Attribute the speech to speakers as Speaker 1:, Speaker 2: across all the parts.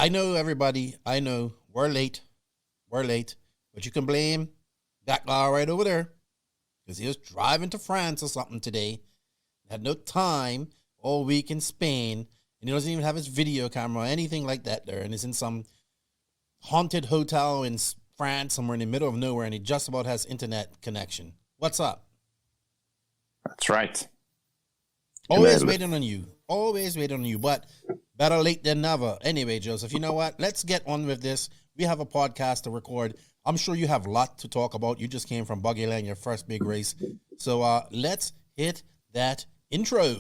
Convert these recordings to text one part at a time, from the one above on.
Speaker 1: I know everybody. I know we're late. But you can blame that guy right over there because he was driving to France or something today. Had no time all week in Spain, and he doesn't even have his video camera or anything like that there, and he's in some haunted hotel in France somewhere in the middle of nowhere, and he just about has internet connection. What's up?
Speaker 2: That's right.
Speaker 1: Always waiting on you, but better late than never. Anyway, Joseph, you know what? Let's get on with this. We have a podcast to record. I'm sure you have a lot to talk about. You just came from Buggyland, your first big race. So let's hit that intro.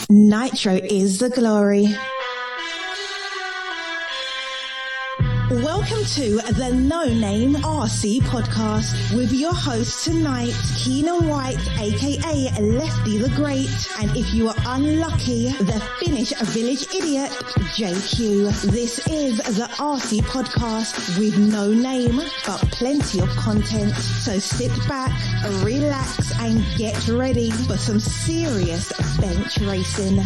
Speaker 3: Nitro is the glory. Welcome to the No Name RC podcast with your host tonight, Keenan White, aka Lefty the Great, and if you are unlucky, the Finnish village idiot, JQ. This is the RC podcast with no name, but plenty of content. So sit back, relax, and get ready for some serious bench racing.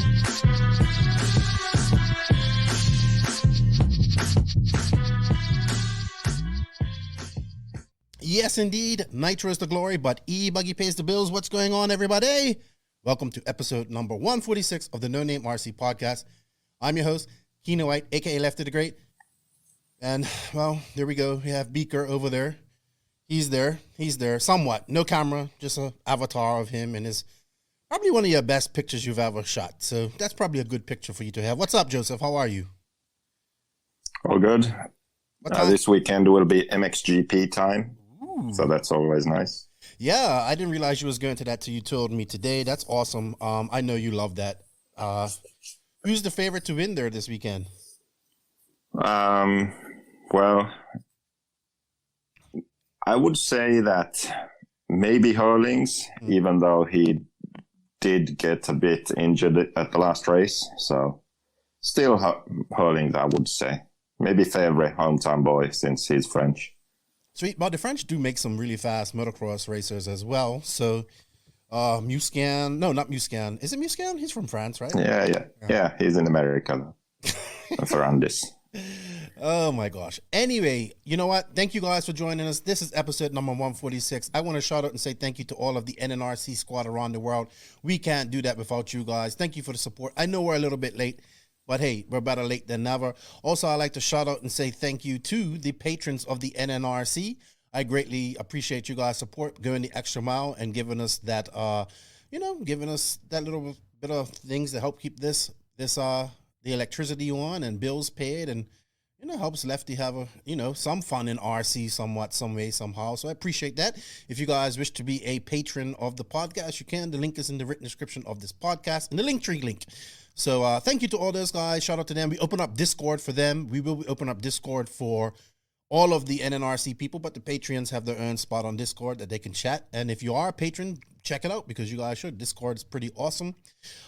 Speaker 1: Yes, indeed. Nitro is the glory, but E-Buggy pays the bills. What's going on, everybody? Welcome to episode number 146 of the No Name RC podcast. I'm your host, Keenan White, a.k.a. Lefty the Great. And, well, there we go. We have Beaker over there. He's there. Somewhat. No camera, just an avatar of him, and is probably one of your best pictures you've ever shot. So that's probably a good picture for you to have. What's up, Joseph? How are you?
Speaker 2: All good. This weekend will be MXGP time. So that's always nice.
Speaker 1: Yeah, I didn't realize you was going to that till you told me today. That's awesome. I know you love that. Who's the favorite to win there this weekend?
Speaker 2: Well, I would say that maybe Hurlings, even though he did get a bit injured at the last race. So still Hurlings, I would say. Maybe favorite hometown boy since he's French.
Speaker 1: Sweet, but the French do make some really fast motocross racers as well. So, Muscan, no, not Muscan. Is it Muscan? He's from France, right?
Speaker 2: Yeah, he's in America, Ferrandis.
Speaker 1: Oh my gosh. Anyway, you know what? Thank you guys for joining us. This is episode number 146. I want to shout out and say thank you to all of the NNRC squad around the world. We can't do that without you guys. Thank you for the support. I know we're a little bit late, but hey, we're better late than never. Also, I'd like to shout out and say thank you to the patrons of the NNRC. I greatly appreciate you guys' support, going the extra mile and giving us that, giving us that little bit of things to help keep the electricity on and bills paid, and helps Lefty have some fun in RC somewhat, some way, somehow. So I appreciate that. If you guys wish to be a patron of the podcast, you can. The link is in the written description of this podcast and the Linktree link. So thank you to all those guys. Shout out to them. We open up Discord for them. We will open up Discord for all of the NNRC people, but the Patreons have their own spot on Discord that they can chat. And if you are a patron, check it out because you guys should. Discord is pretty awesome.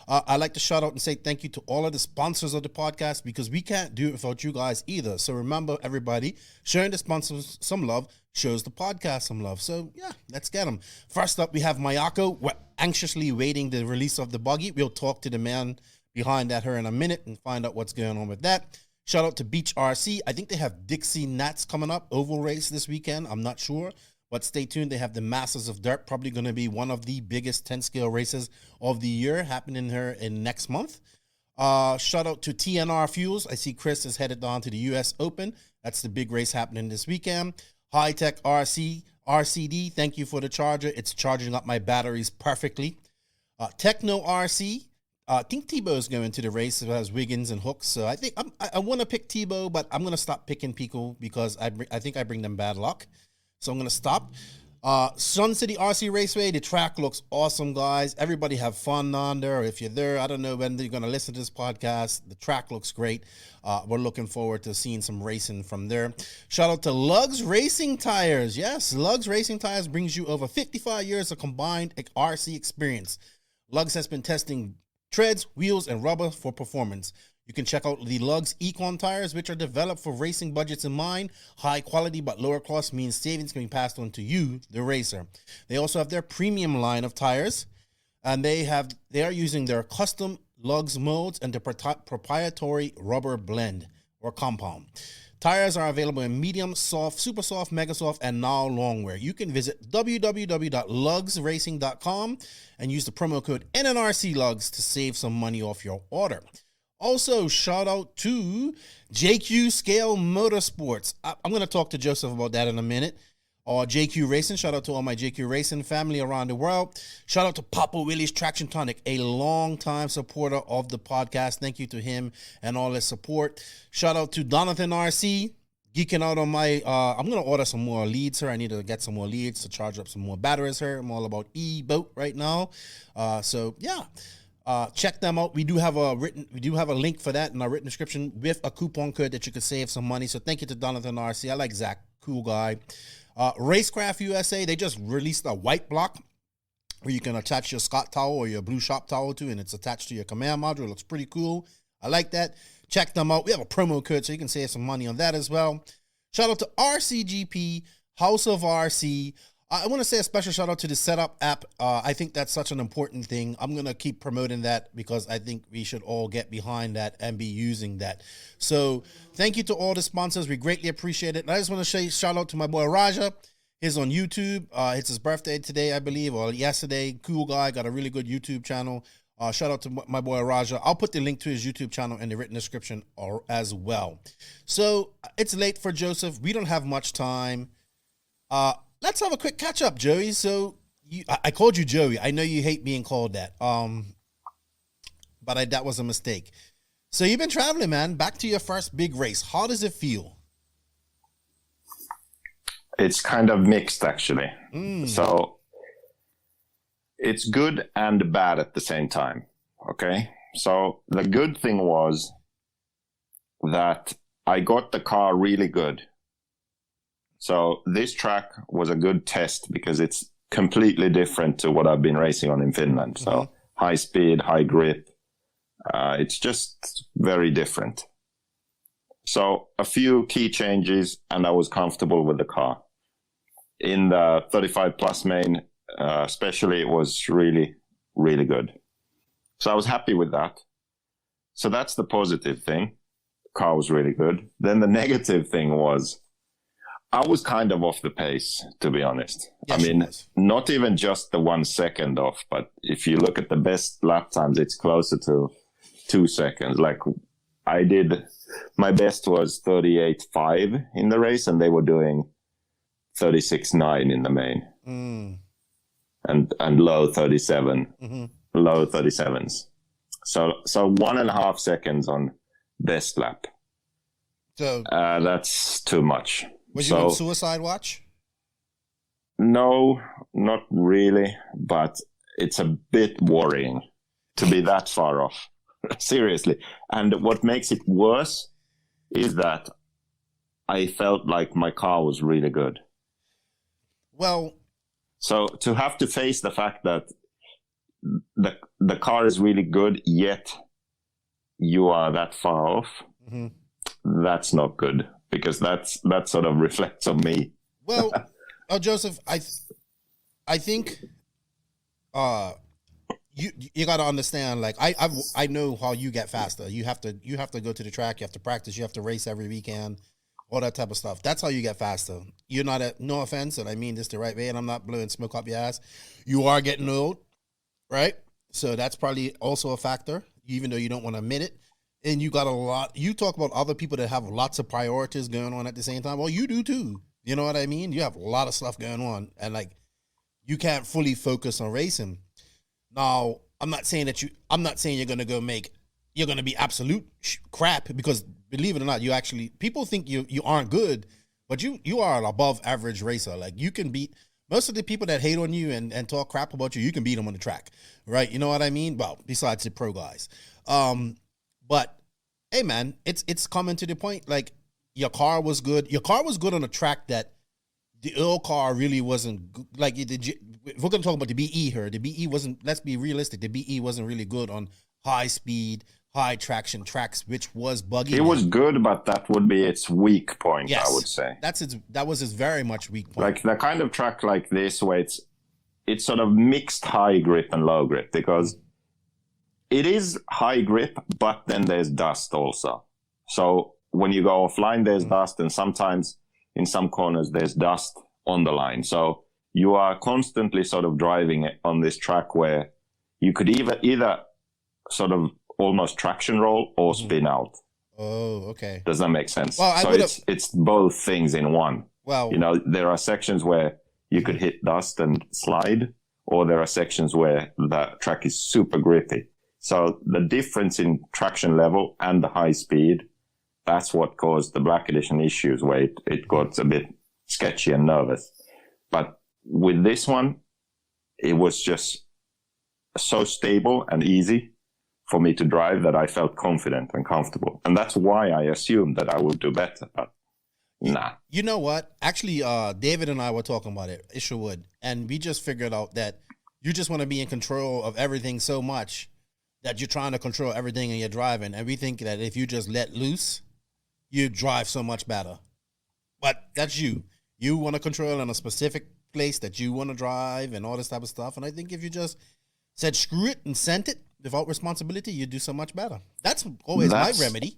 Speaker 1: I'd like to shout out and say thank you to all of the sponsors of the podcast because we can't do it without you guys either. So remember, everybody, sharing the sponsors some love shows the podcast some love. So yeah, let's get them. First up, we have Mayako. We're anxiously waiting the release of the buggy. We'll talk to the man behind that here in a minute and find out what's going on with that. Shout out to Beach RC. I think they have Dixie Nats coming up, oval race this weekend. I'm not sure, but stay tuned. They have the Masters of Dirt, probably going to be one of the biggest 10-scale races of the year happening here in next month. Shout out to TNR Fuels. I see Chris is headed on to the U.S. Open. That's the big race happening this weekend. Hitec RCD, thank you for the charger. It's charging up my batteries perfectly. Tekno RC. I think Tebow is going to the race. It has Wiggins and Hooks. So I think I want to pick Tebow, but I'm going to stop picking people because I think I bring them bad luck. So I'm going to stop. Sun City RC Raceway, the track looks awesome, guys. Everybody have fun on there. If you're there, I don't know when you're going to listen to this podcast. The track looks great. We're looking forward to seeing some racing from there. Shout out to Lugs Racing Tires. Yes, Lugs Racing Tires brings you over 55 years of combined RC experience. Lugs has been testing treads, wheels, and rubber for performance. You can check out the Lugs Econ tires, which are developed for racing budgets in mind. High quality but lower cost means savings can be passed on to you, the racer. They also have their premium line of tires, and they are using their custom Lugs molds and the proprietary rubber blend or compound. Tires are available in medium, soft, super soft, mega soft, and now long wear. You can visit www.lugsracing.com and use the promo code NNRC Lugs to save some money off your order. Also, shout out to JQ Scale Motorsports. I'm going to talk to Joseph about that in a minute. Or JQ Racing. Shout out to all my JQ Racing family around the world. Shout out to Papa Willie's Traction Tonic, a long-time supporter of the podcast. Thank you to him and all his support. Shout out to Donathan RC, geeking out on my, I'm going to order some more leads here. I need to get some more leads to charge up some more batteries here. I'm all about e-boat right now. Check them out. We do have a link for that in our written description with a coupon code that you can save some money. So thank you to Donathan RC. I like Zach, cool guy. Racecraft USA, they just released a white block where you can attach your Scott towel or your Blue Shop towel to, and it's attached to your command module. It looks pretty cool. I like that. Check them out. We have a promo code, so you can save some money on that as well. Shout out to RCGP, House of RC. I want to say a special shout out to the Setup app. I think that's such an important thing. I'm going to keep promoting that because I think we should all get behind that and be using that. So thank you to all the sponsors. We greatly appreciate it. And I just want to say shout out to my boy Raja. He's on YouTube. It's his birthday today, I believe, or yesterday. Cool guy. Got a really good YouTube channel. Shout out to my boy Raja. I'll put the link to his YouTube channel in the written description as well. So it's late for Joseph. We don't have much time. Let's have a quick catch up, Joey. So I called you Joey. I know you hate being called that. But that was a mistake. So you've been traveling, man. Back to your first big race. How does it feel?
Speaker 2: It's kind of mixed, actually. So it's good and bad at the same time. Okay. So the good thing was that I got the car really good. So this track was a good test because it's completely different to what I've been racing on in Finland. So high speed, high grip. It's just very different. So a few key changes and I was comfortable with the car. In the 35 plus main, especially, it was really, really good. So I was happy with that. So that's the positive thing. The car was really good. Then the negative thing was I was kind of off the pace, to be honest. Yes, I mean, not even just the 1 second off, but if you look at the best lap times, it's closer to 2 seconds. Like my best was 38.5 in the race, and they were doing 36.9 in the main, and low 37, low 37s. So 1.5 seconds on best lap. So that's too much.
Speaker 1: Was you on suicide watch?
Speaker 2: No, not really, but it's a bit worrying to be that far off. Seriously. And what makes it worse is that I felt like my car was really good.
Speaker 1: Well,
Speaker 2: so to have to face the fact that the car is really good, yet you are that far off, that's not good. Because that sort of reflects on me.
Speaker 1: Well, Joseph, I think you got to understand. Like I know how you get faster. You have to go to the track. You have to practice. You have to race every weekend. All that type of stuff. That's how you get faster. You're not no offense, and I mean this the right way, and I'm not blowing smoke up your ass. You are getting old, right? So that's probably also a factor, even though you don't want to admit it. And you got a lot. You talk about other people that have lots of priorities going on at the same time. Well, you do too. You know what I mean? You have a lot of stuff going on, and like you can't fully focus on racing. Now, I'm not saying you're gonna you're gonna be absolute crap, because believe it or not, people think you aren't good, but you are an above average racer. Like you can beat most of the people that hate on you and talk crap about you. You can beat them on the track, right? You know what I mean? Well, besides the pro guys. But hey, man, it's coming to the point. Like your car was good. Your car was good on a track that the old car really wasn't good. Like if we're gonna talk about the BE here, the BE wasn't. Let's be realistic. The BE wasn't really good on high speed, high traction tracks, which was Buggyland.
Speaker 2: It was good, but that would be its weak point,
Speaker 1: Yes,
Speaker 2: I would say.
Speaker 1: That was its very much weak point.
Speaker 2: Like the kind of track like this where it's sort of mixed high grip and low grip, because it is high grip, but then there's dust also. So when you go offline, there's dust, and sometimes in some corners there's dust on the line. So you are constantly sort of driving it on this track where you could either sort of almost traction roll or spin out.
Speaker 1: Oh, okay.
Speaker 2: Does that make sense?
Speaker 1: Well,
Speaker 2: so it's both things in one.
Speaker 1: Well,
Speaker 2: you know, there are sections where you could hit dust and slide, or there are sections where the track is super grippy. So the difference in traction level and the high speed, that's what caused the Black Edition issues, where it got a bit sketchy and nervous. But with this one, it was just so stable and easy for me to drive that I felt confident and comfortable. And that's why I assumed that I would do better, but nah.
Speaker 1: You know what? Actually, David and I were talking about it, Isherwood, and we just figured out that you just want to be in control of everything so much that you're trying to control everything in your driving. And we think that if you just let loose, you drive so much better. But that's you. You want to control in a specific place that you want to drive and all this type of stuff. And I think if you just said screw it and sent it without responsibility, you do so much better. That's always my remedy.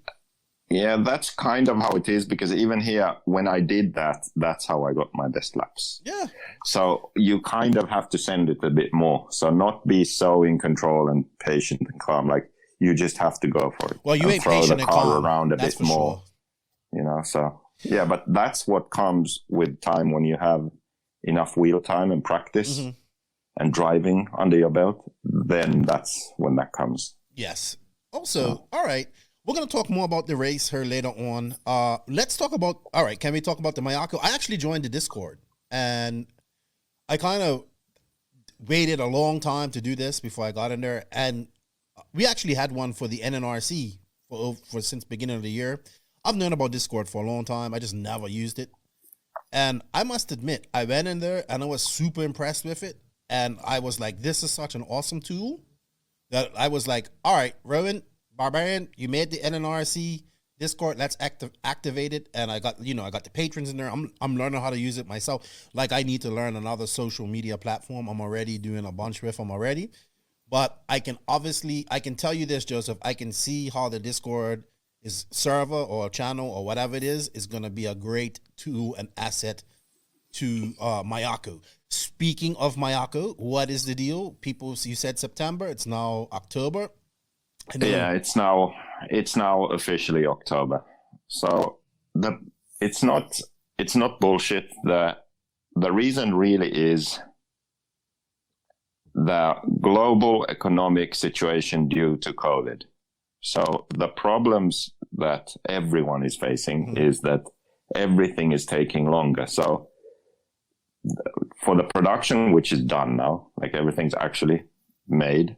Speaker 2: Yeah, that's kind of how it is, because even here, when I did that, that's how I got my best laps.
Speaker 1: Yeah.
Speaker 2: So you kind of have to send it a bit more. So not be so in control and patient and calm. Like, you just have to go for it.
Speaker 1: Well, you ain't patient and calm.
Speaker 2: Throw the car around a
Speaker 1: bit
Speaker 2: more.
Speaker 1: Sure.
Speaker 2: You know, so yeah, but that's what comes with time when you have enough wheel time and practice and driving under your belt. Then that's when that comes.
Speaker 1: Yes. Also, all right, we're going to talk more about the race here later on. Let's talk about, all right, can we talk about the Mayako? I actually joined the Discord, and I kind of waited a long time to do this before I got in there. And we actually had one for the NNRC for since beginning of the year. I've known about Discord for a long time. I just never used it. And I must admit, I went in there and I was super impressed with it. And I was like, this is such an awesome tool that I was like, all right, Rowan, Barbarian, you made the NNRC Discord. Let's activate it. And I got the patrons in there. I'm learning how to use it myself. Like, I need to learn another social media platform. I'm already doing a bunch with them already. But I can tell you this, Joseph, I can see how the Discord is server or channel or whatever it is going to be a great tool and asset to Mayako. Speaking of Mayako, what is the deal? People, you said September. It's now October.
Speaker 2: Yeah, it's now officially October. So it's not bullshit. The reason really is the global economic situation due to COVID. So the problems that everyone is facing is that everything is taking longer. So for the production, which is done now, like everything's actually made,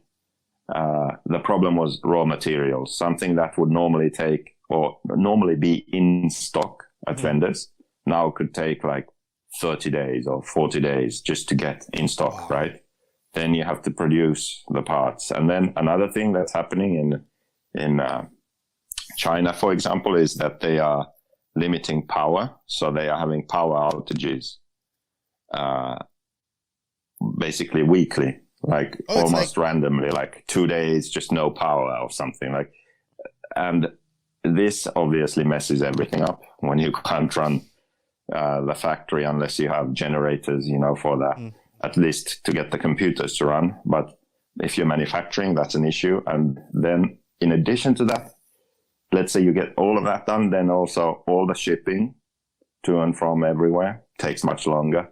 Speaker 2: the problem was raw materials, something that would normally take or normally be in stock at vendors, now could take like 30 days or 40 days just to get in stock, right? Then you have to produce the parts. And then another thing that's happening in China, for example, is that they are limiting power. So they are having power outages, basically weekly, like almost randomly, like 2 days, just no power or something like. And this obviously messes everything up when you can't run the factory unless you have generators, for the, at least to get the computers to run. But if you're manufacturing, that's an issue. And then in addition to that, let's say you get all of that done, then also all the shipping to and from everywhere takes much longer.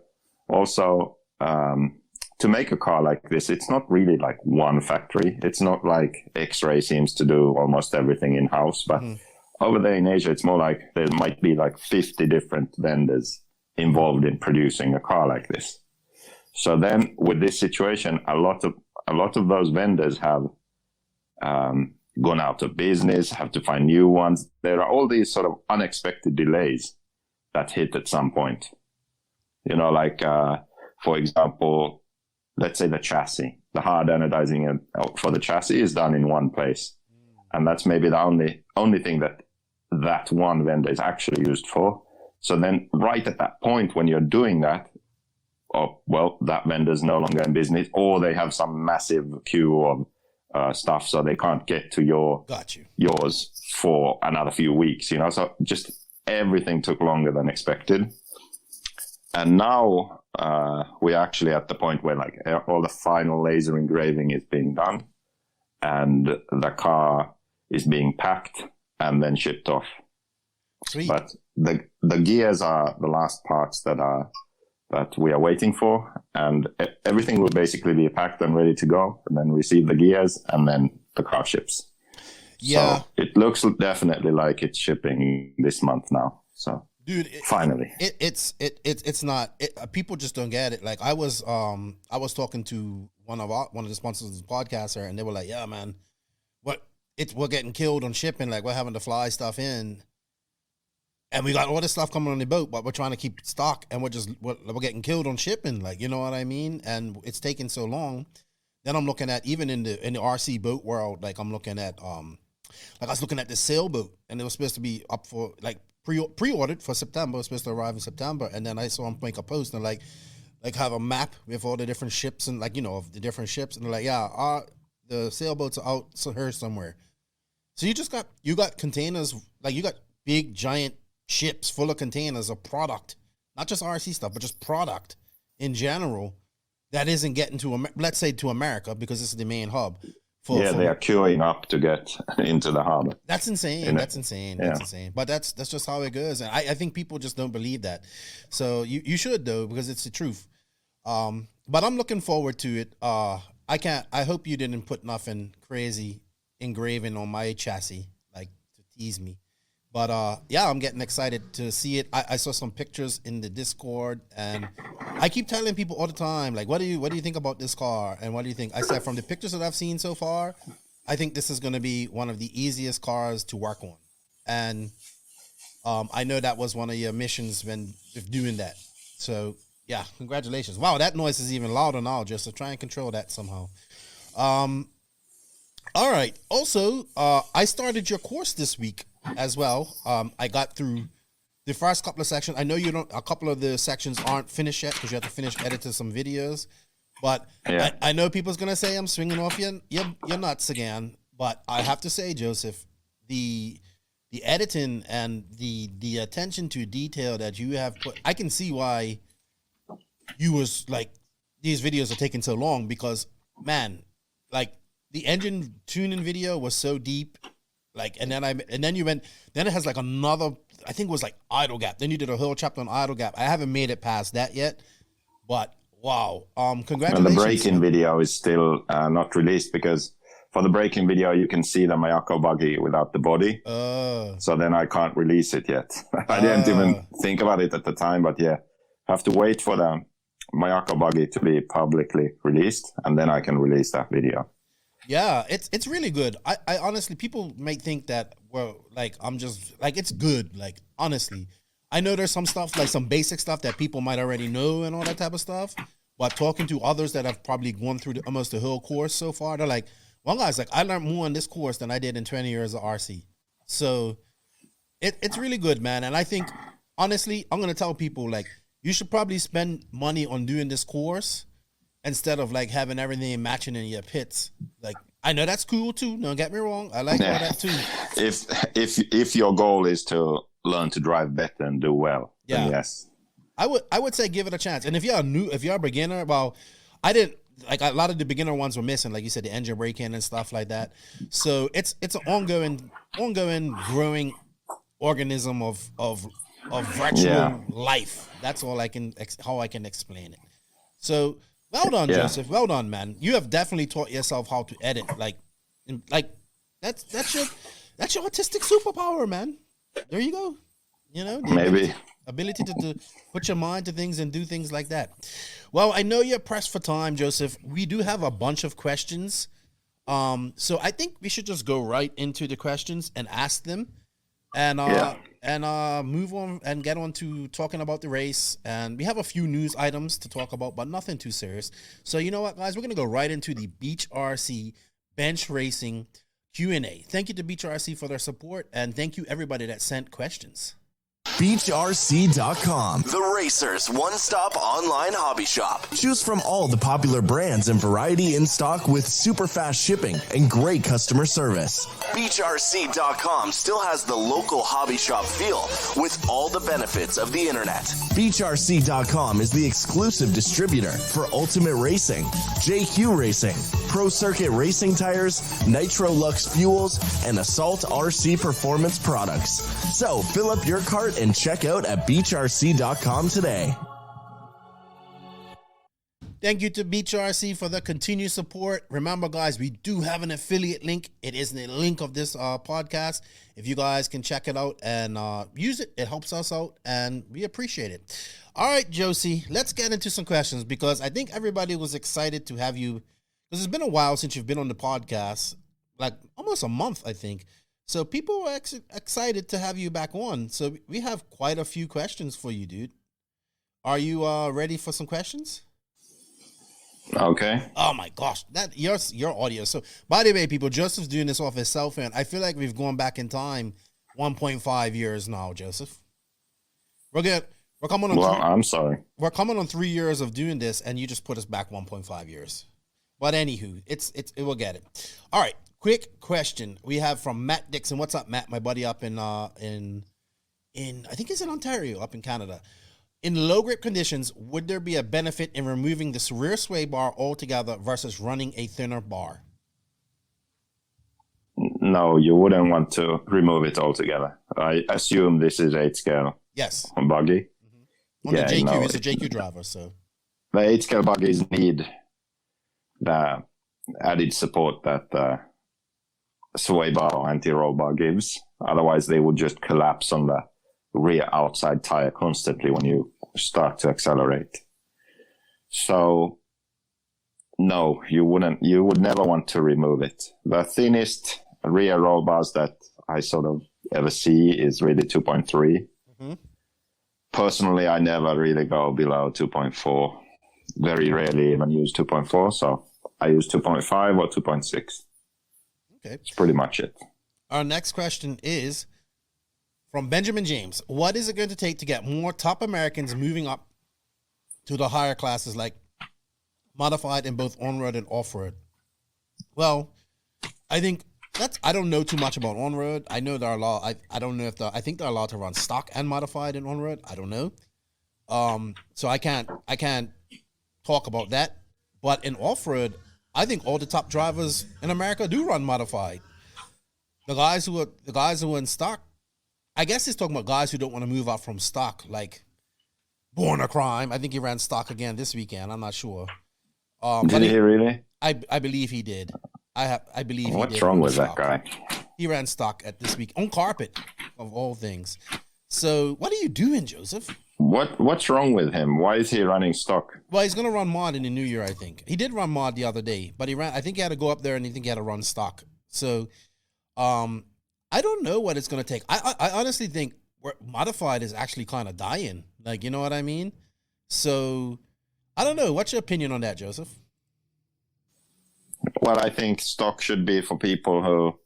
Speaker 2: Also, to make a car like this, it's not really like one factory. It's not like X-Ray seems to do almost everything in-house, but over there in Asia, it's more like there might be like 50 different vendors involved in producing a car like this. So then with this situation, a lot of those vendors have gone out of business, have to find new ones. There are all these sort of unexpected delays that hit at some point. For example, let's say the chassis, the hard anodizing for the chassis is done in one place. and that's maybe the only thing that one vendor is actually used for. So then right at that point when you're doing that, that vendor's no longer in business, or they have some massive queue of stuff, so they can't get to yours for another few weeks, So just everything took longer than expected. And now we're actually at the point where like all the final laser engraving is being done, and the car is being packed and then shipped off.
Speaker 1: Sweet.
Speaker 2: But the gears are the last parts that we are waiting for, and everything will basically be packed and ready to go, and then receive the gears, and then the car ships.
Speaker 1: Yeah.
Speaker 2: So it looks definitely like it's shipping this month now. So
Speaker 1: dude,
Speaker 2: finally,
Speaker 1: it's not. People just don't get it. Like I was talking to one of the sponsors of the podcaster, and they were like, "Yeah, man, we're getting killed on shipping. Like we're having to fly stuff in." And we got all this stuff coming on the boat, but we're trying to keep stock, and we're getting killed on shipping. Like, you know what I mean? And it's taking so long. Then I'm looking at, even in the RC boat world, like I'm looking at like I was looking at the sailboat, and it was supposed to be up for like pre-ordered for September. It was supposed to arrive in September, and then I saw them make a post and like have a map with all the different ships and of the different ships, and they're like, yeah, the sailboats are out here somewhere. So you got containers, like you got big giant ships full of containers of product, not just RC stuff, but just product in general that isn't getting to, let's say, to America, because this is the main hub. They are queuing up to get into the harbor. That's insane. That's insane. That's insane. But that's just how it goes. And I think people just don't believe that. So you should, though, because it's the truth. But I'm looking forward to it. I hope you didn't put nothing crazy engraving on my chassis, like to tease me. But I'm getting excited to see it. I saw some pictures in the Discord, and I keep telling people all the time, like, what do you think about this car, and what do you think? I said, from the pictures that I've seen so far, I think this is going to be one of the easiest cars to work on. And I know that was one of your missions when doing that. So yeah, congratulations. Wow, that noise is even louder now. Just to try and control that somehow. All right. Also, I started your course this week as well. I got through the first couple of sections. I know a couple of the sections aren't finished yet because you have to finish editing some videos. But yeah. I know people's going to say I'm swinging off your nuts again. But I have to say, Joseph, the editing and the attention to detail that you have put, I can see why you was like, these videos are taking so long, because, man, like, the engine tuning video was so deep. Like, and then you went, then it has like another, I think it was like idle gap. Then you did a whole chapter on idle gap. I haven't made it past that yet, but wow. Congratulations.
Speaker 2: And the braking video is still not released, because for the braking video, you can see the Mayako buggy without the body. So then I can't release it yet. I didn't even think about it at the time, but yeah, I have to wait for the Mayako buggy to be publicly released, and then I can release that video.
Speaker 1: Yeah, it's really good. I honestly, people may think that, well, like, I'm just, like, it's good. Like, honestly, I know there's some stuff, like some basic stuff that people might already know and all that type of stuff. But talking to others that have probably gone through almost the whole course so far, they're like, one guy's like, I learned more in this course than I did in 20 years of RC. So it's really good, man. And I think, honestly, I'm going to tell people, like, you should probably spend money on doing this course instead of like having everything matching in your pits. Like, I know that's cool too. Don't get me wrong. I like all that too.
Speaker 2: If your goal is to learn to drive better and do well, then yes.
Speaker 1: I would say give it a chance. And if you're a beginner, well, I didn't, like, a lot of the beginner ones were missing, like you said, the engine braking and stuff like that. So it's an ongoing growing organism of virtual life. That's all how I can explain it. So well done, Joseph. Well done, man. You have definitely taught yourself how to edit. Like that's your artistic superpower, man. There you go. You know,
Speaker 2: maybe
Speaker 1: ability to put your mind to things and do things like that. Well, I know you're pressed for time, Joseph. We do have a bunch of questions. So I think we should just go right into the questions and ask them, and move on and get on to talking about the race. And we have a few news items to talk about, but nothing too serious. So you know what, guys, we're gonna go right into the Beach RC Bench Racing Q&A. Thank you to Beach RC for their support, and thank you everybody that sent questions.
Speaker 4: BeachRC.com, the racers' one-stop online hobby shop. Choose from all the popular brands and variety in stock with super fast shipping and great customer service. BeachRC.com still has the local hobby shop feel with all the benefits of the internet. BeachRC.com is the exclusive distributor for Ultimate Racing, JQ Racing, Pro Circuit Racing Tires, Nitro Lux Fuels, and Assault RC Performance products. So fill up your cart and check out at BeachRC.com today.
Speaker 1: Thank you to Beach RC for the continued support. Remember, guys, we do have an affiliate link. It is in the link of this podcast. If you guys can check it out and use it, it helps us out, and we appreciate it. All right, Josie, let's get into some questions because I think everybody was excited to have you, because it's been a while since you've been on the podcast, like almost a month, I think. So people are excited to have you back on. So we have quite a few questions for you, dude. Are you ready for some questions?
Speaker 2: Okay.
Speaker 1: Oh my gosh, that your audio. So by the way, people, Joseph's doing this off his cell phone. I feel like we've gone back in time 1.5 years now, Joseph. We're coming on.
Speaker 2: Well, I'm sorry.
Speaker 1: We're coming on 3 years of doing this, and you just put us back 1.5 years. But anywho, it will get it. All right. Quick question we have from Matt Dixon. What's up, Matt? My buddy up in I think it's in Ontario, up in Canada. In low grip conditions, would there be a benefit in removing this rear sway bar altogether versus running a thinner bar?
Speaker 2: No, you wouldn't want to remove it altogether. I assume this is 8 scale.
Speaker 1: Yes.
Speaker 2: On buggy.
Speaker 1: Mm-hmm. On the JQ, it's a JQ driver, so
Speaker 2: the 8 scale buggies need the added support that sway bar or anti-roll bar gives. Otherwise, they would just collapse on the rear outside tire constantly when you start to accelerate. So, no, you would never want to remove it. The thinnest rear roll bars that I sort of ever see is really 2.3. Mm-hmm. Personally, I never really go below 2.4. Very rarely even use 2.4, so I use 2.5 or 2.6.
Speaker 1: Okay.
Speaker 2: That's pretty much it.
Speaker 1: Our next question is from Benjamin James. What is it going to take to get more top Americans moving up to the higher classes, like modified in both on-road and off-road? Well, I think I don't know too much about on-road. I know they're allowed. I don't know if I think they're allowed to run stock and modified in on-road. I don't know. So I can't talk about that. But in off-road, I think all the top drivers in America do run modified. The guys who are in stock, I guess he's talking about guys who don't want to move up from stock, like Born a Crime. I think he ran stock again this weekend. I'm not sure.
Speaker 2: Did he really?
Speaker 1: I believe he did. I believe he did.
Speaker 2: What's wrong with that guy?
Speaker 1: He ran stock at this week on carpet, of all things. So what are you doing, Joseph?
Speaker 2: What's wrong with him? Why is he running stock?
Speaker 1: Well, he's going to run mod in the new year, I think. He did run mod the other day, but I think he had to go up there and I think he had to run stock. So I don't know what it's going to take. I honestly think modified is actually kind of dying. Like, you know what I mean? So I don't know. What's your opinion on that, Joseph?
Speaker 2: Well, I think stock should be for people who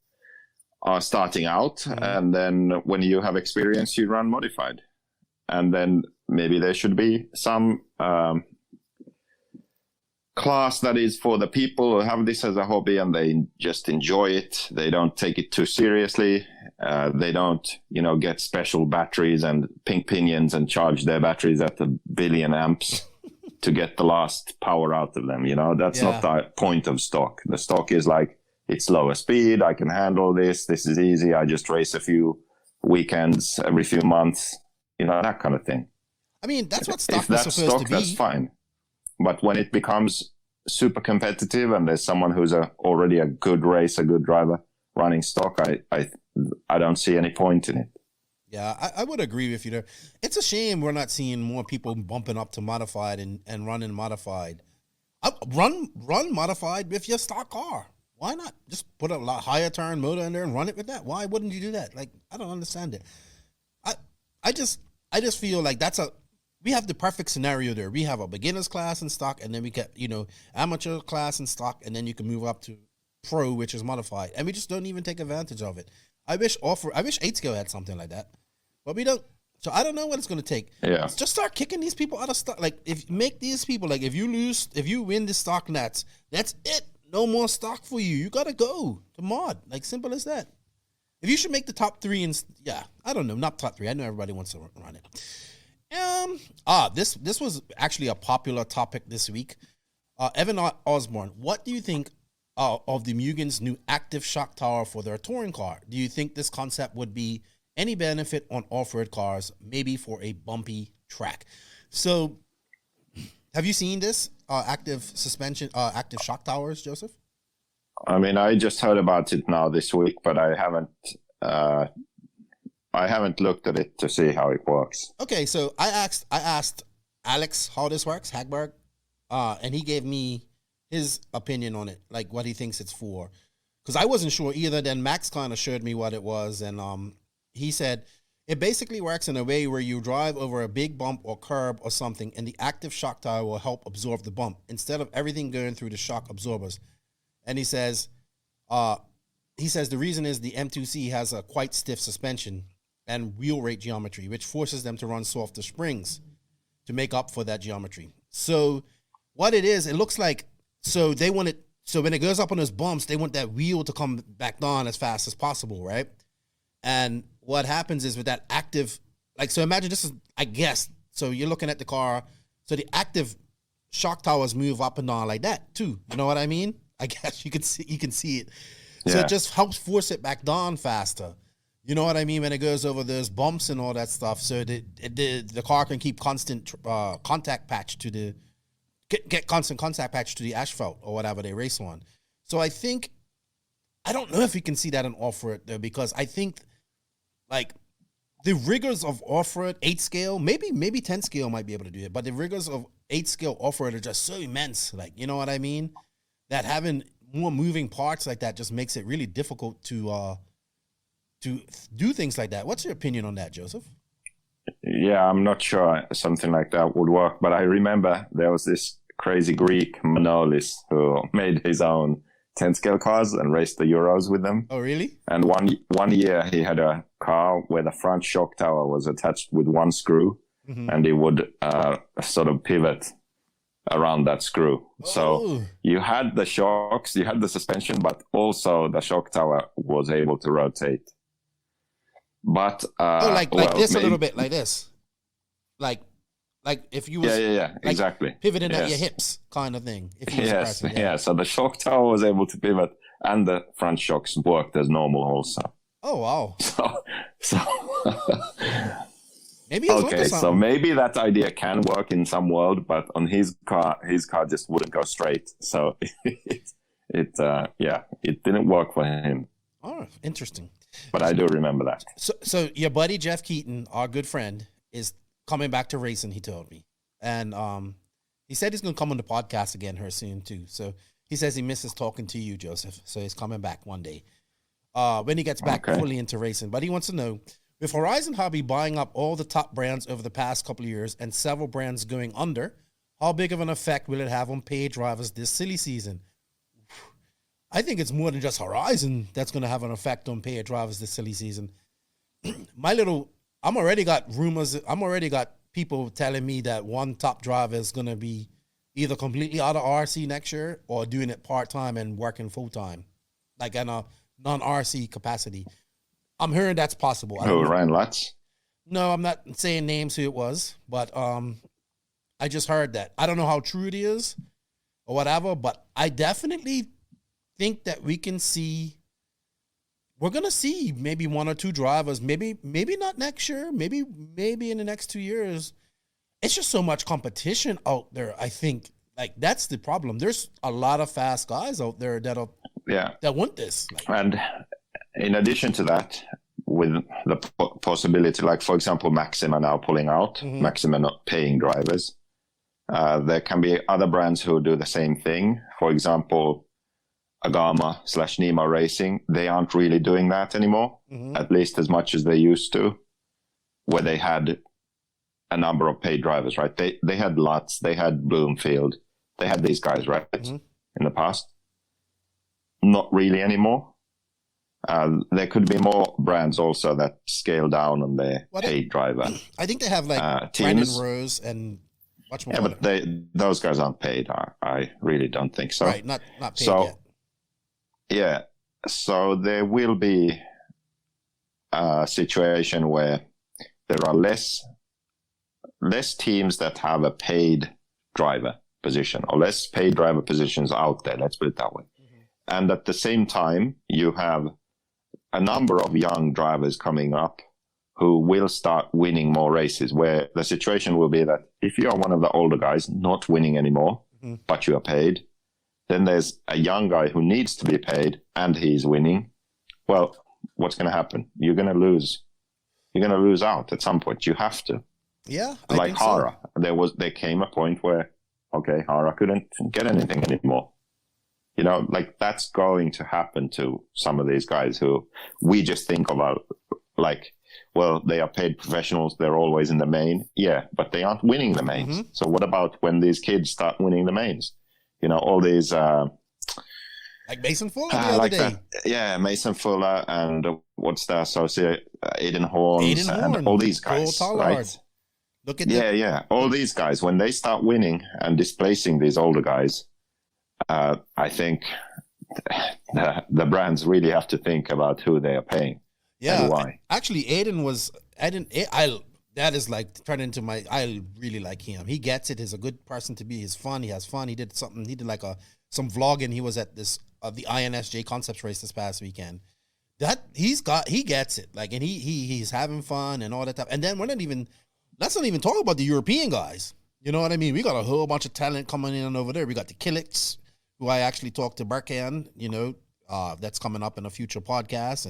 Speaker 2: are starting out. Mm-hmm. And then when you have experience, you run modified. And then maybe there should be some class that is for the people who have this as a hobby and they just enjoy it. They don't take it too seriously. They don't, get special batteries and pink pinions and charge their batteries at 1 billion amps to get the last power out of them. That's not the point of stock. The stock is like, it's lower speed. I can handle this. This is easy. I just race a few weekends every few months. That kind of thing. I mean, that's what stock is supposed to be. That's fine. But when it becomes super competitive and there's someone who's already a good racer, good driver running stock, I don't see any point in it.
Speaker 1: Yeah, I would agree with you there. It's a shame we're not seeing more people bumping up to modified and running modified. Run modified with your stock car. Why not? Just put a lot higher turn motor in there and run it with that. Why wouldn't you do that? Like, I don't understand it. I just feel like we have the perfect scenario there. We have a beginner's class in stock, and then we get, amateur class in stock, and then you can move up to Pro, which is modified, and we just don't even take advantage of it. I wish 8-scale had something like that, but we don't. So I don't know what it's going to take.
Speaker 2: Yeah.
Speaker 1: Just start kicking these people out of stock. Like, if you win the stock nets, that's it. No more stock for you. You got to go to mod. Like, simple as that. If you should make the top 3 and I don't know, not top 3. I know everybody wants to run it. This was actually a popular topic this week. Evan Osborne, what do you think of the Mugen's new active shock tower for their touring car? Do you think this concept would be any benefit on off-road cars, maybe for a bumpy track? So, have you seen this active suspension, active shock towers, Joseph?
Speaker 2: I mean, I just heard about it now this week, but I haven't looked at it to see how it works.
Speaker 1: Okay, so I asked Alex how this works, Hagberg, and he gave me his opinion on it, like what he thinks it's for, because I wasn't sure either. Then Max kind of showed me what it was, and he said it basically works in a way where you drive over a big bump or curb or something, and the active shock tower will help absorb the bump instead of everything going through the shock absorbers. And he says the reason is the M2C has a quite stiff suspension and wheel rate geometry, which forces them to run softer springs to make up for that geometry. So what it is, it looks like, so when it goes up on those bumps, they want that wheel to come back down as fast as possible, right? And what happens is with that active, like, so imagine this is, I guess, so you're looking at the car, so the active shock towers move up and down like that too. You know what I mean? I guess you can see it. So it just helps force it back down faster. You know what I mean? When it goes over those bumps and all that stuff, so the car can keep constant contact patch to the asphalt or whatever they race on. So I don't know if we can see that in off-road though, because I think like the rigors of off-road 8-scale, maybe 10-scale might be able to do it, but the rigors of 8-scale off-road are just so immense. Like, you know what I mean? That having more moving parts like that just makes it really difficult to do things like that. What's your opinion on that, Joseph?
Speaker 2: Yeah, I'm not sure something like that would work, but I remember there was this crazy Greek Manolis who made his own 10-scale cars and raced the Euros with them.
Speaker 1: Oh, really?
Speaker 2: And one year he had a car where the front shock tower was attached with one screw, and he would sort of pivot around that screw.
Speaker 1: Oh.
Speaker 2: So you had the shocks, you had the suspension, but also the shock tower was able to rotate. But
Speaker 1: like this, maybe a little bit like this, like if you was
Speaker 2: like exactly
Speaker 1: pivoting at your hips kind of thing. If you was
Speaker 2: So the shock tower was able to pivot, and the front shocks worked as normal also.
Speaker 1: Oh wow!
Speaker 2: So
Speaker 1: maybe it's
Speaker 2: so maybe that idea can work in some world, but on his car just wouldn't go straight. So it didn't work for him.
Speaker 1: Oh, interesting.
Speaker 2: But I do remember that.
Speaker 1: So your buddy Jeff Keaton, our good friend, is coming back to racing, he told me. And he said he's going to come on the podcast again here soon, too. So he says he misses talking to you, Joseph. So he's coming back one day when he gets back fully into racing. But he wants to know, with Horizon Hobby buying up all the top brands over the past couple of years and several brands going under, how big of an effect will it have on paid drivers this silly season? I think it's more than just Horizon that's going to have an effect on paid drivers this silly season. I'm already got rumors. I'm already got people telling me that one top driver is going to be either completely out of RC next year or doing it part-time and working full-time, like in a non-RC capacity. I'm hearing that's possible.
Speaker 2: Ryan Lutz?
Speaker 1: No, I'm not saying names who it was, but I just heard that. I don't know how true it is or whatever, but I definitely think that we're going to see maybe one or two drivers, maybe not next year, maybe in the next 2 years. It's just so much competition out there. I think like that's the problem. There's a lot of fast guys out there that want this.
Speaker 2: And in addition to that, with the possibility, like for example, Maxima now pulling out, Maxima not paying drivers, there can be other brands who do the same thing. For example, Agama/Nima Racing, they aren't really doing that anymore, at least as much as they used to, where they had a number of paid drivers, right? They had Lutz, they had Bloomfield, they had these guys, right, in the past. not really anymore. There could be more brands also that scale down on their paid driver.
Speaker 1: I think they have like
Speaker 2: teams.
Speaker 1: Brandon Rose and much more.
Speaker 2: Yeah, but those guys aren't paid. I really don't think so.
Speaker 1: Right, not paid yet.
Speaker 2: Yeah, so there will be a situation where there are less teams that have a paid driver position, or less paid driver positions out there. Let's put it that way. Mm-hmm. And at the same time, you have a number of young drivers coming up who will start winning more races, where the situation will be that if you are one of the older guys not winning anymore, mm-hmm. but you are paid, then there's a young guy who needs to be paid and he's winning. Well, what's going to happen? You're going to lose. You're going to lose out at some point. You have to.
Speaker 1: Yeah.
Speaker 2: Like Hara. So. There came a point where, okay, Hara couldn't get anything anymore. You know, like that's going to happen to some of these guys who we just think about like, well, they are paid professionals. They're always in the main. Yeah, but they aren't winning the mains. Mm-hmm. So what about when these kids start winning the mains? You know, all these...
Speaker 1: like Mason Fuller the other day.
Speaker 2: Yeah, Mason Fuller and what's the associate? Aiden Horns and all these guys, right?
Speaker 1: Look at
Speaker 2: yeah. All these guys, when they start winning and displacing these older guys, I think the brands really have to think about who they are paying.
Speaker 1: Yeah,
Speaker 2: and why.
Speaker 1: Actually, that is like turned into my. I really like him. He gets it. He's a good person to be. He's fun. He has fun. He did something. He did like some vlogging. He was at the INSJ Concepts race this past weekend. He gets it. Like, and he's having fun and all that stuff. And then let's not even talk about the European guys. You know what I mean? We got a whole bunch of talent coming in over there. We got the Killix, who I actually talked to Berkan, you know, that's coming up in a future podcast.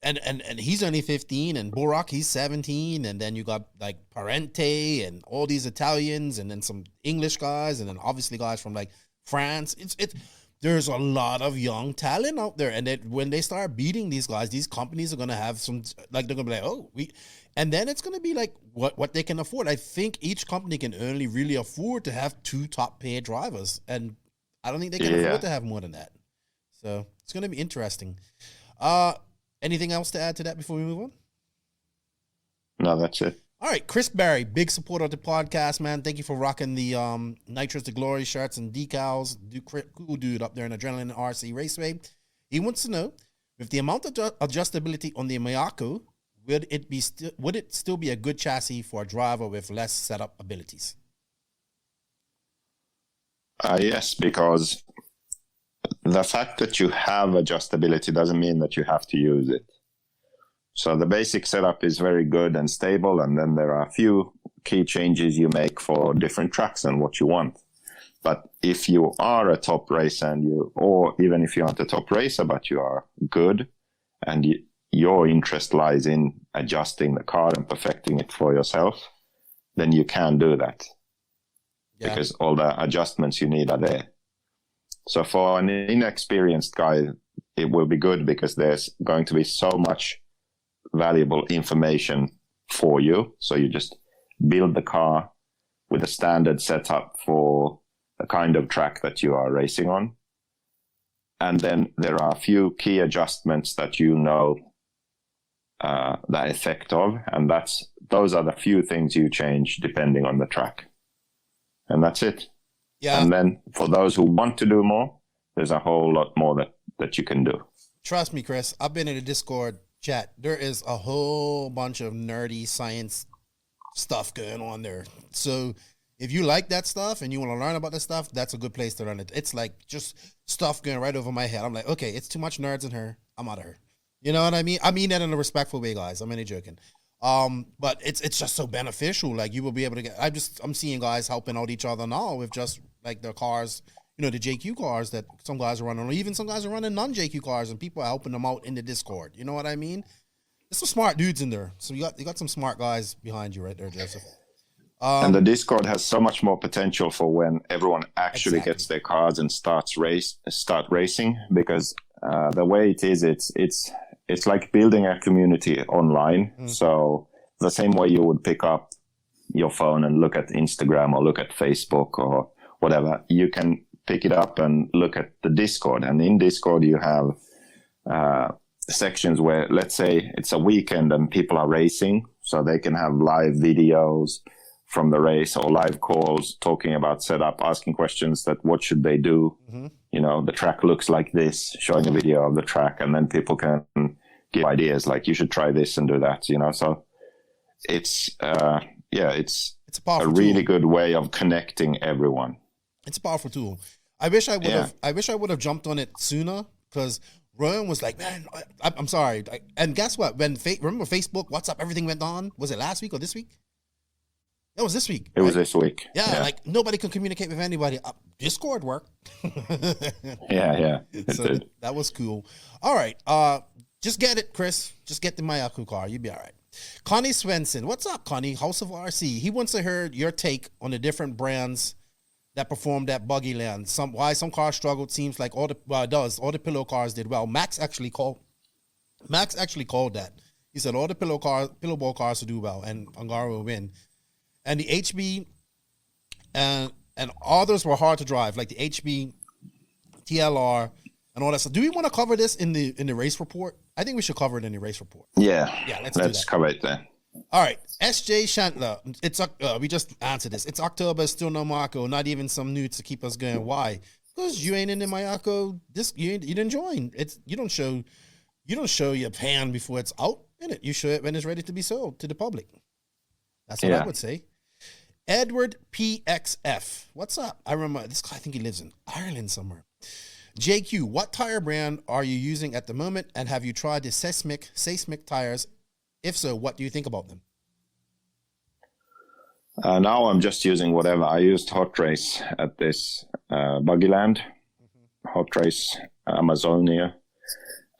Speaker 1: And he's only 15, and Borak, he's 17, and then you got like Parente and all these Italians, and then some English guys, and then obviously guys from like France. There's a lot of young talent out there, and when they start beating these guys, these companies are gonna have some, like, they're gonna be like, and then it's gonna be like what they can afford. I think each company can only really afford to have 2 top paid drivers, and I don't think they can afford to have more than that. So it's gonna be interesting. Anything else to add to that before we move on?
Speaker 2: No, that's it.
Speaker 1: All right, Chris Barry, big supporter of the podcast, man. Thank you for rocking the Nitrous to Glory shirts and decals. Cool dude up there in Adrenaline RC Raceway. He wants to know, with the amount of adjustability on the Miyako, would it still be a good chassis for a driver with less setup abilities?
Speaker 2: Yes, because the fact that you have adjustability doesn't mean that you have to use it. So the basic setup is very good and stable, and then there are a few key changes you make for different tracks and what you want. But if you are a top racer or even if you aren't a top racer, but you are good and your interest lies in adjusting the car and perfecting it for yourself, then you can do that. Yeah. Because all the adjustments you need are there. So for an inexperienced guy, it will be good because there's going to be so much valuable information for you. So you just build the car with a standard setup for the kind of track that you are racing on. And then there are a few key adjustments that you know the effect of. And those are the few things you change depending on the track. And that's it. Yeah. And then for those who want to do more, there's a whole lot more that you can do.
Speaker 1: Trust me, Chris, I've been in a Discord chat. There is a whole bunch of nerdy science stuff going on there. So if you like that stuff and you want to learn about that stuff, that's a good place to learn it. It's like just stuff going right over my head. I'm like, okay, it's too much nerds in her. I'm out of her. You know what I mean? I mean that in a respectful way, guys. I'm only joking. But it's just so beneficial. Like, you will be able to get, I'm seeing guys helping out each other now with just like their cars, you know, the JQ cars that some guys are running, or even some guys are running non-JQ cars, and people are helping them out in the Discord. You know what I mean? There's some smart dudes in there. So you got some smart guys behind you right there, Joseph.
Speaker 2: And the Discord has so much more potential for when everyone actually gets their cars and start racing, because the way it is, it's like building a community online. So the same way you would pick up your phone and look at Instagram or look at Facebook or whatever, you can pick it up and look at the Discord. And in Discord, you have sections where, let's say it's a weekend and people are racing, so they can have live videos from the race or live calls talking about setup, asking questions that what should they do. You know, the track looks like this, showing a video of the track, and then people can give ideas like you should try this and do that, you know. So it's it's a really good way of connecting everyone.
Speaker 1: It's a powerful tool. I wish I would have jumped on it sooner, because Rowan was like, man, I'm sorry. And guess what? Remember Facebook, WhatsApp, everything went on? Was it last week or this week? It was this week.
Speaker 2: It was this week.
Speaker 1: Yeah, like nobody could communicate with anybody. Discord worked.
Speaker 2: Yeah. It did.
Speaker 1: That was cool. All right. Just get it, Chris. Just get the Mayako car. You'll be all right. Connie Svensson. What's up, Connie? House of RC. He wants to hear your take on the different brands that performed at Buggyland. Why some cars struggled. Seems like all the pillow cars did well. Max actually called that. He said all the pillow ball cars will do well, and Angara will win. And the HB and others were hard to drive, like the HB, TLR, and all that stuff. Do we want to cover this in the race report? I think we should cover it in the race report.
Speaker 2: Yeah,
Speaker 1: let's
Speaker 2: cover it there.
Speaker 1: All right, SJ Shantler. It's we just answered this. It's October, still no Marco, not even some nudes to keep us going. Why? Because you ain't in the Mayako. You didn't join. You don't show your pan before it's out in it. You show it when it's ready to be sold to the public. That's what I would say. Edward PXF. What's up? I remember this guy. I think he lives in Ireland somewhere. JQ, what tire brand are you using at the moment? And have you tried the seismic tires? If so, what do you think about them?
Speaker 2: Now I'm just using whatever. I used Hot Race at this Buggyland, Hot Race Amazonia.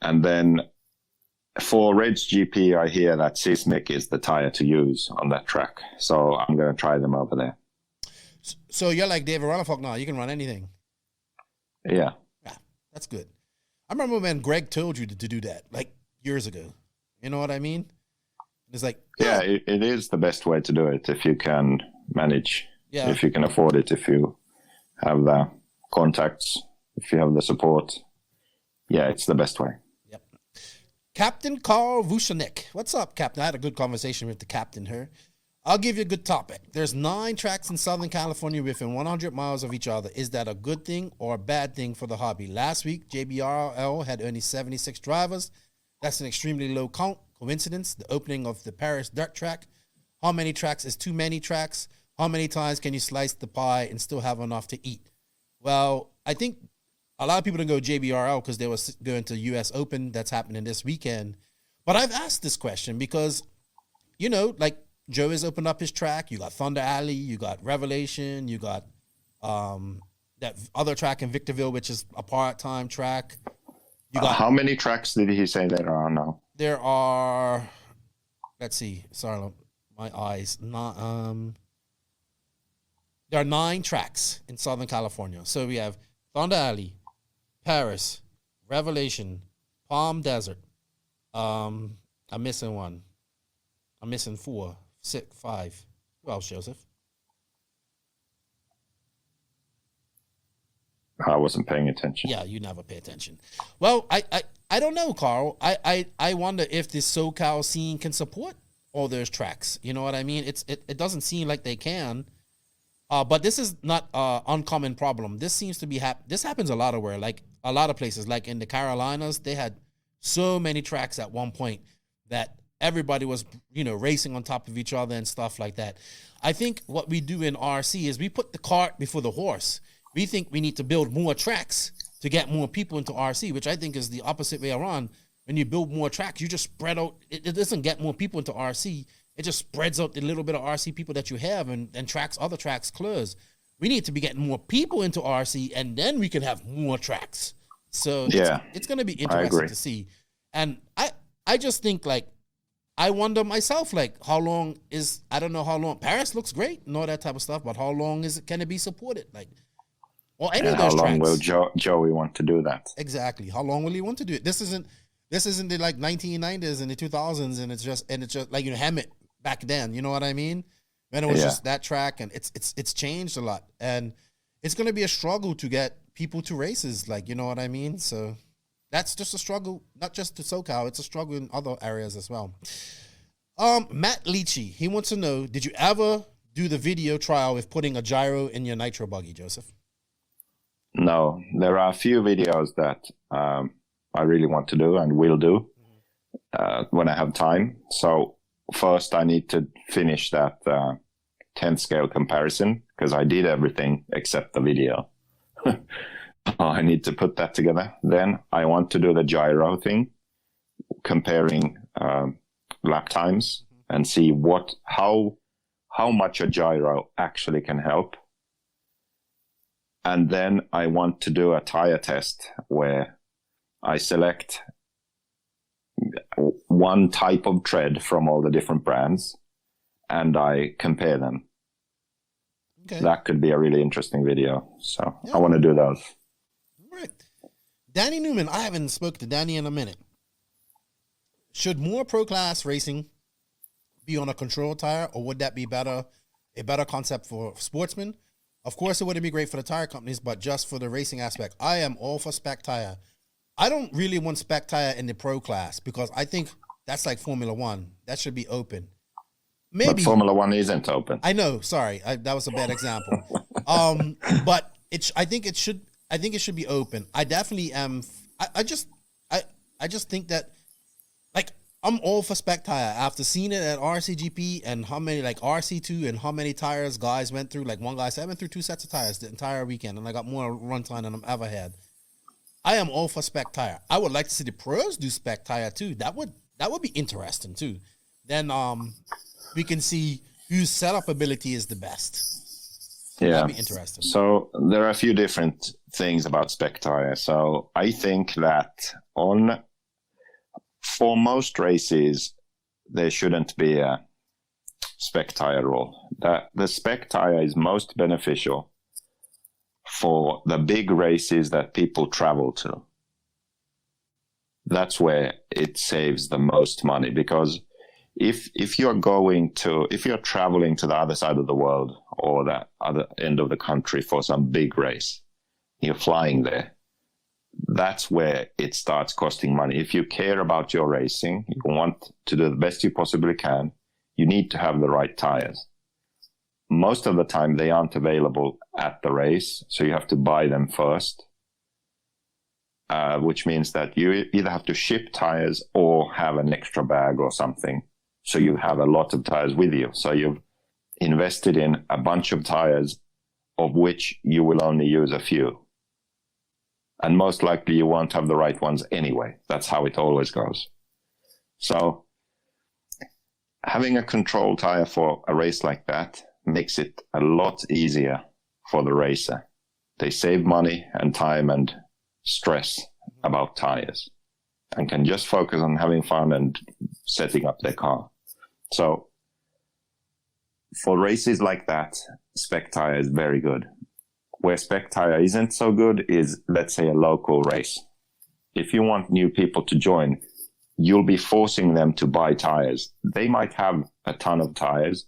Speaker 2: And then for Reds GP, I hear that Seismic is the tire to use on that track. So I'm going to try them over there.
Speaker 1: So you're like David Rutherford now. You can run anything.
Speaker 2: Yeah.
Speaker 1: Yeah, that's good. I remember when Greg told you to do that, like years ago. You know what I mean? It's like...
Speaker 2: Yeah, it is the best way to do it if you can manage.
Speaker 1: Yeah.
Speaker 2: If you can afford it, if you have the contacts, if you have the support. Yeah, it's the best way.
Speaker 1: Captain Carl Vuchanek. What's up, Captain? I had a good conversation with the captain here. I'll give you a good topic. There's 9 tracks in Southern California within 100 miles of each other. Is that a good thing or a bad thing for the hobby? Last week, JBRL had only 76 drivers. That's an extremely low count. Coincidence? The opening of the Paris dirt track. How many tracks is too many tracks? How many times can you slice the pie and still have enough to eat? Well, I think a lot of people don't go JBRL because they were going to U.S. Open that's happening this weekend. But I've asked this question because, you know, like Joe has opened up his track. You got Thunder Alley. You got Revelation. You got that other track in Victorville, which is a part-time track. You got
Speaker 2: how many tracks did he say there are now?
Speaker 1: There are, let's see. Sorry, my eyes. There are 9 tracks in Southern California. So we have Thunder Alley, Paris, Revelation, Palm Desert. I'm missing one. I'm missing 4, 6, 5. Who else, Joseph?
Speaker 2: I wasn't paying attention.
Speaker 1: Yeah, you never pay attention. Well, I don't know, Carl. I wonder if this SoCal scene can support all those tracks. You know what I mean? It doesn't seem like they can. But this is not an uncommon problem. This seems to be this happens a lot of where, like a lot of places, like in the Carolinas, they had so many tracks at one point that everybody was, racing on top of each other and stuff like that. I think what we do in RC is we put the cart before the horse. We think we need to build more tracks to get more people into RC, which I think is the opposite way around. When you build more tracks, you just spread out. It doesn't get more people into RC. It just spreads out the little bit of RC people that you have and other tracks close. We need to be getting more people into RC, and then we can have more tracks. So it's going to be interesting to see. And I just think, like, I wonder myself, like, I don't know how long. Paris looks great and all that type of stuff, but how long can it be supported? Like, or any of those tracks. How long
Speaker 2: will Joey want to do that?
Speaker 1: Exactly. How long will he want to do it? This isn't the like 1990s and the 2000s, and it's just like Hammett back then. You know what I mean? When it was just that track, and it's changed a lot, and it's going to be a struggle to get people to races. Like, you know what I mean? So that's just a struggle, not just to SoCal. It's a struggle in other areas as well. Matt Leachy, he wants to know, did you ever do the video trial with putting a gyro in your nitro buggy, Joseph?
Speaker 2: No, there are a few videos that I really want to do and will do when I have time. So first I need to finish that 10th scale comparison, because I did everything except the video. I need to put that together. Then I want to do the gyro thing, comparing lap times and see how much a gyro actually can help. And then I want to do a tire test where I select one type of tread from all the different brands and I compare them.
Speaker 1: Okay.
Speaker 2: That could be a really interesting video. So yeah. I want to do those.
Speaker 1: All right. Danny Newman, I haven't spoken to Danny in a minute. Should more pro class racing be on a control tire, or would that be a better concept for sportsmen? Of course, it wouldn't be great for the tire companies, but just for the racing aspect, I am all for spec tire. I don't really want spec tire in the pro class because I think that's like Formula One. That should be open. Maybe
Speaker 2: but Formula One isn't open.
Speaker 1: I know. Sorry, that was a bad example. But I think it should be open. I definitely am. I just think that, like, I'm all for spec tire. After seeing it at RCGP and how many, like RC2 and how many tires guys went through. Like one guy said, I went through 2 sets of tires the entire weekend and I got more runtime than I've ever had. I am all for spec tire. I would like to see the pros do spec tire too. That would be interesting too. Then we can see whose setup ability is the best.
Speaker 2: Yeah,
Speaker 1: that'd be interesting.
Speaker 2: So there are a few different things about spec tire. So I think that for most races, there shouldn't be a spec tire rule. The spec tire is most beneficial for the big races that people travel to. That's where it saves the most money, because if you're traveling to the other side of the world or the other end of the country for some big race, you're flying there. That's where it starts costing money. If you care about your racing, you want to do the best you possibly can, you need to have the right tires. Most of the time, they aren't available at the race, so you have to buy them first, which means that you either have to ship tires or have an extra bag or something, so you have a lot of tires with you. So you've invested in a bunch of tires, of which you will only use a few. And most likely you won't have the right ones anyway. That's how it always goes. So having a control tire for a race like that makes it a lot easier for the racer. They save money and time and stress about tires and can just focus on having fun and setting up their car. So for races like that, spec tire is very good. Where spec tire isn't so good is, let's say, a local race. If you want new people to join, you'll be forcing them to buy tires. They might have a ton of tires,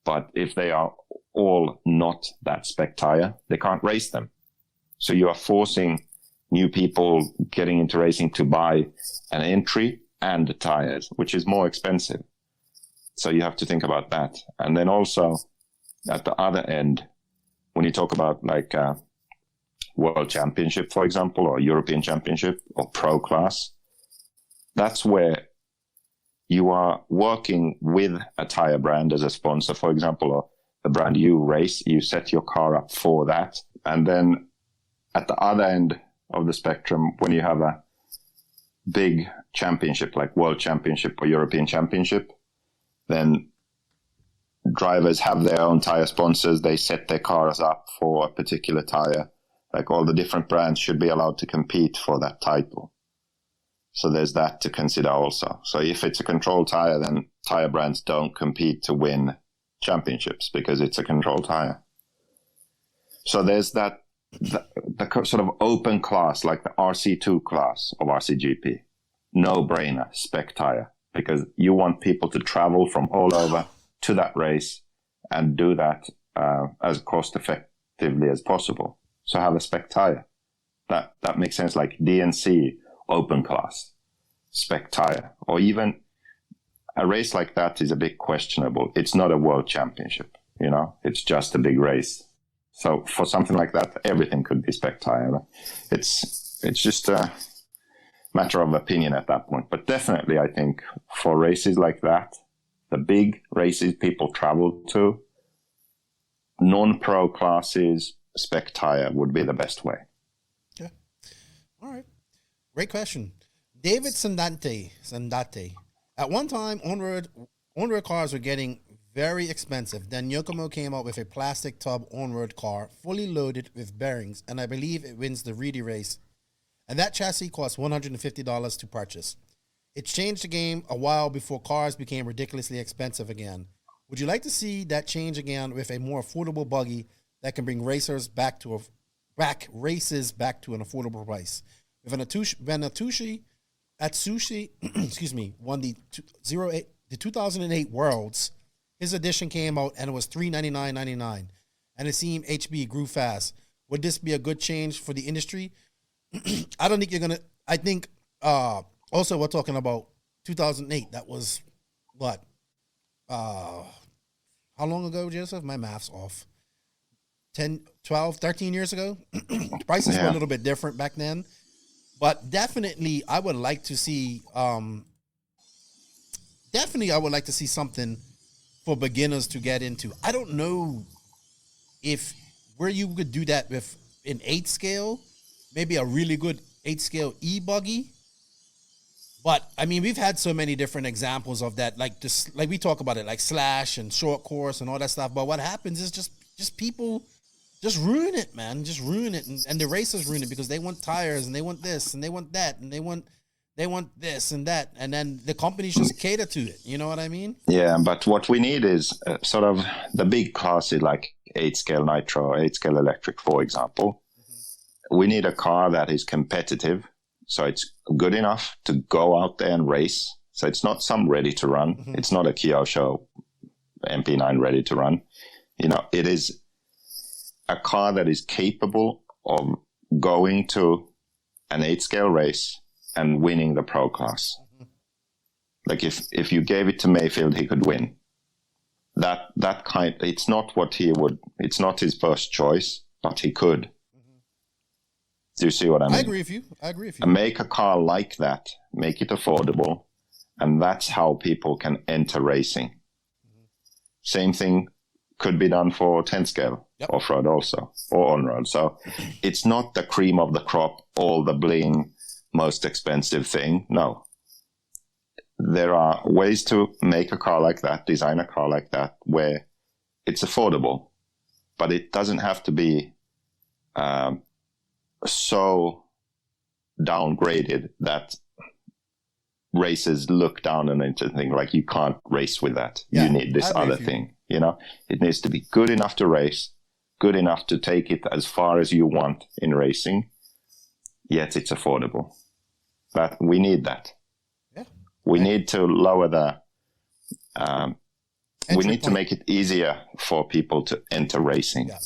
Speaker 2: but if they are all not that spec tire, they can't race them. So you are forcing new people getting into racing to buy an entry and the tires, which is more expensive. So you have to think about that. And then also at the other end, when you talk about like World Championship, for example, or European Championship or Pro Class, that's where you are working with a tire brand as a sponsor, for example, or the brand you race, you set your car up for that. And then at the other end of the spectrum, when you have a big championship like World Championship or European Championship, then drivers have their own tire sponsors. They set their cars up for a particular tire. Like all the different brands should be allowed to compete for that title. So there's that to consider also. So if it's a control tire, then tire brands don't compete to win championships because it's a control tire. So there's that, the sort of open class, like the RC2 class of RCGP. No brainer, spec tire, because you want people to travel from all over to that race and do that as cost competitively as possible. So have a spec tire. That makes sense. Like DNC, open class, spec tire, or even a race like that is a bit questionable. It's not a world championship, you know, it's just a big race. So for something like that, everything could be spec tire. It's just a matter of opinion at that point. But definitely, I think for races like that, the big races people travel to, non-pro classes, spec tire would be the best way.
Speaker 1: Yeah. All right. Great question. David Sandate. At one time, on-road cars were getting very expensive. Then Yokomo came out with a plastic tub on-road car, fully loaded with bearings, and I believe it wins the Reedy race. And that chassis cost $150 to purchase. It changed the game a while before cars became ridiculously expensive again. Would you like to see that change again with a more affordable buggy that can bring races back to an affordable price? If Atsushi, excuse me, won the 2008 Worlds, his edition came out and it was $399.99, and it seemed HB grew fast. Would this be a good change for the industry? I don't think you're gonna. I think also we're talking about 2008. That was what? How long ago, Joseph? My math's off. 10, 12, 13 years ago. Prices were a little bit different back then. But definitely, I would like to see. Definitely, I would like to see something for beginners to get into. I don't know if where you could do that with an 8 scale, maybe a really good 8 scale e-buggy. But I mean, we've had so many different examples of that, like this, like we talk about it, like Slash and Short Course and all that stuff. But what happens is just people just ruin it, man. Just ruin it, and the racers ruin it because they want tires and they want this and they want that and they want this and that, and then the companies just cater to it. You know what I mean?
Speaker 2: Yeah, but what we need is sort of the big classes like 8 scale nitro, 8 scale electric, for example. Mm-hmm. We need a car that is competitive, so it's good enough to go out there and race. So it's not some ready to run. Mm-hmm. It's not a Kyosho MP9 ready to run. You know, it is a car that is capable of going to an 8 scale race and winning the pro class. Mm-hmm. Like if you gave it to Mayfield, he could win. That kind, it's not what he would, it's not his first choice, but he could. Mm-hmm. Do you see what I mean?
Speaker 1: I agree with you.
Speaker 2: And make a car like that, make it affordable, and that's how people can enter racing. Mm-hmm. Same thing could be done for 10 scale off-road also, or on-road. So it's not the cream of the crop, all the bling, most expensive thing. No. There are ways to make a car like that, design a car like that, where it's affordable, but it doesn't have to be so downgraded that racers look down on it and think like, you can't race with that. Yeah, you need this other thing. You know, it needs to be good enough to race, good enough to take it as far as you want in racing, yet it's affordable. But we need that. Yeah. We need to lower the, we need to make it easier for people to enter racing. Yeah.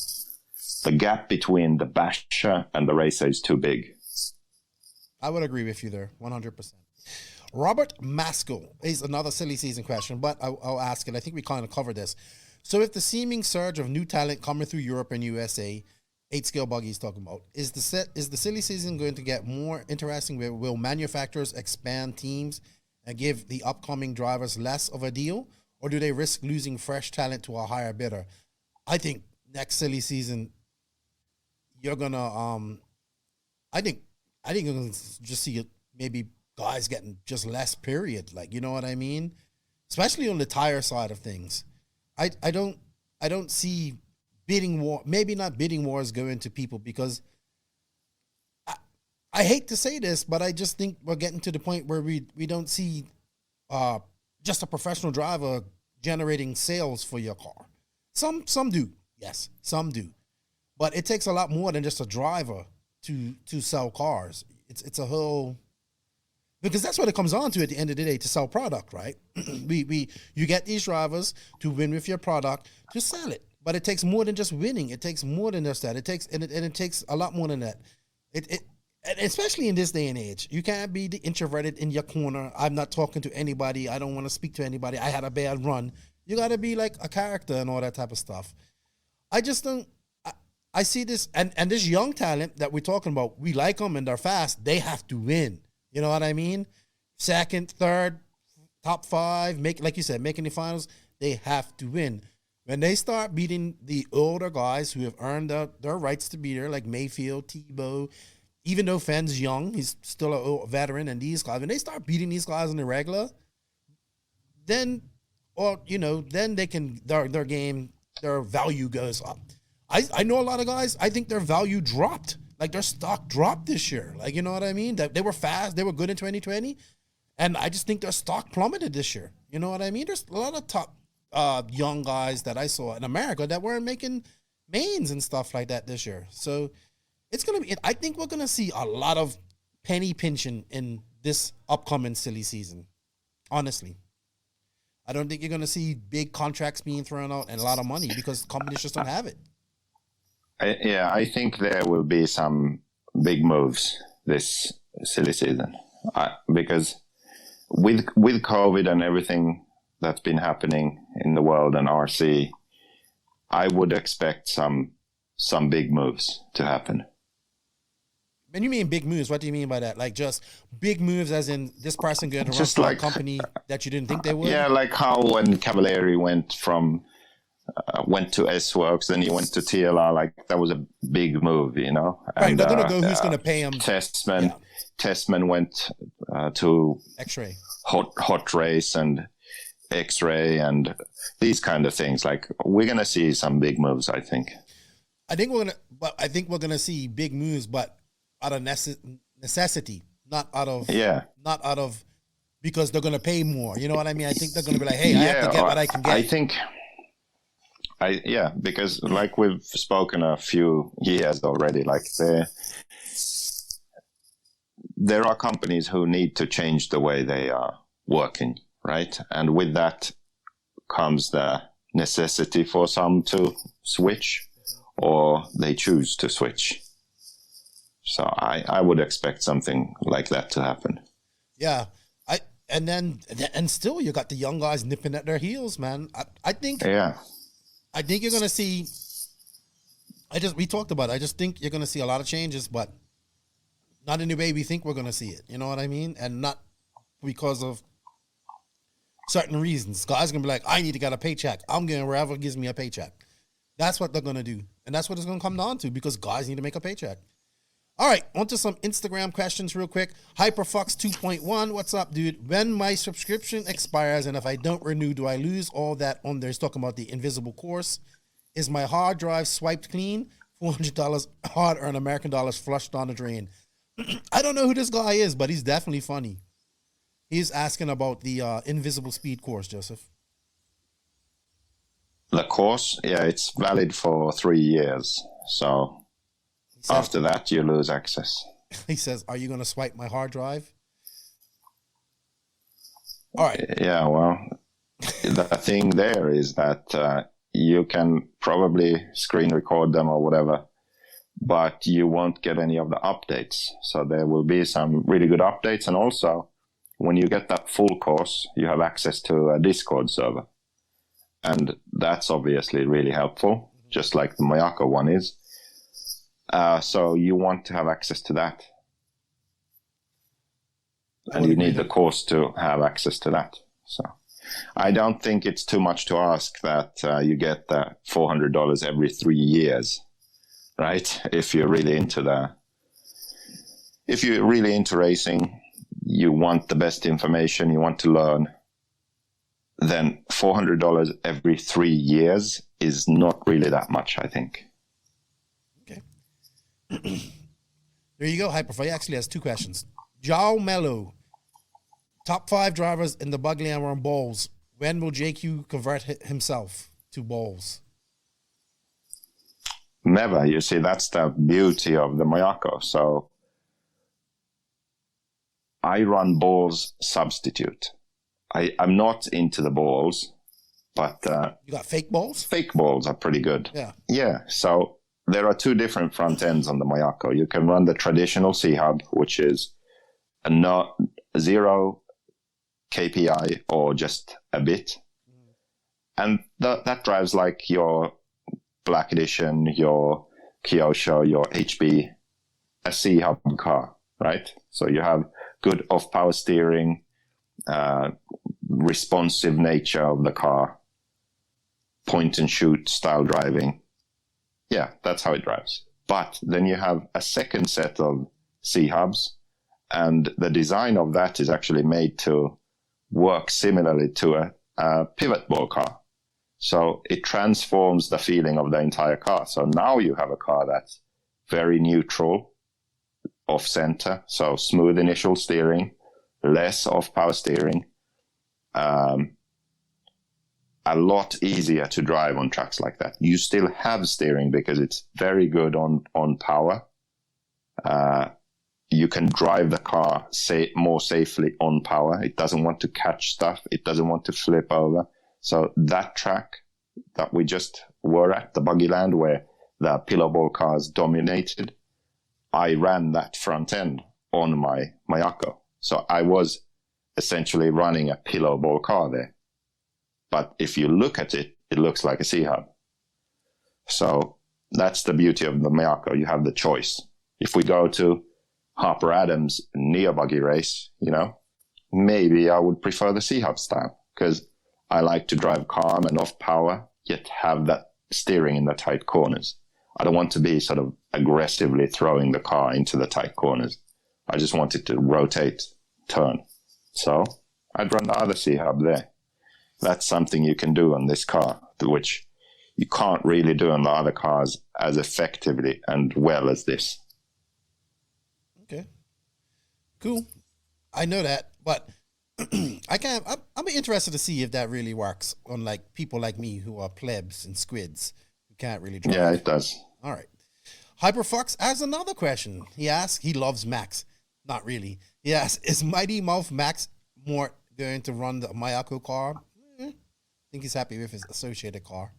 Speaker 2: The gap between the basher and the racer is too big.
Speaker 1: I would agree with you there, 100%. Robert Maskell is another silly season question, but I'll ask it. I think we kind of covered this. So if the seeming surge of new talent coming through Europe and USA, 8-scale buggies talking about, is the silly season going to get more interesting? Will manufacturers expand teams and give the upcoming drivers less of a deal? Or do they risk losing fresh talent to a higher bidder? I think next silly season, you're going to, I think you're going to just see maybe guys getting just less, period. Like, you know what I mean? Especially on the tire side of things. I don't see bidding war, maybe not bidding wars going to people, because I hate to say this, but I just think we're getting to the point where we don't see just a professional driver generating sales for your car. Some do, yes, some do. But it takes a lot more than just a driver to sell cars. It's a whole, because that's what it comes on to at the end of the day, to sell product, right? You get these drivers to win with your product, to sell it. But it takes more than just winning. It takes more than just that. It takes a lot more than that. And especially in this day and age, you can't be the introverted in your corner. I'm not talking to anybody. I don't want to speak to anybody. I had a bad run. You got to be like a character and all that type of stuff. I just don't. I see this and this young talent that we're talking about. We like them and they're fast. They have to win. You know what I mean? Second, third, top 5, like you said, making the finals. They have to win. When they start beating the older guys who have earned their rights to be there, like Mayfield, Tebow, even though Fenn's young, he's still a veteran, and these guys, when they start beating these guys in the regular, then they can, their game, their value goes up. I know a lot of guys, I think their value dropped. Like their stock dropped this year. Like, you know what I mean? That they were fast, they were good in 2020, and I just think their stock plummeted this year. You know what I mean? There's a lot of top young guys that I saw in America that weren't making mains and stuff like that this year. So it's going to be, I think we're going to see a lot of penny pinching in this upcoming silly season. Honestly. I don't think you're going to see big contracts being thrown out and a lot of money because companies just don't have it.
Speaker 2: I think there will be some big moves this silly season. Because with COVID and everything that's been happening in the world and RC, I would expect some big moves to happen.
Speaker 1: When you mean big moves, what do you mean by that? Like just big moves as in this person going to run for a company that you didn't think they would?
Speaker 2: Yeah, like how when Cavalieri went to S-Works, then he went to TLR, like that was a big move, you know?
Speaker 1: Right,
Speaker 2: and,
Speaker 1: they're going to go who's going to pay him.
Speaker 2: Testman went to
Speaker 1: X-Ray.
Speaker 2: Hot Race and X-Ray and these kind of things. Like we're gonna see some big moves. I think we're gonna see big moves, but out of necessity, not out of because they're gonna pay more. You know what I mean? I think they're gonna be like, hey, I have to get what I can get. Because like we've spoken a few years already, like there are companies who need to change the way they are working. Right. And with that comes the necessity for some to switch or they choose to switch. So I would expect something like that to happen.
Speaker 1: Yeah. And still you got the young guys nipping at their heels, man. I think you're going to see, we talked about it. I just think you're going to see a lot of changes, but not in the way we think we're going to see it. You know what I mean? And not because of certain reasons. Guys gonna be like, I need to get a paycheck. I'm going wherever gives me a paycheck. That's what they're gonna do, and that's what it's gonna come down to because guys need to make a paycheck. All right, on to some Instagram questions real quick. Hyperfox 2.1, what's up, dude? When my subscription expires and if I don't renew, do I lose all that on there? He's talking about the invisible course. Is my hard drive swiped clean? $400 hard-earned American dollars flushed down the drain. I don't know who this guy is, but he's definitely funny. He's asking about the invisible speed course, Joseph.
Speaker 2: The course, it's valid for 3 years. So after that, you lose access.
Speaker 1: He says, are you going to swipe my hard drive? All right.
Speaker 2: Yeah, well, the thing there is that you can probably screen record them or whatever, but you won't get any of the updates. So there will be some really good updates. And also, when you get that full course, you have access to a Discord server. And that's obviously really helpful, just like the Mayako one is. So you want to have access to that. And you need the course to have access to that. So I don't think it's too much to ask that you get the $400 every 3 years, right? If you're really into racing, you want the best information, you want to learn, then $400 every 3 years is not really that much, I think.
Speaker 1: Okay. There you go, Hyperfly. He actually has 2 questions. Joao Mello, top 5 drivers in the Buggyland were on balls. When will JQ convert himself to balls?
Speaker 2: Never. You see, that's the beauty of the Mayako. So I run balls substitute. I'm not into the balls. But
Speaker 1: you got fake balls?
Speaker 2: Fake balls are pretty good.
Speaker 1: Yeah.
Speaker 2: Yeah. So there are two different front ends on the Mayako. You can run the traditional C-hub, which is zero KPI or just a bit. And that drives like your Black Edition, your Kyosho, your HB, a C-hub car, right? So you have good off-power steering, responsive nature of the car, point and shoot style driving. Yeah, that's how it drives. But then you have a second set of C-hubs, and the design of that is actually made to work similarly to a pivot ball car. So it transforms the feeling of the entire car. So now you have a car that's very neutral, off center, so smooth initial steering, less off-power steering, a lot easier to drive on tracks like that. You still have steering because it's very good on power. You can drive the car more safely on power. It doesn't want to catch stuff. It doesn't want to flip over. So that track that we just were at, the Buggyland, where the pillow ball cars dominated, I ran that front end on my Mayako. So I was essentially running a pillow ball car there. But if you look at it, it looks like a C-hub. So that's the beauty of the Mayako. You have the choice. If we go to Harper Adams' Neo Buggy race, maybe I would prefer the C-hub style because I like to drive calm and off power, yet have that steering in the tight corners. I don't want to be sort of aggressively throwing the car into the tight corners. I just want it to rotate, turn. So I'd run the other C-hub there. That's something you can do on this car, which you can't really do on the other cars as effectively and well as this.
Speaker 1: Okay. Cool. I know that, but I'm interested to see if that really works on like people like me who are plebs and squids who can't really drive.
Speaker 2: Yeah, it does.
Speaker 1: All right. Hyperfox has another question. He asks, he loves Max. Not really. He asks, is Mighty Mouth Max more going to run the Mayako car? I think he's happy with his associated car.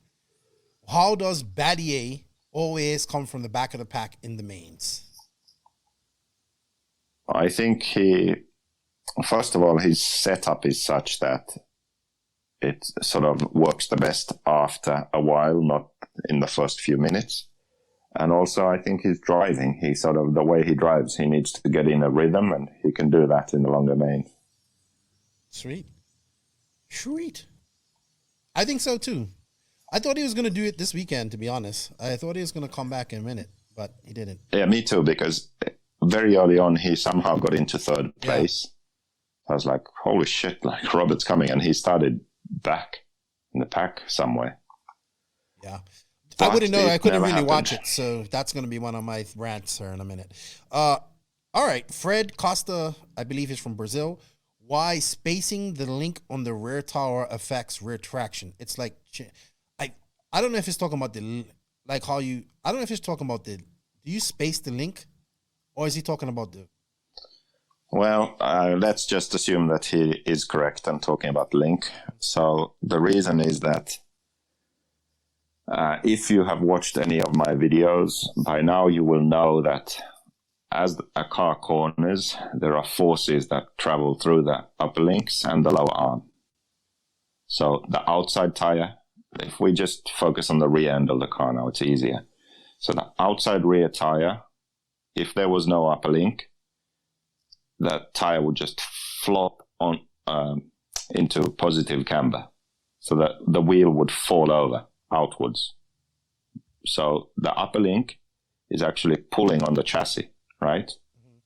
Speaker 1: How does Battier always come from the back of the pack in the mains?
Speaker 2: I think first of all, his setup is such that it sort of works the best after a while, not in the first few minutes. And also, I think his driving, the way he drives, he needs to get in a rhythm, and he can do that in the longer main.
Speaker 1: Sweet. I think so too. I thought he was going to do it this weekend, to be honest. I thought he was going to come back in a minute, but he didn't.
Speaker 2: Yeah, me too, because very early on, he somehow got into third place. I was like, holy shit, like Robert's coming, and he started back in the pack somewhere.
Speaker 1: Yeah. But I wouldn't know. I couldn't really watch it, so that's going to be one of my rants here in a minute. All right. Fred Costa, I believe he's from Brazil. Why spacing the link on the rear tower affects rear traction? It's like, I don't know if he's talking about do you space the link, or is he talking about the?
Speaker 2: Well, let's just assume that he is correct and talking about link. So the reason is that if you have watched any of my videos, by now you will know that as a car corners, there are forces that travel through the upper links and the lower arm. So the outside tire, if we just focus on the rear end of the car now, it's easier. So the outside rear tire, if there was no upper link, the tire would just flop on into positive camber. So that the wheel would fall over outwards. So the upper link is actually pulling on the chassis. Right? Mm-hmm.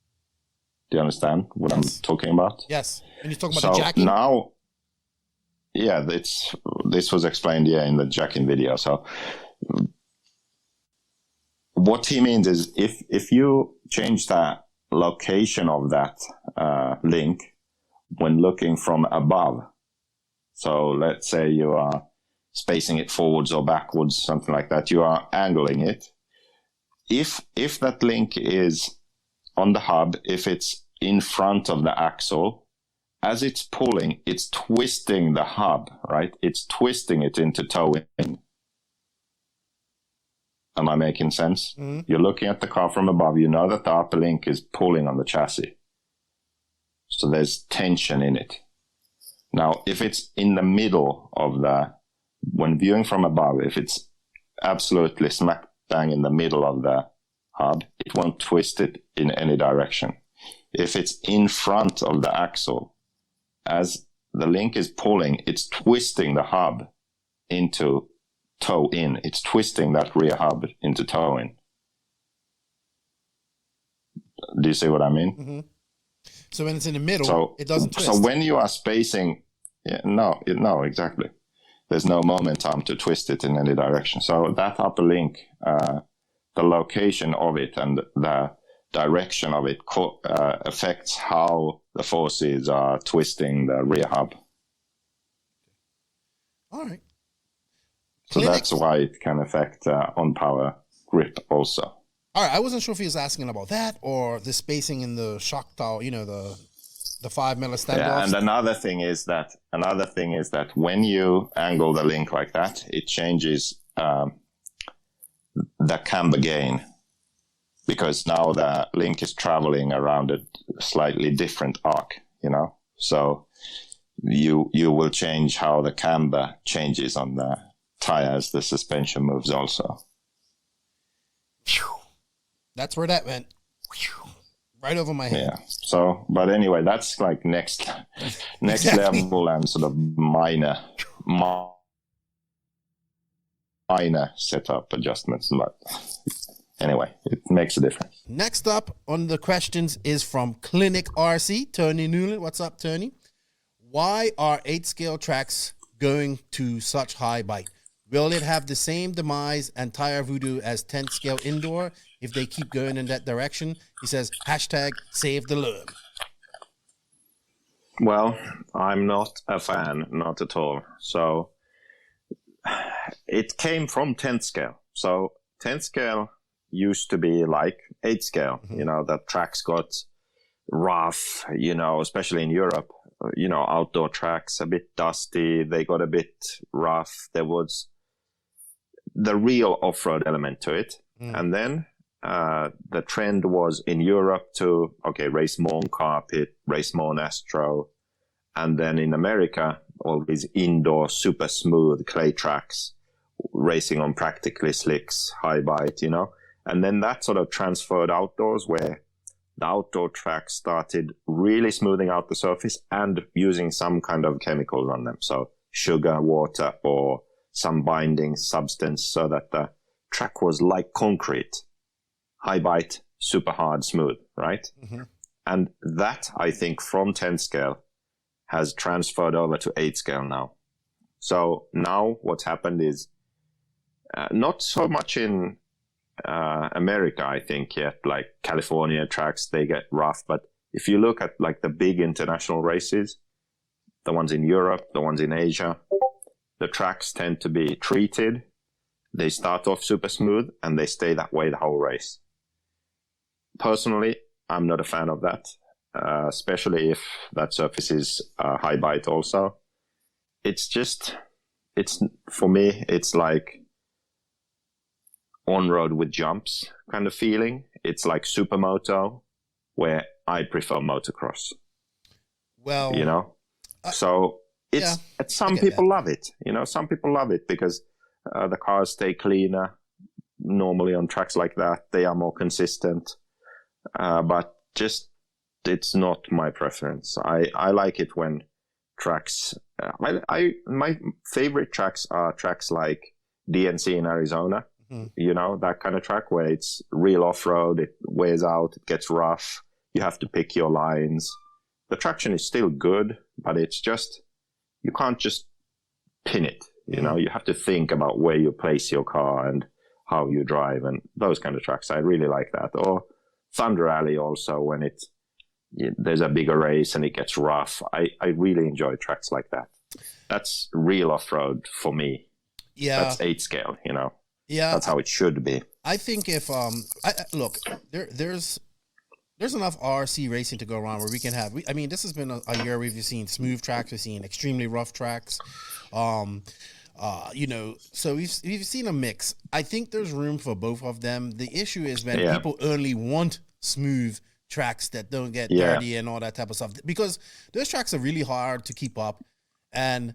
Speaker 2: Do you understand what I'm talking about?
Speaker 1: Yes. And you're talking about the jacking?
Speaker 2: Now, yeah, this was explained, in the jacking video. So what he means is if you change the location of that link when looking from above, so let's say you are spacing it forwards or backwards, something like that, you are angling it. If that link is on the hub, if it's in front of the axle as it's pulling, it's twisting the hub, right? It's twisting it into toe in. Am I making sense? Mm-hmm. You're looking at the car from above. You know that the upper link is pulling on the chassis. So there's tension in it. Now, if it's in the middle of when viewing from above, if it's absolutely smack bang in the middle of the hub, it won't twist it in any direction. If it's in front of the axle, as the link is pulling, it's twisting the hub into toe in. It's twisting that rear hub into toe in. Do you see what I mean?
Speaker 1: Mm-hmm. So when it's in the middle, it doesn't twist.
Speaker 2: So when you are spacing, no, exactly. There's no momentum to twist it in any direction. So that upper link, the location of it and the direction of it affects how the forces are twisting the rear hub.
Speaker 1: All right.
Speaker 2: So that's why it can affect on-power grip also.
Speaker 1: All right, I wasn't sure if he was asking about that or the spacing in the shock tower, the 5 mm standoff.
Speaker 2: Yeah, and another thing is that when you angle the link like that, it changes the camber gain, because now the link is traveling around a slightly different arc, So you will change how the camber changes on the tire as the suspension moves also.
Speaker 1: That's where that went. Right over my head.
Speaker 2: Yeah. So, but anyway, that's like next level and sort of minor setup adjustments. But anyway, it makes a difference.
Speaker 1: Next up on the questions is from Clinic RC, Tony Newland. What's up, Tony? Why are 8-scale tracks going to such high bite? Will it have the same demise and tire voodoo as 10-scale indoor if they keep going in that direction? He says, #save the learn.
Speaker 2: Well, I'm not a fan, not at all. So it came from 10th scale. So 10th scale used to be like 8th scale. Mm-hmm. The tracks got rough, especially in Europe. Outdoor tracks, a bit dusty. They got a bit rough. There was the real off-road element to it. Mm. And then the trend was in Europe to, race more on carpet, race more on Astro. And then in America, all these indoor, super smooth clay tracks, racing on practically slicks, high bite, And then that sort of transferred outdoors, where the outdoor tracks started really smoothing out the surface and using some kind of chemicals on them. So sugar, water, or some binding substance so that the track was like concrete. High bite, super hard, smooth, right? Mm-hmm. And that, I think, from 10 scale has transferred over to 8 scale now. So now what's happened is not so much in America, I think, yet, like California tracks, they get rough. But if you look at like the big international races, the ones in Europe, the ones in Asia, the tracks tend to be treated. They start off super smooth and they stay that way the whole race. Personally, I'm not a fan of that, especially if that surface is high bite also. For me, it's like on-road with jumps kind of feeling. It's like supermoto, where I prefer motocross. Well, so it's some people love it. Some people love it because the cars stay cleaner. Normally on tracks like that, they are more consistent. But just it's not my preference. I like it when tracks. My favorite tracks are tracks like DNC in Arizona. Mm-hmm. That kind of track where it's real off-road, it wears out, it gets rough, you have to pick your lines. The traction is still good, but it's just, you can't just pin it, you have to think about where you place your car and how you drive, and those kind of tracks. I really like that. Or Thunder Alley also, when there's a bigger race and it gets rough. I really enjoy tracks like that. That's real off-road for me. Yeah. That's 8 scale, Yeah, that's how it should be.
Speaker 1: I think if look, there's there's enough RC racing to go around where we can have. I mean, this has been a year we've seen smooth tracks, we've seen extremely rough tracks, you know. So we've seen a mix. I think there's room for both of them. The issue is when people only want smooth tracks that don't get dirty and all that type of stuff, because those tracks are really hard to keep up, and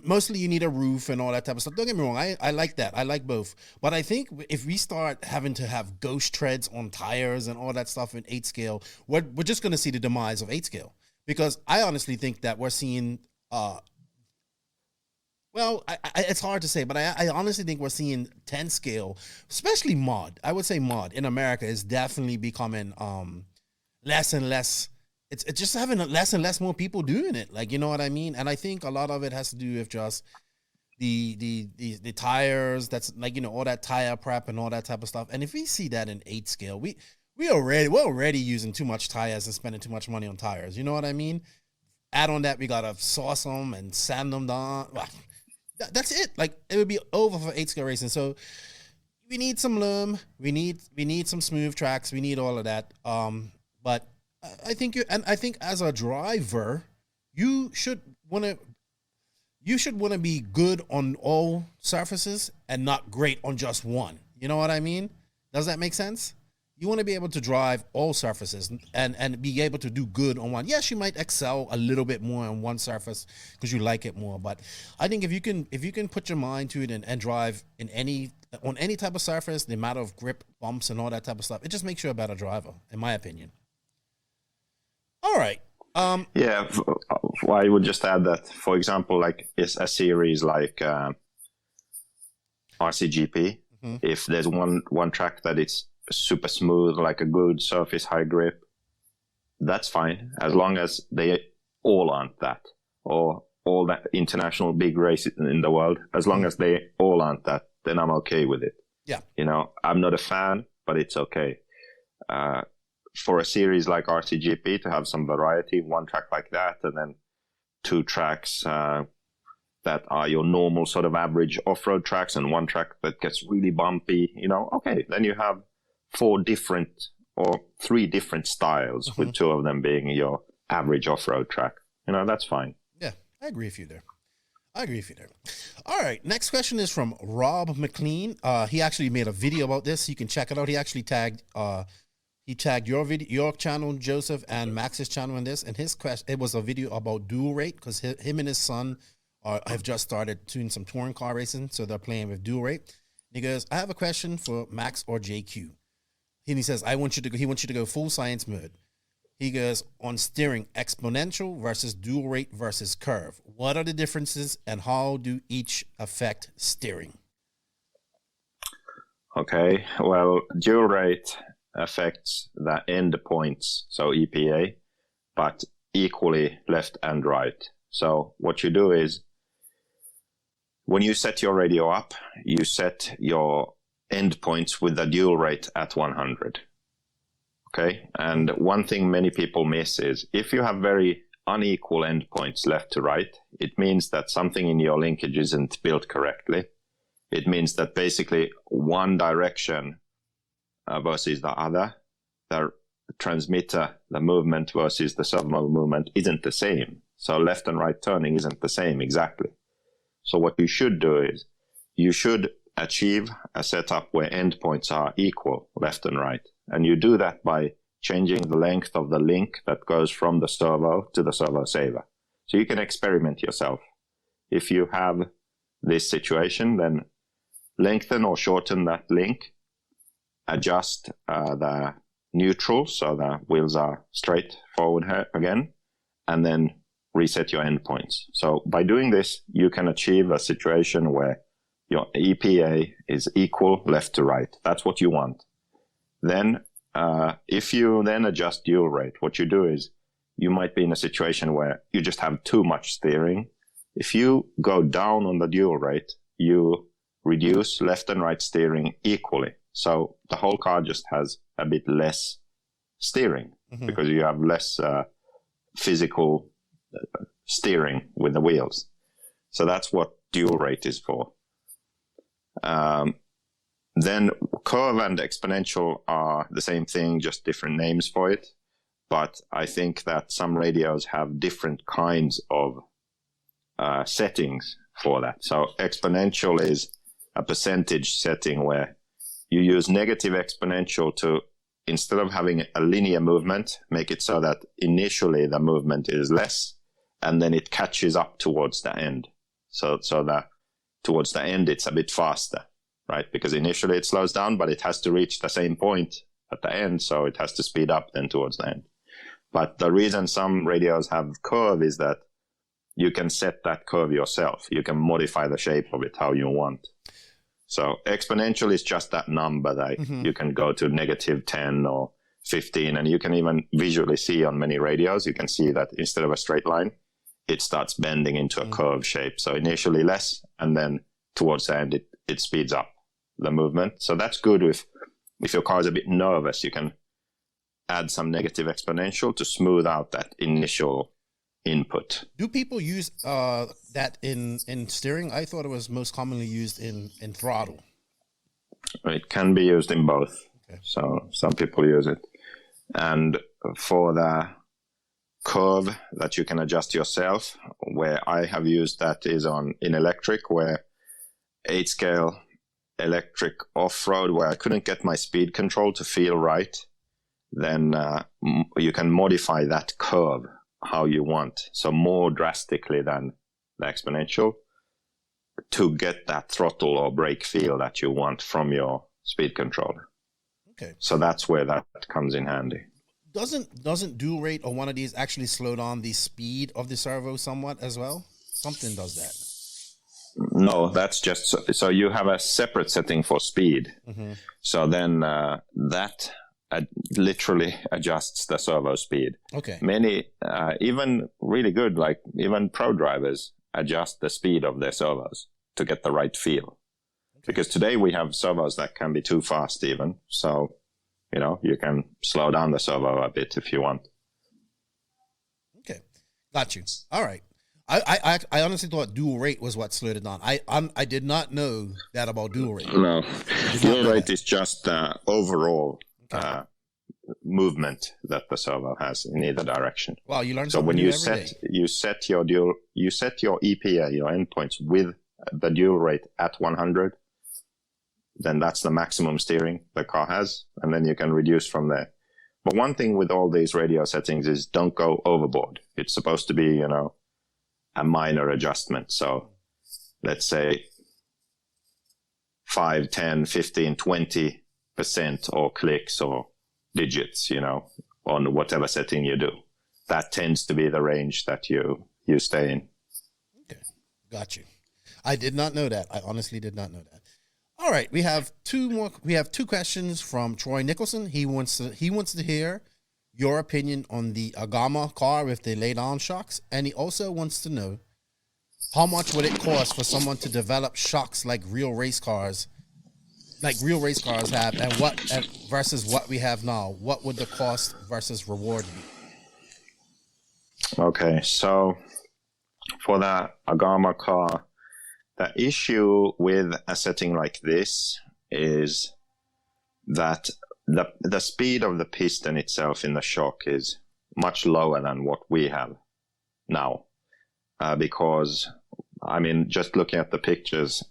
Speaker 1: mostly you need a roof and all that type of stuff. Don't get me wrong, I like that. I like both. But I think if we start having to have ghost treads on tires and all that stuff in 8 scale, we're just going to see the demise of 8 scale. Because I honestly think that we're seeing, it's hard to say, but I honestly think we're seeing 10 scale, especially mod. I would say mod in America is definitely becoming less and less. It's just having less and less more people doing it. Like, you know what I mean? And I think a lot of it has to do with just the tires. That's like, you know, all that tire prep and all that type of stuff. And if we see that in 8 scale, we're already using too much tires and spending too much money on tires. You know what I mean? Add on that, we gotta sauce them and sand them down. That's it. Like, it would be over for 8 scale racing. So we need some loom. We need some smooth tracks. We need all of that. But I think as a driver, you should want to be good on all surfaces and not great on just one. You know what I mean? Does that make sense? You want to be able to drive all surfaces and be able to do good on one. Yes, you might excel a little bit more on one surface because you like it more. But I think if you can put your mind to it and drive on any type of surface, the amount of grip, bumps, and all that type of stuff, it just makes you a better driver, in my opinion. All right.
Speaker 2: I would just add that, for example, like is a series like RCGP, if there's one track that it's super smooth, like a good surface, high grip, that's fine, as long as they all aren't that, or all that international big races in the world, as long as they all aren't that, then I'm okay with it.
Speaker 1: Yeah.
Speaker 2: You know, I'm not a fan, but it's okay. For a series like RCGP to have some variety, one track like that, and then 2 tracks that are your normal sort of average off-road tracks, and one track that gets really bumpy, you know, okay, then you have 4 different or 3 different styles, with 2 of them being your average off-road track. You know, that's fine. Yeah,
Speaker 1: I agree with you there. All right, next question is from Rob McLean. He actually made a video about this. You can check it out. He actually tagged your channel, Joseph, and Max's channel in this. And his question, it was a video about dual rate, because him and his son have just started doing some touring car racing, so they're playing with dual rate. And he goes, I have a question for Max or JQ. And he says, he wants you to go full science mode. He goes, on steering, exponential versus dual rate versus curve. What are the differences and how do each affect steering?
Speaker 2: Okay, well, dual rate affects the end points, so EPA, but equally left and right. So what you do is, when you set your radio up, you set your endpoints with the dual rate at 100. Okay, and one thing many people miss is, if you have very unequal endpoints left to right, it means that something in your linkage isn't built correctly. It means that basically one direction versus the other, the transmitter, the movement versus the servo movement isn't the same. So left and right turning isn't the same exactly. So what you should do is, you should achieve a setup where endpoints are equal, left and right. And you do that by changing the length of the link that goes from the servo to the servo saver. So you can experiment yourself. If you have this situation, then lengthen or shorten that link, adjust the neutral so the wheels are straight forward again, and then reset your endpoints. So by doing this, you can achieve a situation where your EPA is equal left to right. That's what you want. Then, if you then adjust dual rate, what you do is, you might be in a situation where you just have too much steering. If you go down on the dual rate, you reduce left and right steering equally. So the whole car just has a bit less steering, because you have less physical steering with the wheels. So that's what dual rate is for. Then curve and exponential are the same thing, just different names for it. But I think that some radios have different kinds of settings for that. So exponential is a percentage setting where you use negative exponential to, instead of having a linear movement, make it so that initially the movement is less and then it catches up towards the end. So that towards the end it's a bit faster, right? Because initially it slows down, but it has to reach the same point at the end, so it has to speed up then towards the end. But the reason some radios have curve is that you can set that curve yourself. You can modify the shape of it how you want. So exponential is just that number that you can go to negative 10 or 15, and you can even visually see on many radios, you can see that instead of a straight line, it starts bending into a curve shape. So initially less, and then towards the end, it speeds up the movement. So that's good if your car is a bit nervous, you can add some negative exponential to smooth out that initial input.
Speaker 1: Do people use that in steering? I thought it was most commonly used in throttle.
Speaker 2: It can be used in both.
Speaker 1: Okay.
Speaker 2: So some people use it. And for the curve that you can adjust yourself, where I have used that is in electric, where 8-scale electric off-road, where I couldn't get my speed control to feel right, then you can modify that curve how you want, so more drastically than the exponential, to get that throttle or brake feel that you want from your speed controller.
Speaker 1: Okay.
Speaker 2: So that's where that comes in handy.
Speaker 1: Doesn't dual rate or one of these actually slow down the speed of the servo somewhat as well? Something does that.
Speaker 2: No, that's just so you have a separate setting for speed. So then that literally adjusts the servo speed.
Speaker 1: Okay.
Speaker 2: Many, even really good, like even pro drivers, adjust the speed of their servos to get the right feel. Okay. Because today we have servos that can be too fast even. So, you can slow down the servo a bit if you want.
Speaker 1: Okay. Got you. All right. I honestly thought dual rate was what slowed it down. I did not know that about dual rate.
Speaker 2: No. Dual rate is just overall movement that the servo has in either direction.
Speaker 1: Wow, you learn
Speaker 2: so
Speaker 1: something
Speaker 2: when
Speaker 1: new
Speaker 2: you
Speaker 1: every
Speaker 2: set
Speaker 1: day.
Speaker 2: you set your EPA, your endpoints, with the dual rate at 100, then that's the maximum steering the car has, and then you can reduce from there. But one thing with all these radio settings is don't go overboard. It's supposed to be, a minor adjustment. So let's say 5, 10, 15, 20% or clicks or digits, on whatever setting you do. That tends to be the range that you stay in.
Speaker 1: Okay, got you. I did not know that. I honestly did not know that. All right, we have two questions from Troy Nicholson. He wants to hear your opinion on the Agama car with the lay-down shocks, and he also wants to know how much would it cost for someone to develop shocks like real race cars have, and versus what we have now. What would the cost versus reward be?
Speaker 2: Okay, so for the Agama car, the issue with a setting like this is that the speed of the piston itself in the shock is much lower than what we have now. Because, just looking at the pictures,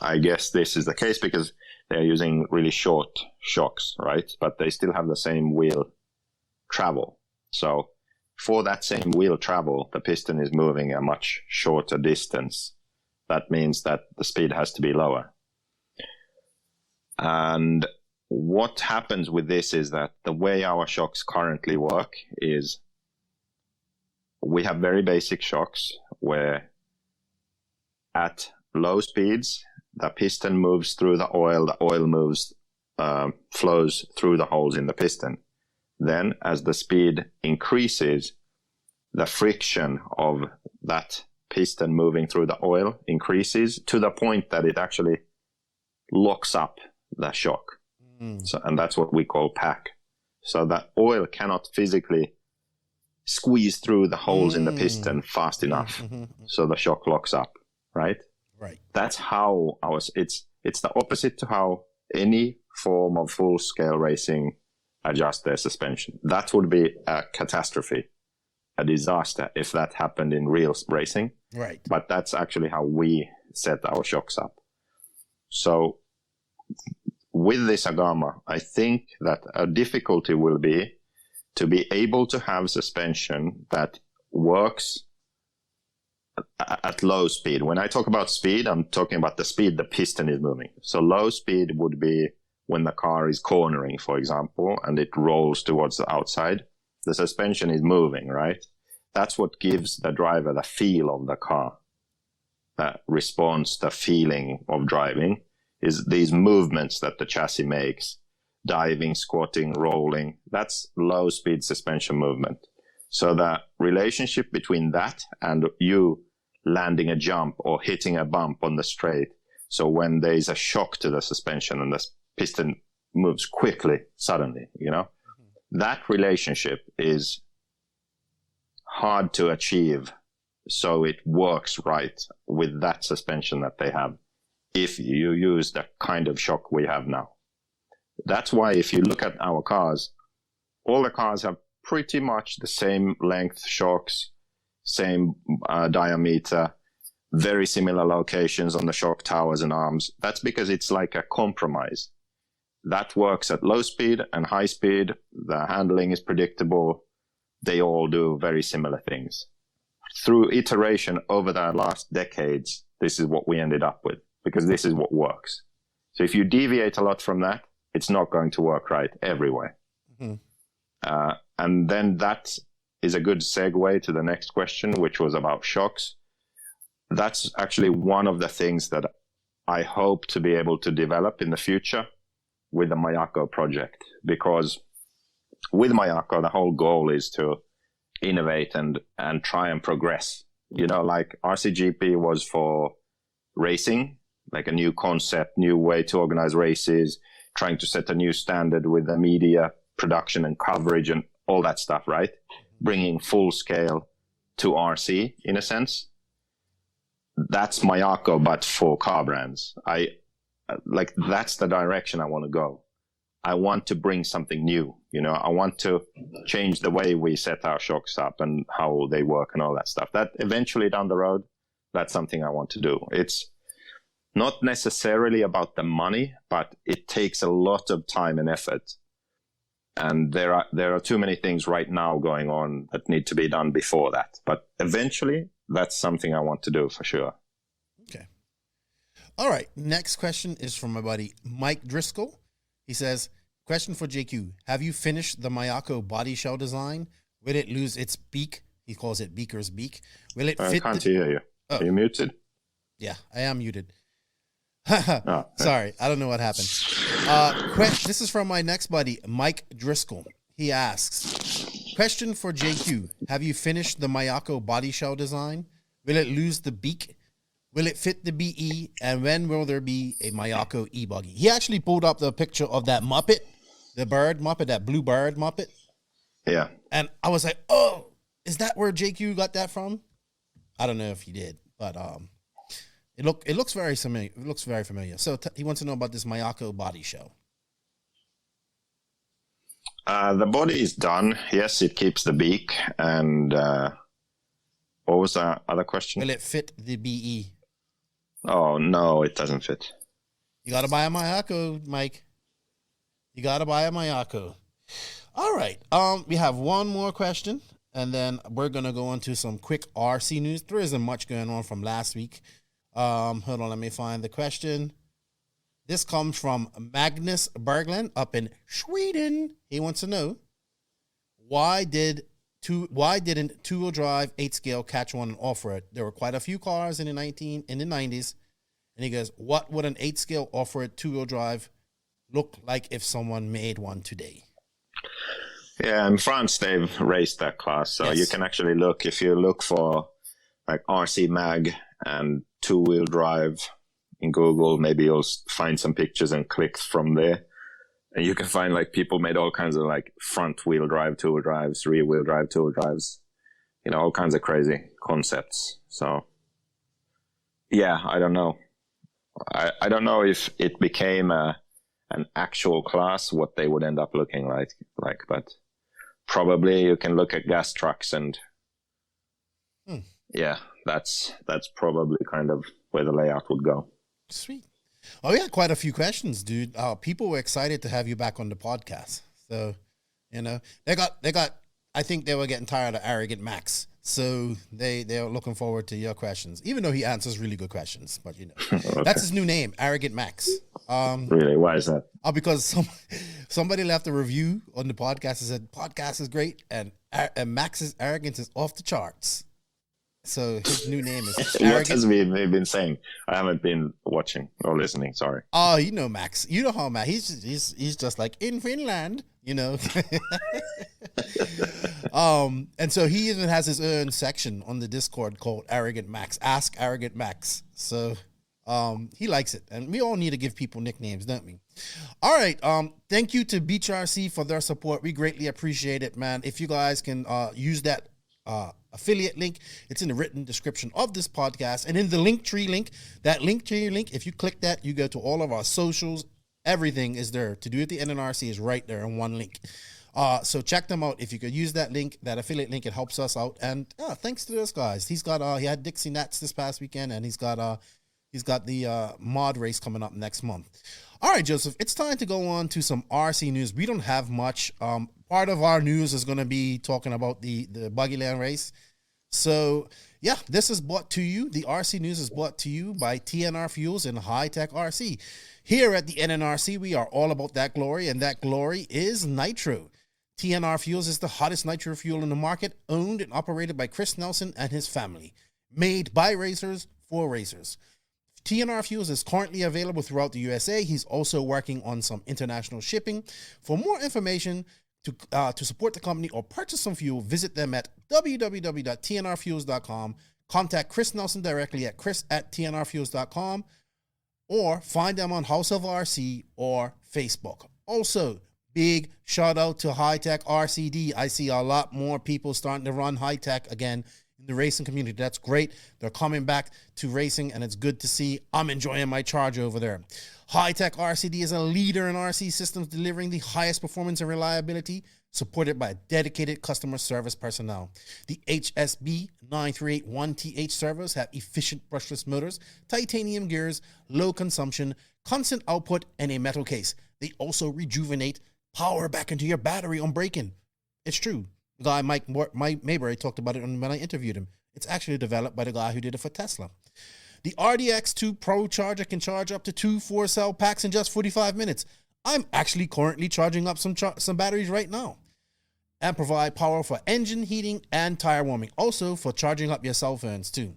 Speaker 2: I guess this is the case because they're using really short shocks, right? But they still have the same wheel travel. So for that same wheel travel, the piston is moving a much shorter distance. That means that the speed has to be lower. And what happens with this is that the way our shocks currently work is we have very basic shocks where at low speeds, the piston moves through the oil moves, flows through the holes in the piston. Then as the speed increases, the friction of that piston moving through the oil increases to the point that it actually locks up the shock. So, and that's what we call pack. So that oil cannot physically squeeze through the holes in the piston fast enough. So the shock locks up, right?
Speaker 1: Right.
Speaker 2: That's how it's the opposite to how any form of full-scale racing adjust their suspension. That would be a catastrophe, a disaster if that happened in real racing.
Speaker 1: Right.
Speaker 2: But that's actually how we set our shocks up. So with this Agama, I think that a difficulty will be to be able to have suspension that works at low speed. When I talk about speed, I'm talking about the speed the piston is moving. So low speed would be when the car is cornering, for example, and it rolls towards the outside. The suspension is moving, right? That's what gives the driver the feel of the car. That response, the feeling of driving, is these movements that the chassis makes. Diving, squatting, rolling. That's low speed suspension movement. So the relationship between that and you landing a jump or hitting a bump on the straight. So when there is a shock to the suspension and the piston moves quickly, suddenly, that relationship is hard to achieve. So it works right with that suspension that they have if you use the kind of shock we have now. That's why if you look at our cars, all the cars have pretty much the same length shocks, same diameter, very similar locations on the shock towers and arms. That's because it's like a compromise. That works at low speed and high speed. The handling is predictable. They all do very similar things. Through iteration over the last decades, this is what we ended up with, because this is what works. So if you deviate a lot from that, it's not going to work right everywhere. Mm-hmm. And then that is a good segue to the next question, which was about shocks. That's actually one of the things that I hope to be able to develop in the future with the Mayako project, because with Mayako, the whole goal is to innovate and try and progress. Like RCGP was for racing, like a new concept, new way to organize races, trying to set a new standard with the media production and coverage and all that stuff, right? Bringing full scale to RC in a sense. That's Mayako, but for car brands. That's the direction I want to go. I want to bring something new. I want to change the way we set our shocks up and how they work and all that stuff. That eventually down the road, that's something I want to do. It's not necessarily about the money, but it takes a lot of time and effort. And there are too many things right now going on that need to be done before that. But eventually, that's something I want to do for sure.
Speaker 1: Okay. All right. Next question is from my buddy Mike Driscoll. He says, question for JQ. Have you finished the Mayako body shell design? Will it lose its beak? He calls it Beaker's beak. Will it fit?
Speaker 2: I can't hear you. Oh. Are you muted?
Speaker 1: Yeah, I am muted. Sorry, I don't know what happened. This is from my next buddy, Mike Driscoll. He asks, question for JQ. Have you finished the Mayako body shell design? Will it lose the beak? Will it fit the BE? And when will there be a Mayako e-buggy? He actually pulled up the picture of that Muppet, the bird Muppet, that blue bird Muppet.
Speaker 2: Yeah.
Speaker 1: And I was like, oh, is that where JQ got that from? I don't know if he did, but it looks very familiar. It looks very familiar. So he wants to know about this Mayako body shell.
Speaker 2: The body is done. Yes, it keeps the beak. And what was the other question?
Speaker 1: Will it fit the BE?
Speaker 2: Oh, no, it doesn't fit.
Speaker 1: You got to buy a Mayako, Mike. You got to buy a Mayako. All right. We have one more question, and then we're going to go into some quick RC news. There isn't much going on from last week. Hold on, let me find the question. This comes from Magnus Berglund up in Sweden. He wants to know, why didn't two-wheel drive 8-scale catch on an off-road? There were quite a few cars in the 90s. And he goes, what would an 8-scale off-road two-wheel drive look like if someone made one today?
Speaker 2: Yeah, in France, they've raised that class. So yes. You can actually look, if you look for like RC Mag and two-wheel drive in Google, maybe you'll find some pictures and clicks from there. And you can find like people made all kinds of like front-wheel drive two-wheel drives, rear-wheel drive two-wheel drives, all kinds of crazy concepts. So, yeah, I don't know. I don't know if it became a an actual class, what they would end up looking like. But probably you can look at gas trucks and yeah, that's probably kind of where the layout would go.
Speaker 1: Sweet. Oh, we had quite a few questions, dude. People were excited to have you back on the podcast. So, you know, they got. I think they were getting tired of Arrogant Max, so they're looking forward to your questions. Even though he answers really good questions, but you know,
Speaker 2: Okay.
Speaker 1: that's his new name, Arrogant Max.
Speaker 2: Really, why is that?
Speaker 1: Because somebody left a review on the podcast and said podcast is great and Max's arrogance is off the charts. So his new name is
Speaker 2: What
Speaker 1: Arrogant.
Speaker 2: has they've been saying? I haven't been watching or listening. Sorry.
Speaker 1: Oh, you know Max. You know how Max. He's just like in Finland, you know. And so he even has his own section on the Discord called Arrogant Max. Ask Arrogant Max. So he likes it, and we all need to give people nicknames, don't we? All right. Thank you to Beach RC for their support. We greatly appreciate it, man. If you guys can use that affiliate link, it's in the written description of this podcast and in the Linktree link. That Linktree link, if you click that, you go to all of our socials. Everything is there. To do it, the NNRC is right there in one link. So check them out. If you could use that link, that affiliate link, it helps us out. And thanks to those guys. He had Dixie Nats this past weekend, and he's got the mod race coming up next month. All right, Joseph, it's time to go on to some RC news. We don't have much. Part of our news is going to be talking about the Buggyland race. So, yeah, this is brought to you. The RC news is brought to you by TNR Fuels and Hitec RC. Here at the NNRC, we are all about that glory, and that glory is nitro. TNR Fuels is the hottest nitro fuel in the market, owned and operated by Chris Nelson and his family. Made by racers for racers. TNR Fuels is currently available throughout the USA. He's also working on some international shipping. For more information, to support the company or purchase some fuel, visit them at www.tnrfuels.com. Contact Chris Nelson directly at chris@tnrfuels.com or find them on House of RC or Facebook. Also, big shout out to Hitec RCD. I see a lot more people starting to run Hitec again in the racing community. That's great. They're coming back to racing, and it's good to see. I'm enjoying my charge over there. Hitec RCD is a leader in RC systems, delivering the highest performance and reliability, supported by dedicated customer service personnel. The HSB 9381TH servos have efficient brushless motors, titanium gears, low consumption, constant output, and a metal case. They also rejuvenate power back into your battery on braking. It's true. The guy Mike Mayberry talked about it when I interviewed him. It's actually developed by the guy who did it for Tesla. The RDX2 Pro charger can charge up to 2 4-cell packs in just 45 minutes. I'm actually currently charging up some batteries right now. And provide power for engine heating and tire warming. Also for charging up your cell phones too.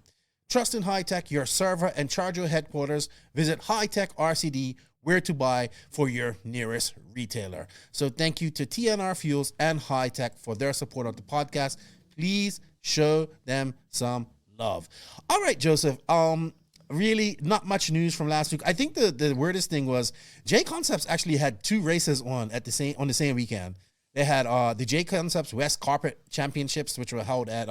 Speaker 1: Trust in Hitec, your server and charger headquarters. Visit Hitec RCD, where to buy for your nearest retailer. So thank you to TNR Fuels and Hitec for their support of the podcast. Please show them some love. All right, Joseph. Really not much news from last week. I think the weirdest thing was J Concepts actually had 2 races on the same weekend. They had the J Concepts West Carpet Championships, which were held at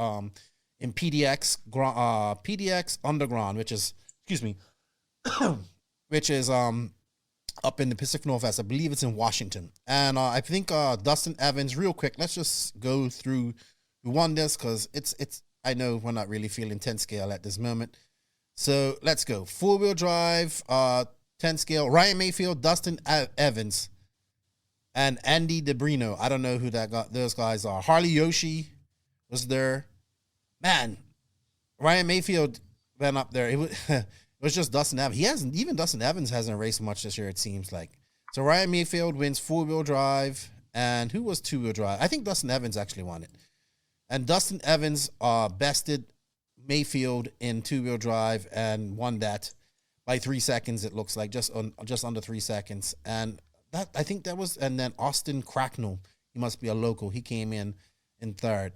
Speaker 1: in PDX Underground, which is up in the Pacific Northwest. I believe it's in Washington. And I think Dustin Evans, real quick, let's just go through who won this, because it's I know we're not really feeling 10 scale at this moment. So let's go. 4-wheel drive, 10 scale. Ryan Mayfield, Dustin Evans, and Andy DeBrino. I don't know who those guys are. Harley Yoshi was there. Man, Ryan Mayfield went up there. It was just Dustin Evans. Dustin Evans hasn't raced much this year, it seems like. So Ryan Mayfield wins 4-wheel drive. And who was 2-wheel drive? I think Dustin Evans actually won it. And Dustin Evans bested Mayfield in 2-wheel drive and won that by 3 seconds. It looks like just under 3 seconds. And that, I think that was, and then Austin Cracknell, he must be a local. He came in third.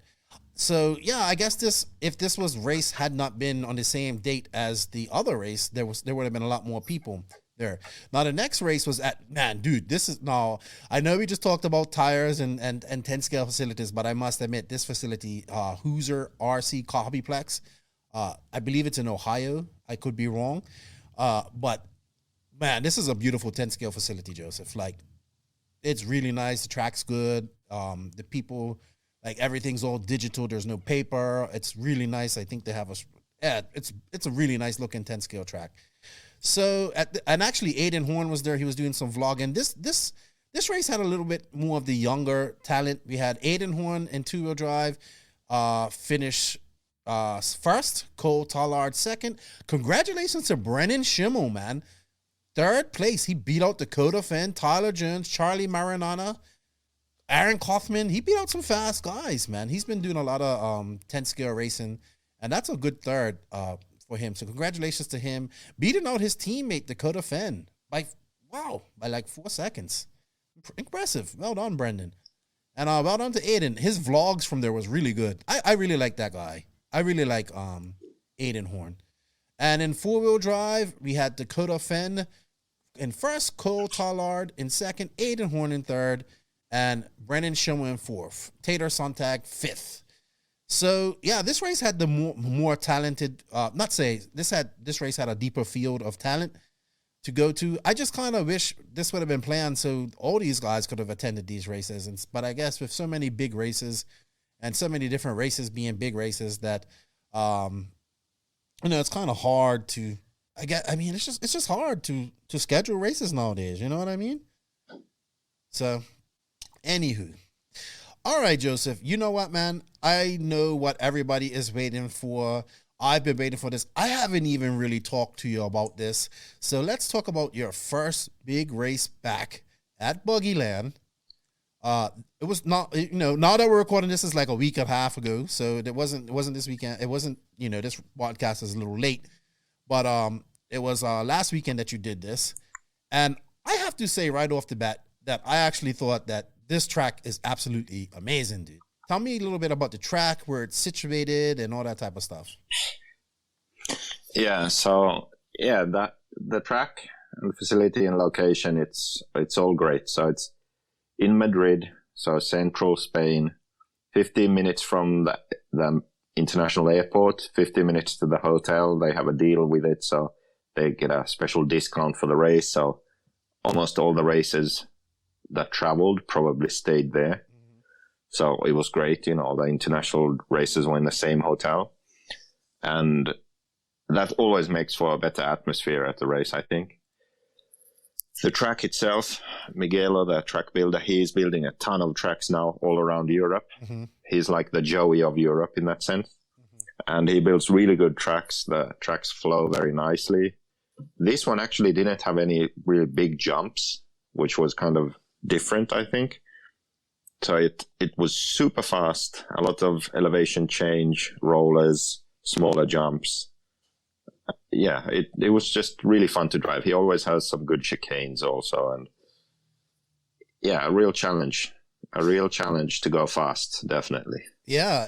Speaker 1: So yeah, I guess if this race had not been on the same date as the other race, there would have been a lot more people there. Now the next race was I know we just talked about tires and 10 scale facilities, but I must admit this facility, Hoosier RC Hobbyplex, I believe it's in Ohio. I could be wrong. But Man, this is a beautiful 10 scale facility, Joseph. Like, it's really nice. The track's good. The people, like, everything's all digital. There's no paper. It's really nice. I think they have it's a really nice looking 10 scale track. So, and actually Aiden Horn was there. He was doing some vlogging. This race had a little bit more of the younger talent. We had Aiden Horn in 2-wheel drive, finish first, Cole Tollard second. Congratulations to Brennan Schimmel, man. Third place. He beat out Dakota Fenn, Tyler Jones, Charlie Marinana, Aaron Kaufman. He beat out some fast guys, man. He's been doing a lot of 10 scale racing, and that's a good third for him. So congratulations to him. Beating out his teammate, Dakota Fenn, by like 4 seconds. Impressive. Well done, Brendan. And well done to Aiden. His vlogs from there was really good. I really like that guy. I really like Aiden Horn. And in 4-wheel drive, we had Dakota Fenn in first, Cole Tollard in second, Aiden Horn in third, and Brennan Schimmel in fourth. Tater Sontag fifth. So yeah, this race had the more talented. This race had a deeper field of talent to go to. I just kind of wish this would have been planned so all these guys could have attended these races. But I guess with so many big races and so many different races being big races that, it's kind of hard to. It's just hard to schedule races nowadays. You know what I mean? So, anywho. All right, Joseph, you know what, man? I know what everybody is waiting for. I've been waiting for this. I haven't even really talked to you about this. So let's talk about your first big race back at Buggyland. It was not, now that we're recording this is like a week and a half ago. So it wasn't this weekend. It wasn't, this podcast is a little late, but it was last weekend that you did this. And I have to say right off the bat that I actually thought that this track is absolutely amazing, dude. Tell me a little bit about the track, where it's situated, and all that type of stuff.
Speaker 2: Yeah, so the track and facility and location, it's all great. So it's in Madrid, so central Spain, 15 minutes from the international airport, 50 minutes to the hotel. They have a deal with it, so they get a special discount for the race. So almost all the races that traveled probably stayed there. So it was great, the international races were in the same hotel. And that always makes for a better atmosphere at the race, I think. The track itself, Miguelo, the track builder, he's building a ton of tracks now all around Europe. Mm-hmm. He's like the Joey of Europe in that sense. Mm-hmm. And he builds really good tracks. The tracks flow very nicely. This one actually didn't have any really big jumps, which was kind of different, I think. So it was super fast, a lot of elevation change, rollers, smaller jumps. Yeah, it was just really fun to drive. He always has some good chicanes also. And yeah, a real challenge to go fast, definitely.
Speaker 1: Yeah.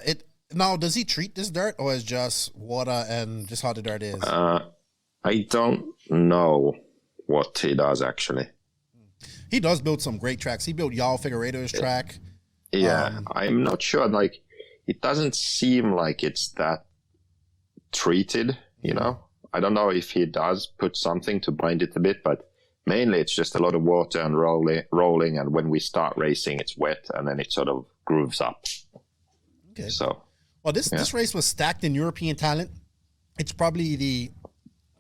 Speaker 1: Now, does he treat this dirt or is just water and just how the dirt is?
Speaker 2: I don't know what he does actually.
Speaker 1: He does build some great tracks. He built Yao Figueiredo's track.
Speaker 2: Yeah, I'm not sure. Like, it doesn't seem like it's that treated, I don't know if he does put something to bind it a bit, but mainly it's just a lot of water and rolling. And when we start racing, it's wet and then it sort of grooves up. Okay. So,
Speaker 1: well, this race was stacked in European talent. It's probably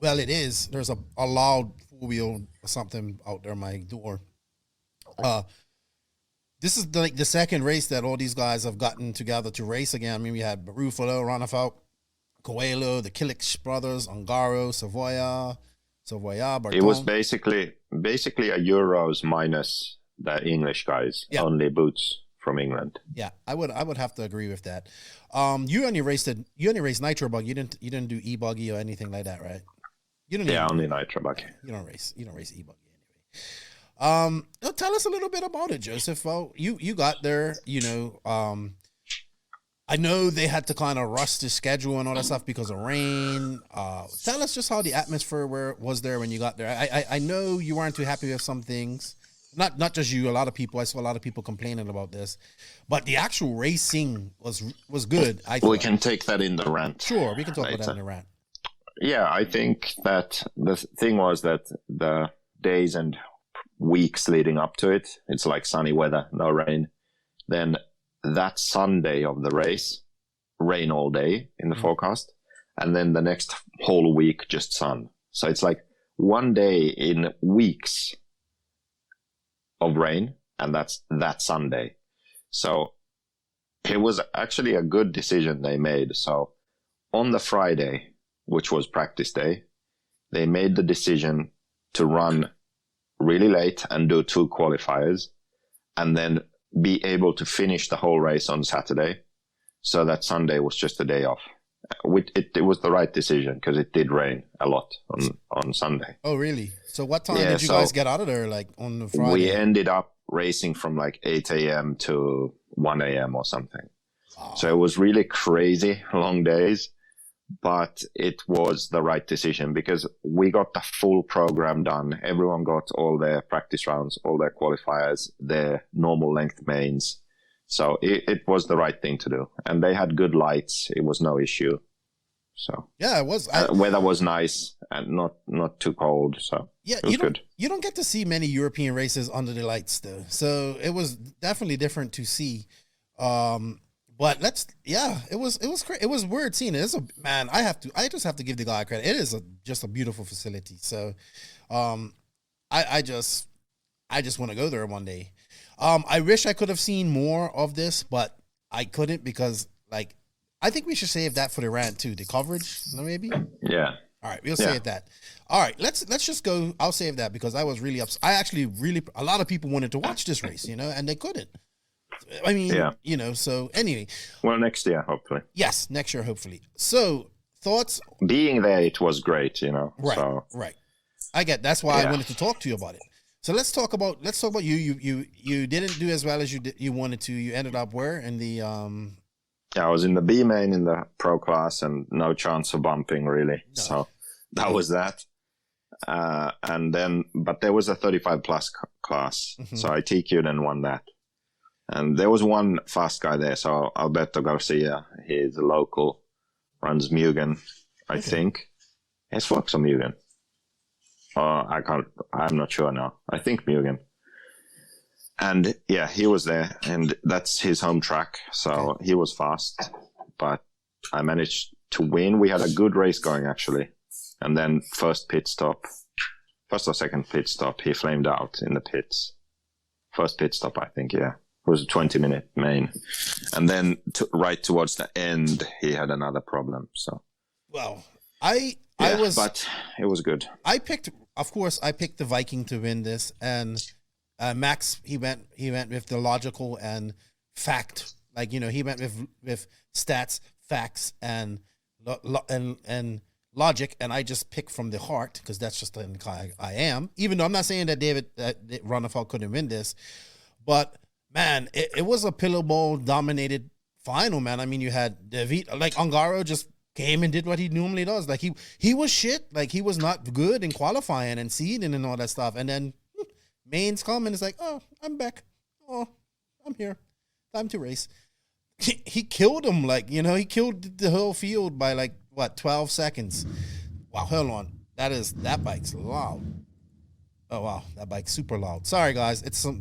Speaker 1: it is. There's a loud four-wheel or something out there my door. This is the second race that all these guys have gotten together to race again. I mean, we had Barufalo, Ranafout, Coelho, the Killick brothers, Ungaro, Savoia, Barton.
Speaker 2: It was basically a Euros minus the English guys. Yeah. Only boots from England.
Speaker 1: Yeah, I would have to agree with that. You only raced Nitro Bug. You didn't do e-buggy or anything like that, right?
Speaker 2: Only Nitro Bug.
Speaker 1: You don't race e-buggy anyway. Tell us a little bit about it, Joseph. Well, you got there, I know they had to kind of rush the schedule and all that stuff because of rain. Tell us just how the atmosphere was there when you got there. I know you weren't too happy with some things. Not just you, a lot of people. I saw a lot of people complaining about this. But the actual racing was good.
Speaker 2: We can take that in the rant.
Speaker 1: Sure, we can talk about that in the rant.
Speaker 2: Yeah, I think that the thing was that days and weeks leading up to it, it's like sunny weather, no rain. Then that Sunday of the race, rain all day in the forecast. And then the next whole week, just sun. So it's like one day in weeks of rain, and that's that Sunday. So it was actually a good decision they made. So on the Friday, which was practice day, they made the decision to run really late and do 2 qualifiers, and then be able to finish the whole race on Saturday. So that Sunday was just a day off. It was the right decision because it did rain a lot on Sunday.
Speaker 1: Oh, really? So what time did you guys get out of there, like on the Friday?
Speaker 2: We ended up racing from like 8 a.m. to 1 a.m. or something. Oh. So it was really crazy long days, but it was the right decision because we got the full program done. Everyone got all their practice rounds, all their qualifiers, their normal length mains. So it was the right thing to do. And they had good lights. It was no issue. So
Speaker 1: yeah, it was.
Speaker 2: Weather was nice and not too cold. So
Speaker 1: yeah,
Speaker 2: it was good.
Speaker 1: You don't get to see many European races under the lights though. So it was definitely different to see. But it was great. It was weird seeing it. I just have to give the guy credit. It is just a beautiful facility. So I just want to go there one day. I wish I could have seen more of this, but I couldn't because, like, I think we should save that for the rant too. The coverage, maybe.
Speaker 2: Yeah.
Speaker 1: All right, we'll save that. All right, let's just go. I'll save that because I was really upset. I actually a lot of people wanted to watch this race, and they couldn't. I mean, So anyway.
Speaker 2: Well, next year, hopefully.
Speaker 1: Yes, next year, hopefully. So thoughts?
Speaker 2: Being there, it was great,
Speaker 1: Right.
Speaker 2: So.
Speaker 1: Right. I get. That's why I wanted to talk to you about it. So let's talk about you. You didn't do as well as you wanted to. You ended up where in the
Speaker 2: Yeah, I was in the B main in the pro class and no chance of bumping really. No. So that was that. But there was a 35 plus class. Mm-hmm. So I TQ'd and won that. And there was one fast guy there. So Alberto Garcia, he's a local, runs Mugen, I think. It's Fox or Mugen. I'm not sure now. I think Mugen. And yeah, he was there and that's his home track. So he was fast, but I managed to win. We had a good race going actually. And then first or second pit stop, he flamed out in the pits. First pit stop, I think, yeah. It was a 20-minute main. And then right towards the end, he had another problem. So,
Speaker 1: well,
Speaker 2: but it was good.
Speaker 1: I picked the Viking to win this, and Max he went with the logical and fact, like he went with stats, facts, and logic, and I just picked from the heart because that's just the guy I am. Even though I'm not saying that Ronnefalk couldn't win this, but man, it was a pillow bowl dominated final, man. I mean, you had David, like Ongaro just came and did what he normally does. Like he was shit. Like he was not good in qualifying and seeding and all that stuff. And then mains come and it's like, oh, I'm back. Oh, I'm here. Time to race. He killed him. Like, he killed the whole field by 12 seconds. Wow, hold on. That bike's loud. Oh wow, that bike's super loud. Sorry guys, it's like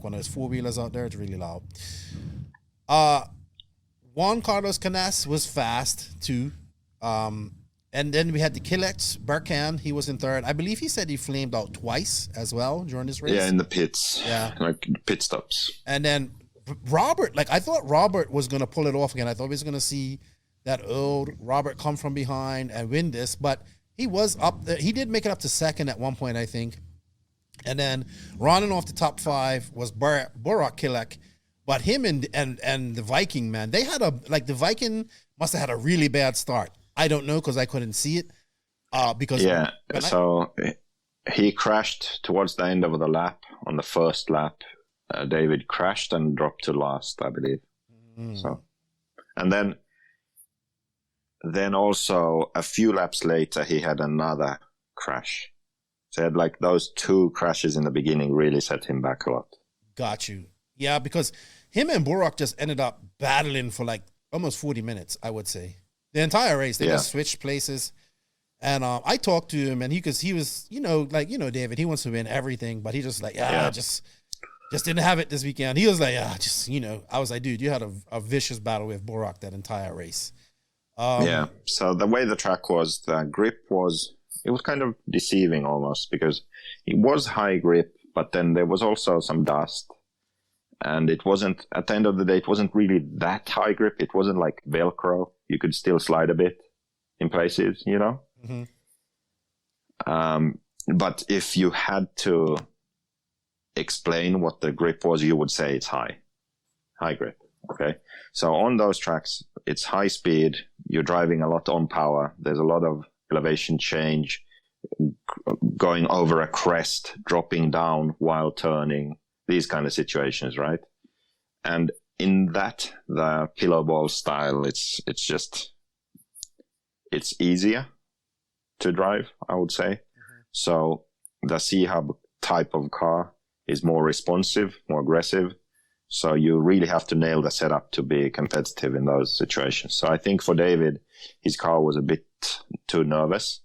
Speaker 1: one of those 4-wheelers out there. It's really loud. Juan Carlos Canas was fast too. And then we had the Killex Berkan. He was in third. I believe he said he flamed out twice as well during this race.
Speaker 2: Yeah, in the pits.
Speaker 1: Yeah.
Speaker 2: Like pit stops.
Speaker 1: And then Robert, I thought Robert was going to pull it off again. I thought we was going to see that old Robert come from behind and win this. But he was up there. He did make it up to second at one point, I think. And then running off the top 5 was Burak Killek. But him and the Viking, man, they had the Viking must have had a really bad start. I don't know because I couldn't see it.
Speaker 2: He crashed towards the end of the lap. On the first lap, David crashed and dropped to last, I believe. So, and then also a few laps later, he had another crash. So he had those 2 crashes in the beginning really set him back a lot.
Speaker 1: Got you. Yeah, because him and Burak just ended up battling for almost 40 minutes, I would say. The entire race, they just switched places. And I talked to him, and he was, David, he wants to win everything, but he just like, just didn't have it this weekend. He was like, I was like, dude, you had a vicious battle with Borak that entire race.
Speaker 2: So the way the track was, the grip was kind of deceiving almost, because it was high grip, but then there was also some dust. And it wasn't, at the end of the day, it wasn't really that high grip. It wasn't like Velcro. You could still slide a bit in places, Mm-hmm. But if you had to explain what the grip was, you would say it's high grip. Okay. So on those tracks, it's high speed. You're driving a lot on power. There's a lot of elevation change, going over a crest, dropping down while turning, these kind of situations, right? And in that, the pillow ball style, it's easier to drive, I would say. Mm-hmm. So the C-Hub type of car is more responsive, more aggressive. So you really have to nail the setup to be competitive in those situations. So I think for David, his car was a bit too nervous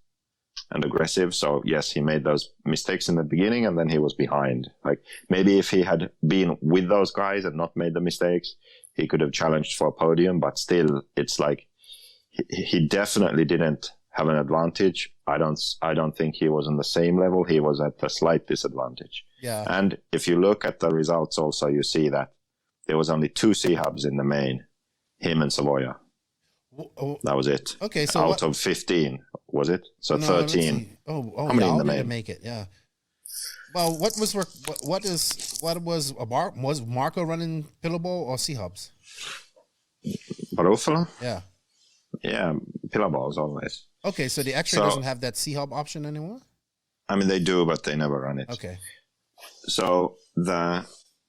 Speaker 2: and aggressive. So yes, he made those mistakes in the beginning, and then he was behind. Like maybe if he had been with those guys and not made the mistakes, he could have challenged for a podium. But still, it's like he definitely didn't have an advantage. I don't think he was on the same level. He was at a slight disadvantage.
Speaker 1: Yeah.
Speaker 2: And if you look at the results also, you see that there was only 2 C-Hubs in the main, him and Savoya. That was it.
Speaker 1: Okay, so
Speaker 2: out of 15, was it? So no, 13.
Speaker 1: How many in the main? Make it, yeah. Well, was Marco running Pillowball or C-Hubs?
Speaker 2: Barufalo?
Speaker 1: Yeah.
Speaker 2: Yeah, Pillowballs always.
Speaker 1: Okay, so the X-Ray doesn't have that C-Hub option anymore?
Speaker 2: I mean, they do, but they never run it.
Speaker 1: Okay.
Speaker 2: So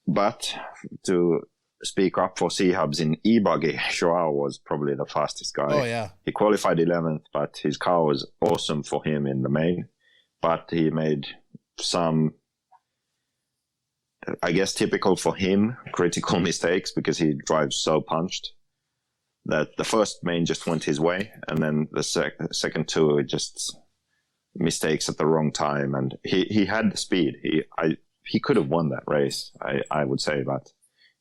Speaker 2: but to speak up for C-Hubs in e-buggy, Joao was probably the fastest guy.
Speaker 1: Oh, yeah.
Speaker 2: He qualified 11th, but his car was awesome for him in the main. But he made some, I guess, typical for him, critical mistakes, because he drives so punched that the first main just went his way, and then the second 2 just mistakes at the wrong time. And he had the speed. He could have won that race, I would say, but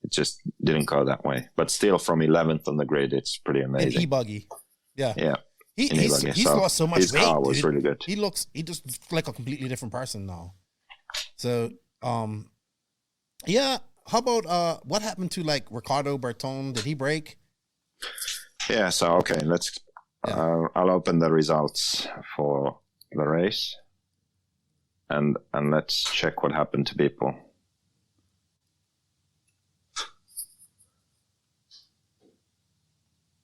Speaker 2: it just didn't go that way. But still, from 11th on the grid, it's pretty amazing.
Speaker 1: In e-buggy. Yeah.
Speaker 2: Yeah.
Speaker 1: He's lost so much weight.
Speaker 2: His car was really good.
Speaker 1: He just looks like a completely different person now. So, yeah. How about what happened to like Ricardo Berton? Did he break?
Speaker 2: Yeah. So okay, let's. Yeah. I'll open the results for the race, and let's check what happened to people.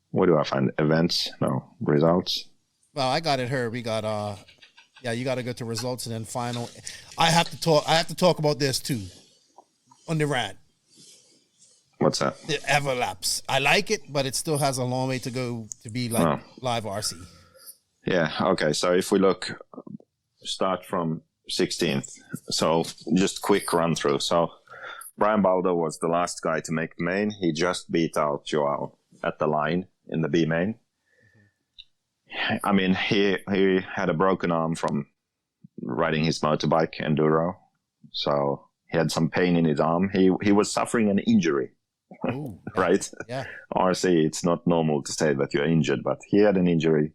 Speaker 2: What do I find? Events? No. Results?
Speaker 1: Well, I got it here. We got you got to go to results and then final. I have to talk about this too on the rant.
Speaker 2: What's that?
Speaker 1: The Everlapse. I like it, but it still has a long way to go to be like live RC.
Speaker 2: Yeah. Okay. So if we start from 16th. So just quick run through. So Brian Baldo was the last guy to make the main. He just beat out Joao at the line in the B main. I mean, he had a broken arm from riding his motorbike enduro, so he had some pain in his arm. He was suffering an injury. Ooh, right?
Speaker 1: Yeah.
Speaker 2: RC, it's not normal to say that you're injured, but he had an injury.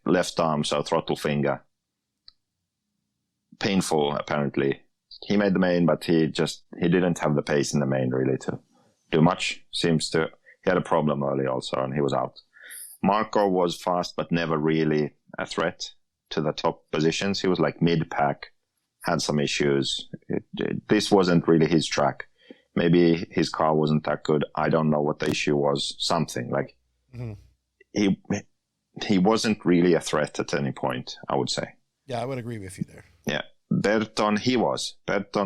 Speaker 2: Left arm, so throttle finger. Painful, apparently. He made the main, but he didn't have the pace in the main really to do much. He had a problem early also, and he was out. Marco was fast, but never really a threat to the top positions. He was like mid-pack, had some issues. This wasn't really his track. Maybe his car wasn't that good. I don't know what the issue was. Something like he wasn't really a threat at any point, I would say.
Speaker 1: Yeah, I would agree with you there.
Speaker 2: Yeah. Berton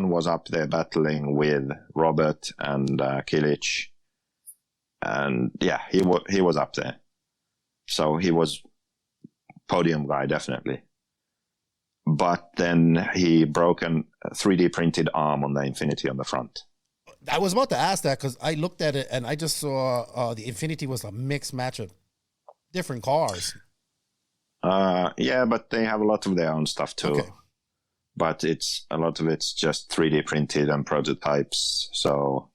Speaker 2: was up there battling with Robert and Kilic. And yeah, he was up there. So he was podium guy, definitely. But then he broke a 3D printed arm on the Infinity on the front.
Speaker 1: I was about to ask that because I looked at it and I just saw the Infinity was a mixed match of different cars.
Speaker 2: Yeah, but they have a lot of their own stuff too.
Speaker 1: Okay.
Speaker 2: But a lot of it's just 3D printed and prototypes. So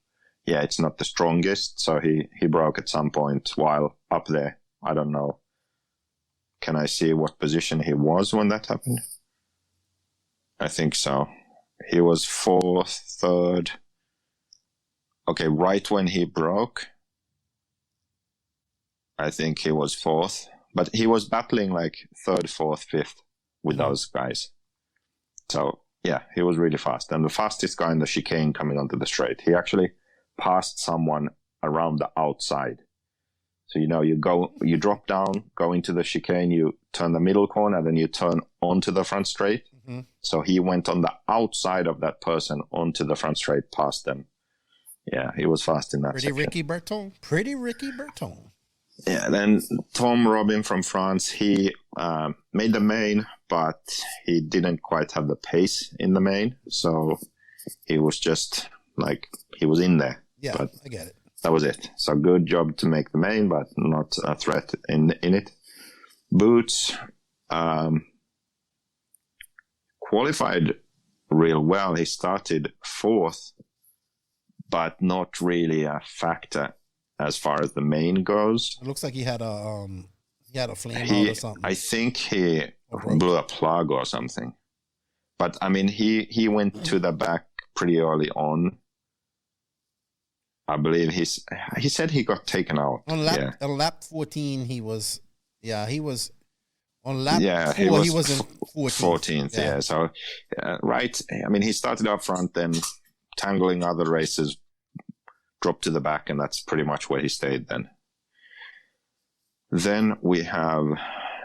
Speaker 2: yeah, it's not the strongest. So he broke at some point while up there. I don't know. Can I see what position he was when that happened? I think so. He was 4th, 3rd. Okay, right when he broke, I think he was 4th. But he was battling like 3rd, 4th, 5th with those guys. So, yeah, he was really fast. And the fastest guy in the chicane coming onto the straight, he actually passed someone around the outside. So, you drop down, go into the chicane, you turn the middle corner, then you turn onto the front straight. Mm-hmm. So he went on the outside of that person onto the front straight, past them. Yeah, he was fast in that
Speaker 1: Pretty
Speaker 2: section.
Speaker 1: Ricky Berton.
Speaker 2: Yeah, then Tom Robin from France, he made the main, but he didn't quite have the pace in the main. So he was just he was in there.
Speaker 1: Yeah,
Speaker 2: but
Speaker 1: I get it.
Speaker 2: That was it. So good job to make the main, but not a threat in it. Boots qualified real well. He started 4th, but not really a factor as far as the main goes.
Speaker 1: It looks like he had a flame out or something.
Speaker 2: I think he blew a plug or something. But I mean, he went to the back pretty early on. I believe he said he got taken out.
Speaker 1: On lap 14, he was on lap 4, he was in 14th.
Speaker 2: Yeah. So, right. I mean, he started up front, then tangling other races, dropped to the back, and that's pretty much where he stayed then. Then we have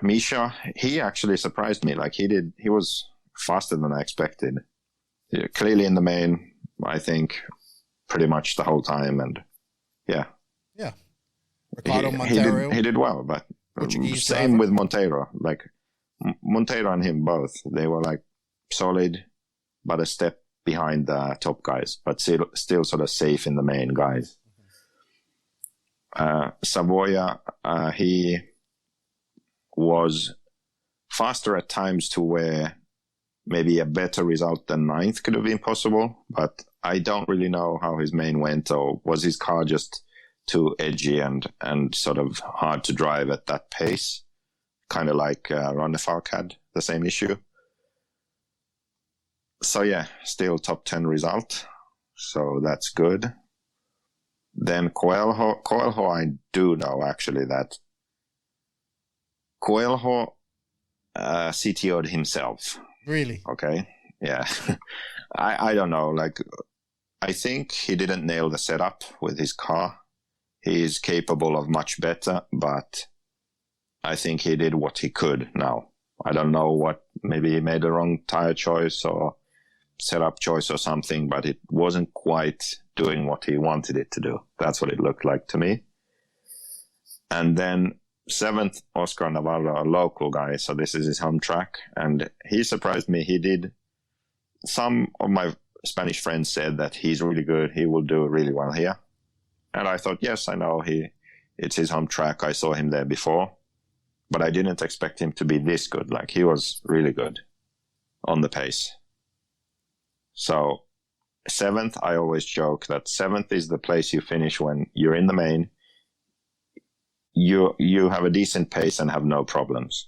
Speaker 2: Misha. He actually surprised me. He was faster than I expected. Yeah, clearly in the main, I think, pretty much the whole time, and yeah.
Speaker 1: Ricardo Monteiro.
Speaker 2: He did well, but
Speaker 1: Portuguese
Speaker 2: same
Speaker 1: driver.
Speaker 2: with Monteiro. Monteiro and him both, they were solid, but a step behind the top guys, but still sort of safe in the main guys. Savoia, he was faster at times to where maybe a better result than 9th could have been possible, but I don't really know how his main went, or was his car just too edgy and sort of hard to drive at that pace, kind of like Ron Falk had the same issue. So yeah, still top 10 result, so that's good. Then Coelho, I do know actually that Coelho CTO'd himself.
Speaker 1: Really?
Speaker 2: Okay, yeah. I don't know, I think he didn't nail the setup with his car. He is capable of much better, but I think he did what he could now. I don't know maybe he made the wrong tire choice or setup choice or something, but it wasn't quite doing what he wanted it to do. That's what it looked like to me. And then 7th, Oscar Navarro, a local guy, so this is his home track, and he surprised me. He did. Some of my Spanish friends said that he's really good, he will do really well here. And I thought, yes, I know it's his home track. I saw him there before, but I didn't expect him to be this good. He was really good on the pace. So 7th, I always joke that 7th is the place you finish when you're in the main. You have a decent pace and have no problems,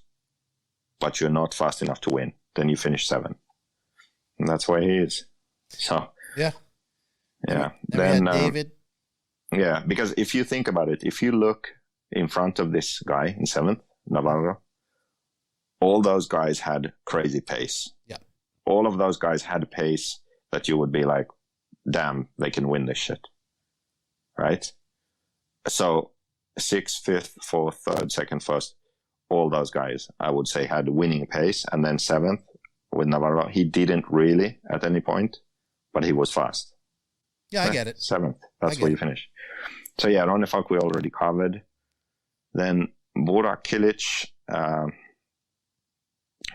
Speaker 2: but you're not fast enough to win. Then you finish 7th. And that's where he is. So,
Speaker 1: yeah.
Speaker 2: Then
Speaker 1: David.
Speaker 2: Yeah, because if you think about it, if you look in front of this guy in 7th, Navarro, all those guys had crazy pace.
Speaker 1: Yeah.
Speaker 2: All of those guys had pace that you would be like, damn, they can win this shit. Right? So 6th, 5th, 4th, 3rd, 2nd, 1st, all those guys, I would say, had winning pace. And then 7th with Navarro, he didn't really at any point, but he was fast.
Speaker 1: Yeah, I get it.
Speaker 2: 7th, that's where you finish. So yeah, Ronnie Falk we already covered. Then Burak Kilic,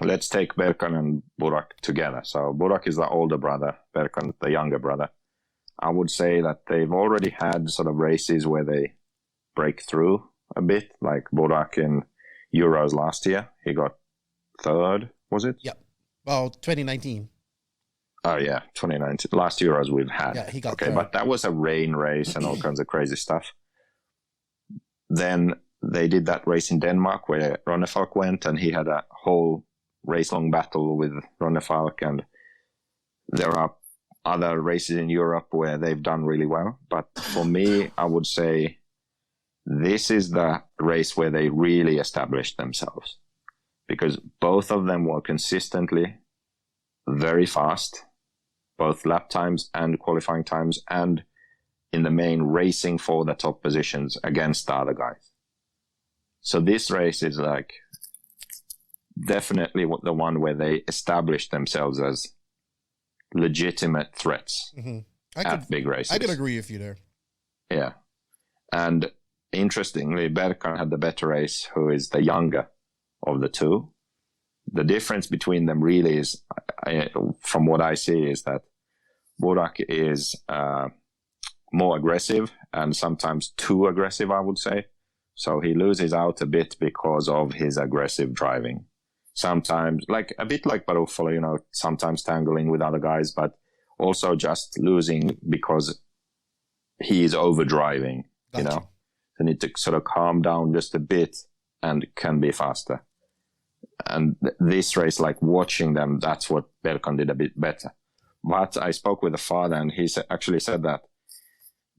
Speaker 2: let's take Berkan and Burak together. So Burak is the older brother, Berkan the younger brother. I would say that they've already had sort of races where they break through a bit, like Burak in Euros last year. He got third, was it?
Speaker 1: Yep. Well, 2019.
Speaker 2: Oh, yeah, 2019. Last Euros we've had.
Speaker 1: Yeah, he got
Speaker 2: okay,
Speaker 1: third.
Speaker 2: but that was a rain race and all kinds of crazy stuff. Then they did that race in Denmark where Ronnefalk went, and he had a whole race-long battle with Ronnefalk, and there are other races in Europe where they've done really well. But for me, I would say this is the race where they really established themselves, because both of them were consistently very fast, both lap times and qualifying times, and in the main racing for the top positions against the other guys. So this race is like definitely the one where they established themselves as legitimate threats at big races.
Speaker 1: I could agree with you there.
Speaker 2: Yeah. And interestingly, Beaker had the better race, who is the younger of the two. The difference between them really is, from what I see, is that Burak is more aggressive, and sometimes too aggressive, I would say. So he loses out a bit because of his aggressive driving. Sometimes, like a bit like Baruffalo, sometimes tangling with other guys, but also just losing because he is overdriving,
Speaker 1: Gotcha.
Speaker 2: They need to sort of calm down just a bit and can be faster. And this race, like watching them, that's what Berkan did a bit better. But I spoke with the father, and he actually said that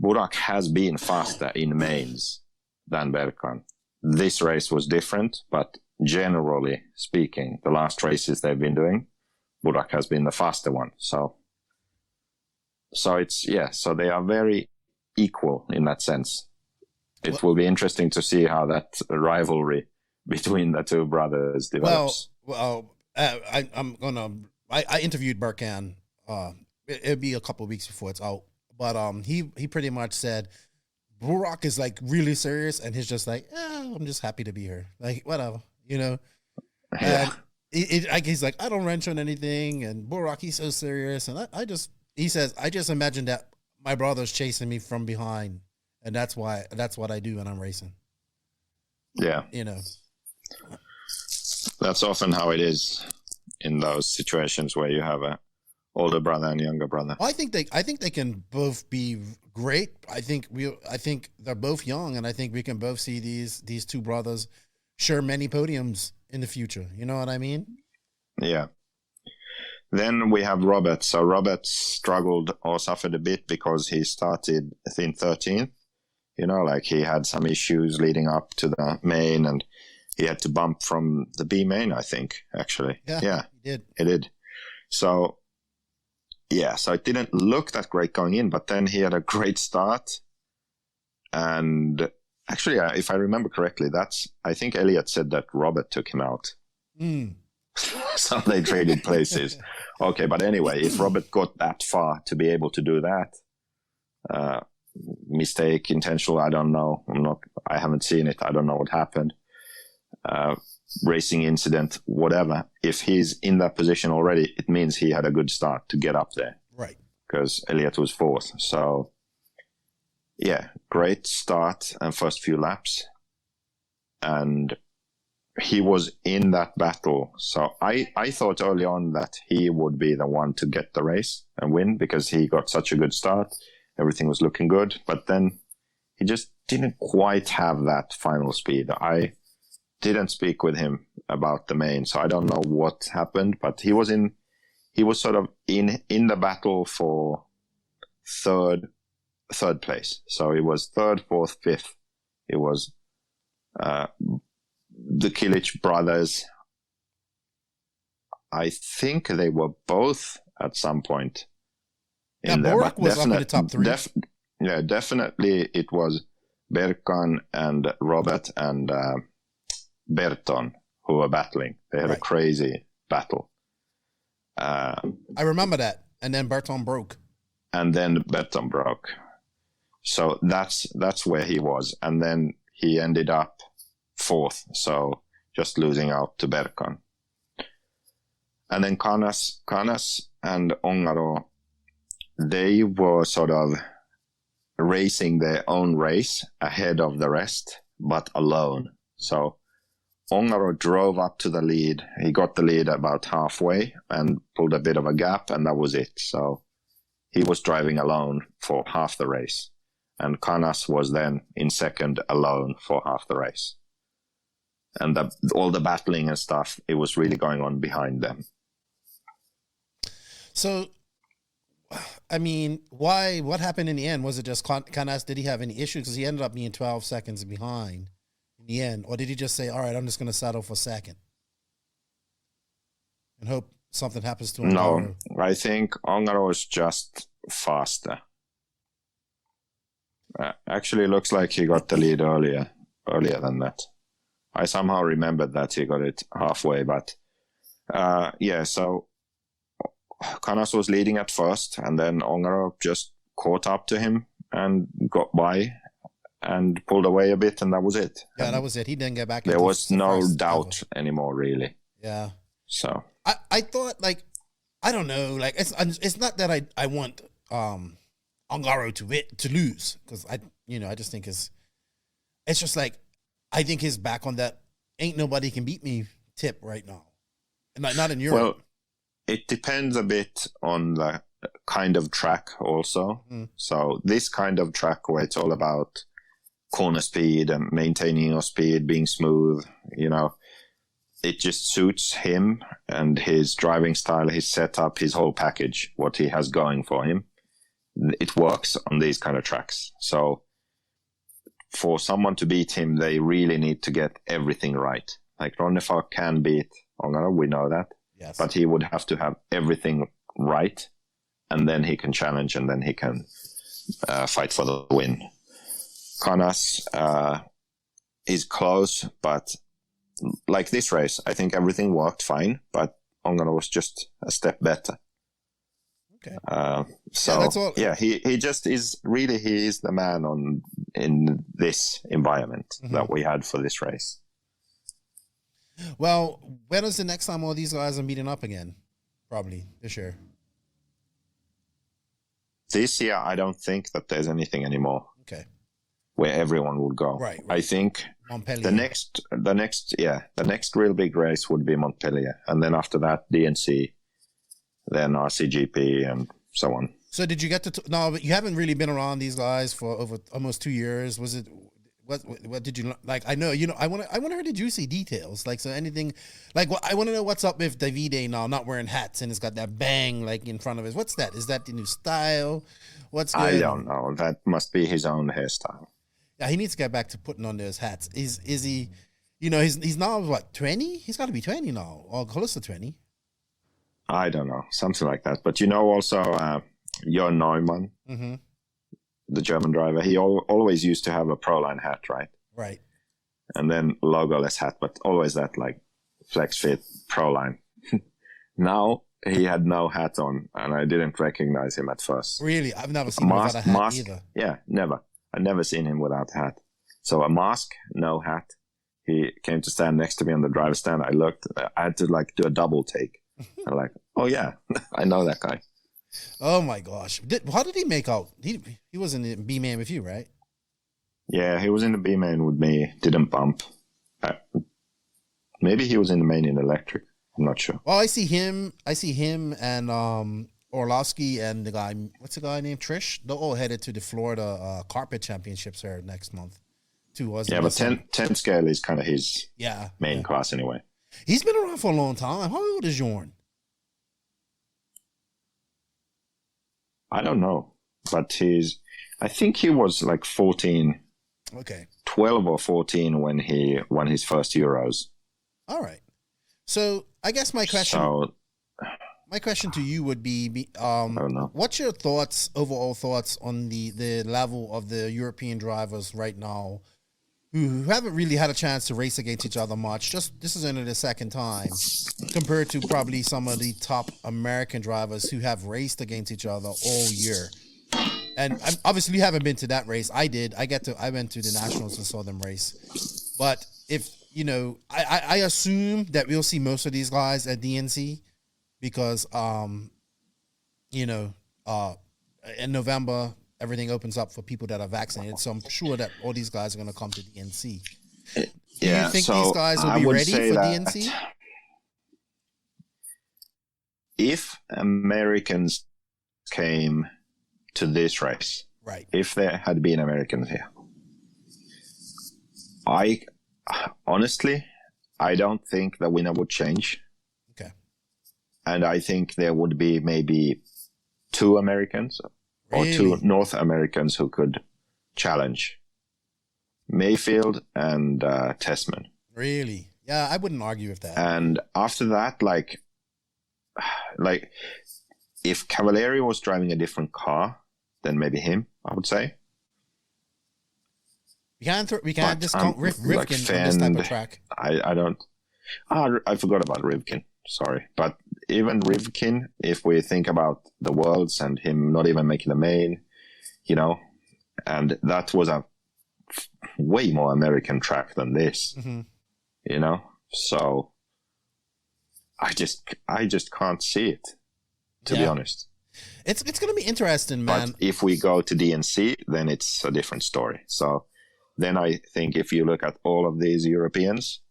Speaker 2: Burak has been faster in mains than Berkan. This race was different, but generally speaking, the last races they've been doing, Burak has been the faster one. So it's, so they are very equal in that sense. It will be interesting to see how that rivalry between the two brothers develops.
Speaker 1: I interviewed Berkan. It'll be a couple of weeks before it's out, but he pretty much said Burak is like really serious, and he's just like, I'm just happy to be here, like whatever,
Speaker 2: Yeah.
Speaker 1: And he's like, I don't wrench on anything, and Burak, he's so serious, and he says, I just imagine that my brother's chasing me from behind, and that's what I do when I'm racing.
Speaker 2: Yeah. That's often how it is in those situations where you have a older brother and younger brother.
Speaker 1: I think they can both be great. I think they're both young, and I think we can both see these two brothers share many podiums in the future. You know what I mean?
Speaker 2: Yeah. Then we have Robert. So Robert struggled or suffered a bit because he started, I think, 13th. Like he had some issues leading up to the main, and he had to bump from the B main, I think, actually. Yeah.
Speaker 1: He did.
Speaker 2: It did. So it didn't look that great going in, but then he had a great start. And actually, if I remember correctly, I think Elliot said that Robert took him out. So they traded places. Okay, but anyway, if Robert got that far to be able to do that, mistake, intentional, I don't know. I haven't seen it. I don't know what happened. Racing incident, whatever. If he's in that position already, it means he had a good start to get up there.
Speaker 1: Right.
Speaker 2: Because Elliot was fourth. So, great start and first few laps. And he was in that battle. So I thought early on that he would be the one to get the race and win, because he got such a good start. Everything was looking good. But then he just didn't quite have that final speed. I didn't speak with him about the main, so I don't know what happened, but he was sort of in the battle for third place. So he was third, fourth, fifth. It was the Kilic brothers. I think they were both at some point in there.
Speaker 1: Burak was up in the top three.
Speaker 2: Definitely it was Berkan and Robert and Berton who were battling. They had a crazy battle.
Speaker 1: I remember that. And then Berton broke.
Speaker 2: So that's where he was. And then he ended up fourth. So just losing out to Berkan. And then Canas and Ongaro, they were sort of racing their own race ahead of the rest, but alone. So Ongaro drove up to the lead. He got the lead about halfway and pulled a bit of a gap, and that was it. So he was driving alone for half the race. And Canas was then in second alone for half the race. And all the battling and stuff, it was really going on behind them.
Speaker 1: So, I mean, what happened in the end? Was it just Canas? Did he have any issues? Because he ended up being 12 seconds behind in the end. Or did he just say, all right, I'm just going to settle for second and hope something happens to him?
Speaker 2: No, I think Ongaro is just faster. Actually, looks like he got the lead earlier than that. I somehow remembered that he got it halfway, but so Canas was leading at first, and then Ongaro just caught up to him and got by and pulled away a bit, and that was it.
Speaker 1: Yeah,
Speaker 2: and
Speaker 1: that was it. He didn't get back.
Speaker 2: There was no doubt anymore, really.
Speaker 1: Yeah.
Speaker 2: So
Speaker 1: I thought, like, I don't know, like it's not that I want Ongaro to lose, because I just think it's just like, I think his back on that ain't nobody can beat me tip right now, and not in Europe.
Speaker 2: Well, it depends a bit on the kind of track also. So this kind of track where it's all about corner speed and maintaining your speed, being smooth, it just suits him and his driving style, his setup, his whole package, what he has going for him. It works on these kind of tracks. So for someone to beat him, they really need to get everything right. Like Ronnefalk can beat Ongaro, we know that.
Speaker 1: Yes.
Speaker 2: But he would have to have everything right, and then he can challenge, and then he can fight for the win. Canas is close, but like this race, I think everything worked fine, but Ongaro was just a step better.
Speaker 1: Okay.
Speaker 2: So
Speaker 1: yeah,
Speaker 2: he just is really, he is the man in this environment that we had for this race.
Speaker 1: Well, when is the next time all these guys are meeting up again? Probably this year.
Speaker 2: This year, I don't think that there's anything anymore.
Speaker 1: Okay.
Speaker 2: Where everyone would go.
Speaker 1: Right.
Speaker 2: I think
Speaker 1: Montpellier.
Speaker 2: the next real big race would be Montpellier, and then after that DNC, then RCGP, and so on.
Speaker 1: So did you get to no? But you haven't really been around these guys for over almost 2 years. Was it? What did you like? I know I want to hear the juicy details. Like, so anything, like, I want to know what's up with Davide now, not wearing hats, and it's got that bang like in front of it. What's that? Is that the new style? What's good?
Speaker 2: I don't know. That must be his own hairstyle.
Speaker 1: Yeah, he needs to get back to putting on those hats. Is he? He's now what, 20? He's got to be 20 now, or close to 20.
Speaker 2: I don't know, something like that. But also Jörn Neumann.
Speaker 1: Mm-hmm.
Speaker 2: The German driver, he always used to have a Proline hat, right?
Speaker 1: Right.
Speaker 2: And then logoless hat, but always that like flex fit Proline. Now he had no hat on, and I didn't recognize him at first.
Speaker 1: Really? I've never seen him without a hat either.
Speaker 2: Yeah, never. I've never seen him without a hat. So a mask, no hat. He came to stand next to me on the driver's stand. I looked, I had to like do a double take. I'm like, oh yeah, I know that guy.
Speaker 1: Oh my gosh! How did he make out? He was in the B main with you, right?
Speaker 2: Yeah, he was in the B main with me. Didn't bump. Maybe he was in the main in electric. I'm not sure.
Speaker 1: Oh, I see him and Orlowski and the guy. What's the guy named Trish? They're all headed to the Florida Carpet Championships here next month.
Speaker 2: Yeah, but 10 scale is kind of his main class anyway.
Speaker 1: He's been around for a long time. How old is Jorn?
Speaker 2: I don't know, but I think he was like 14.
Speaker 1: Okay.
Speaker 2: 12 or 14 when he won his first Euros.
Speaker 1: All right. So I guess my question to you would be,
Speaker 2: I don't know.
Speaker 1: what's your overall thoughts on the level of the European drivers right now who haven't really had a chance to race against each other much? This is only the second time, compared to probably some of the top American drivers who have raced against each other all year. And obviously you haven't been to that race. I did. I went to the Nationals and saw them race. But if, I assume that we'll see most of these guys at DNC because, in November, everything opens up for people that are vaccinated. So I'm sure that all these guys are going to come to DNC. Do you think these guys will be ready for DNC?
Speaker 2: If Americans came to this race,
Speaker 1: right?
Speaker 2: If there had been Americans here, I honestly, I don't think the winner would change.
Speaker 1: Okay.
Speaker 2: And I think there would be maybe 2 Americans or 2 North Americans who could challenge. Mayfield and Tessman.
Speaker 1: Really? Yeah, I wouldn't argue with that.
Speaker 2: And after that, like if Cavalieri was driving a different car, then maybe him, I would say.
Speaker 1: We can't discount Rivkin on this type of track.
Speaker 2: I don't. I forgot about Rivkin. Sorry, but even Rivkin, if we think about the Worlds and him not even making the main, you know, and that was a way more American track than this, you know. So I just can't see it, to be honest.
Speaker 1: It's going to be interesting, man.
Speaker 2: But if we go to DNC, then it's a different story. So then I think if you look at all of these Europeans,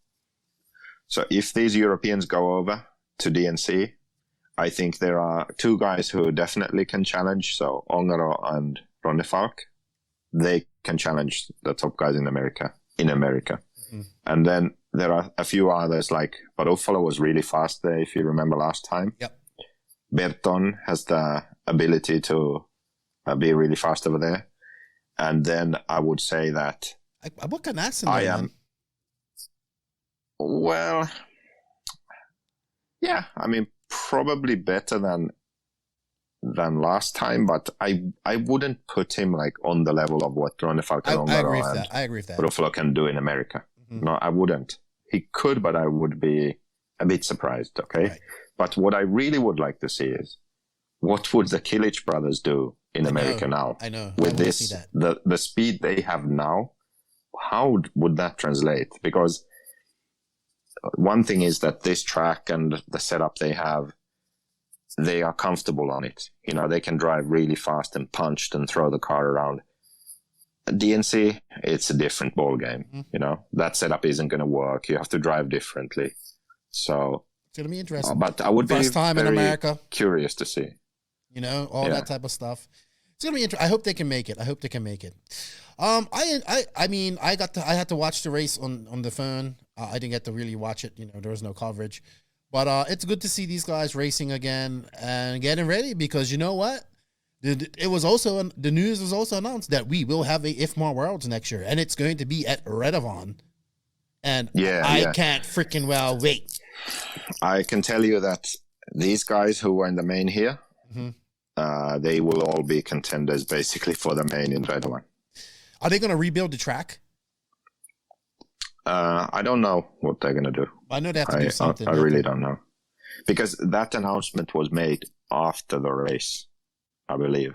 Speaker 2: so if these Europeans go over to DNC, I think there are 2 guys who definitely can challenge. So Ongaro and Ronde Falk, they can challenge the top guys in America. And then there are a few others, like Baruffalo was really fast there, if you remember last time.
Speaker 1: Yep.
Speaker 2: Berton has the ability to be really fast over there. And then I would say that
Speaker 1: what can I
Speaker 2: am. Well, yeah, I mean, probably better than last time, but I wouldn't put him like on the level of what Ronde Falcon
Speaker 1: I agree with that.
Speaker 2: Buffalo can do in America. No, I wouldn't. He could, but I would be a bit surprised, okay? Right. But what I really would like to see is what would the Kilic brothers do in America now?
Speaker 1: I know.
Speaker 2: With this, the speed they have now, how would that translate? Because one thing is that this track and the setup they have, they are comfortable on it. You know, they can drive really fast and punch and throw the car around. DNC, it's a different ball game. You know, that setup isn't going to work. You have to drive differently. So
Speaker 1: it's going to be interesting.
Speaker 2: But I would
Speaker 1: First
Speaker 2: be
Speaker 1: time
Speaker 2: very
Speaker 1: in America.
Speaker 2: Curious to see.
Speaker 1: You know, all that type of stuff. It's going to be interesting. I hope they can make it. I mean, I had to watch the race on the phone. I didn't get to really watch it. You know, there was no coverage. But it's good to see these guys racing again and getting ready, because you know what? It was also the news was also announced that we will have a IFMAR Worlds next year, and it's going to be at Redavon. And I can't freaking well wait.
Speaker 2: I can tell you that these guys who were in the main here, they will all be contenders basically for the main in Redavon.
Speaker 1: Are they going to rebuild the track?
Speaker 2: I don't know what they're going to do.
Speaker 1: I know they have to do something.
Speaker 2: I really don't know. Because that announcement was made after the race, I believe.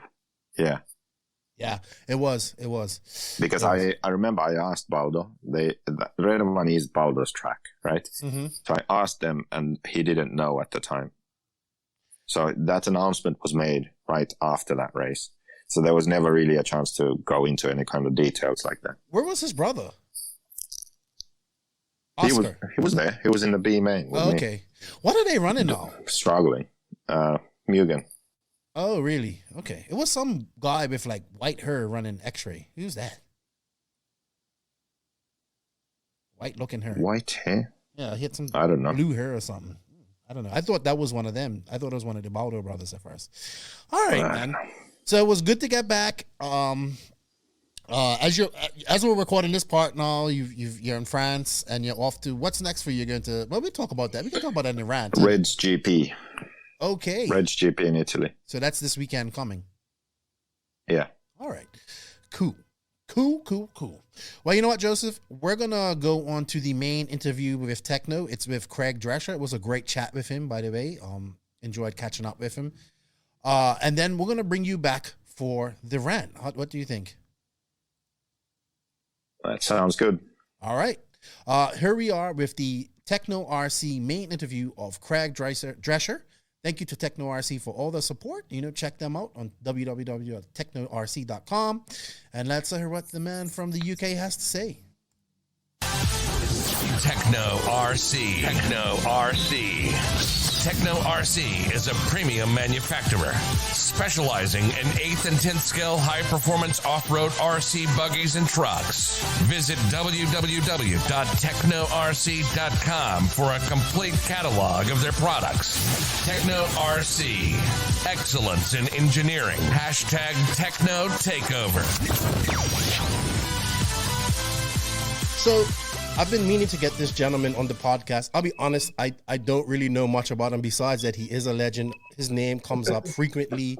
Speaker 2: Yeah.
Speaker 1: Yeah, it was.
Speaker 2: Because I remember I asked Baldo. The Redavon is Baldo's track, right? So I asked them, and he didn't know at the time. So that announcement was made right after that race. So there was never really a chance to go into any kind of details like that.
Speaker 1: Where was his brother?
Speaker 2: Oscar. He was there. He was in the B main.
Speaker 1: Okay. What are they running now?
Speaker 2: Struggling. Mugen.
Speaker 1: Oh, really? Okay. It was some guy with like white hair running X-ray. Who's that? White looking hair.
Speaker 2: White hair?
Speaker 1: Yeah, he had some
Speaker 2: I don't know.
Speaker 1: blue hair or something. I don't know. I thought that was one of them. I thought it was one of the Baldo brothers at first. All right, man. So it was good to get back. As we're recording this part now, you're in France and you're off to, what's next for you? You're going to, well, we talk about that. We can talk about that in the rant.
Speaker 2: Red's GP.
Speaker 1: Okay.
Speaker 2: Red's GP in Italy.
Speaker 1: So that's this weekend coming.
Speaker 2: Yeah.
Speaker 1: All right. Cool. Well, you know what, Joseph? We're going to go on to the main interview with Tekno. It's with Craig Drescher. It was a great chat with him, by the way. Enjoyed catching up with him. And then we're going to bring you back for the rant. What do you think?
Speaker 2: That sounds good.
Speaker 1: All right. Here we are with the Tekno RC main interview of Craig Drescher. Thank you to Tekno RC for all the support. You know, check them out on www.teknorc.com. And let's hear what the man from the UK has to say.
Speaker 5: Tekno RC. Tekno RC. Tekno RC is a premium manufacturer specializing in 8th and 10th scale high-performance off-road RC buggies and trucks. Visit www.teknorc.com for a complete catalog of their products. Tekno RC. Excellence in engineering. Hashtag Tekno Takeover.
Speaker 1: So I've been meaning to get this gentleman on the podcast. I'll be honest, I don't really know much about him besides that he is a legend. His name comes up frequently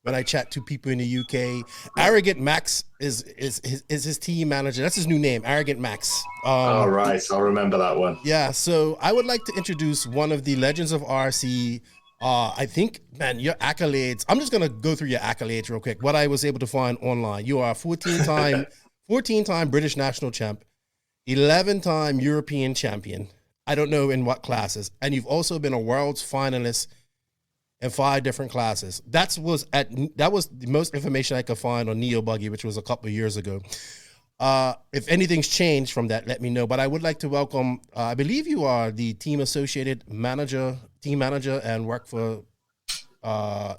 Speaker 1: when I chat to people in the UK. Arrogant Max is his team manager. That's his new name, Arrogant Max.
Speaker 6: All right, I'll remember that one.
Speaker 1: Yeah, so I would like to introduce one of the legends of RC. I think, man, your accolades. I'm just gonna go through your accolades real quick. What I was able to find online. You are a 14-time British national champ, 11-time European champion. I don't know in what classes. And you've also been a world's finalist in 5 different classes. That was the most information I could find on Neo Buggy, which was a couple of years ago. If anything's changed from that, let me know. But I would like to welcome, I believe you are the team manager, and work for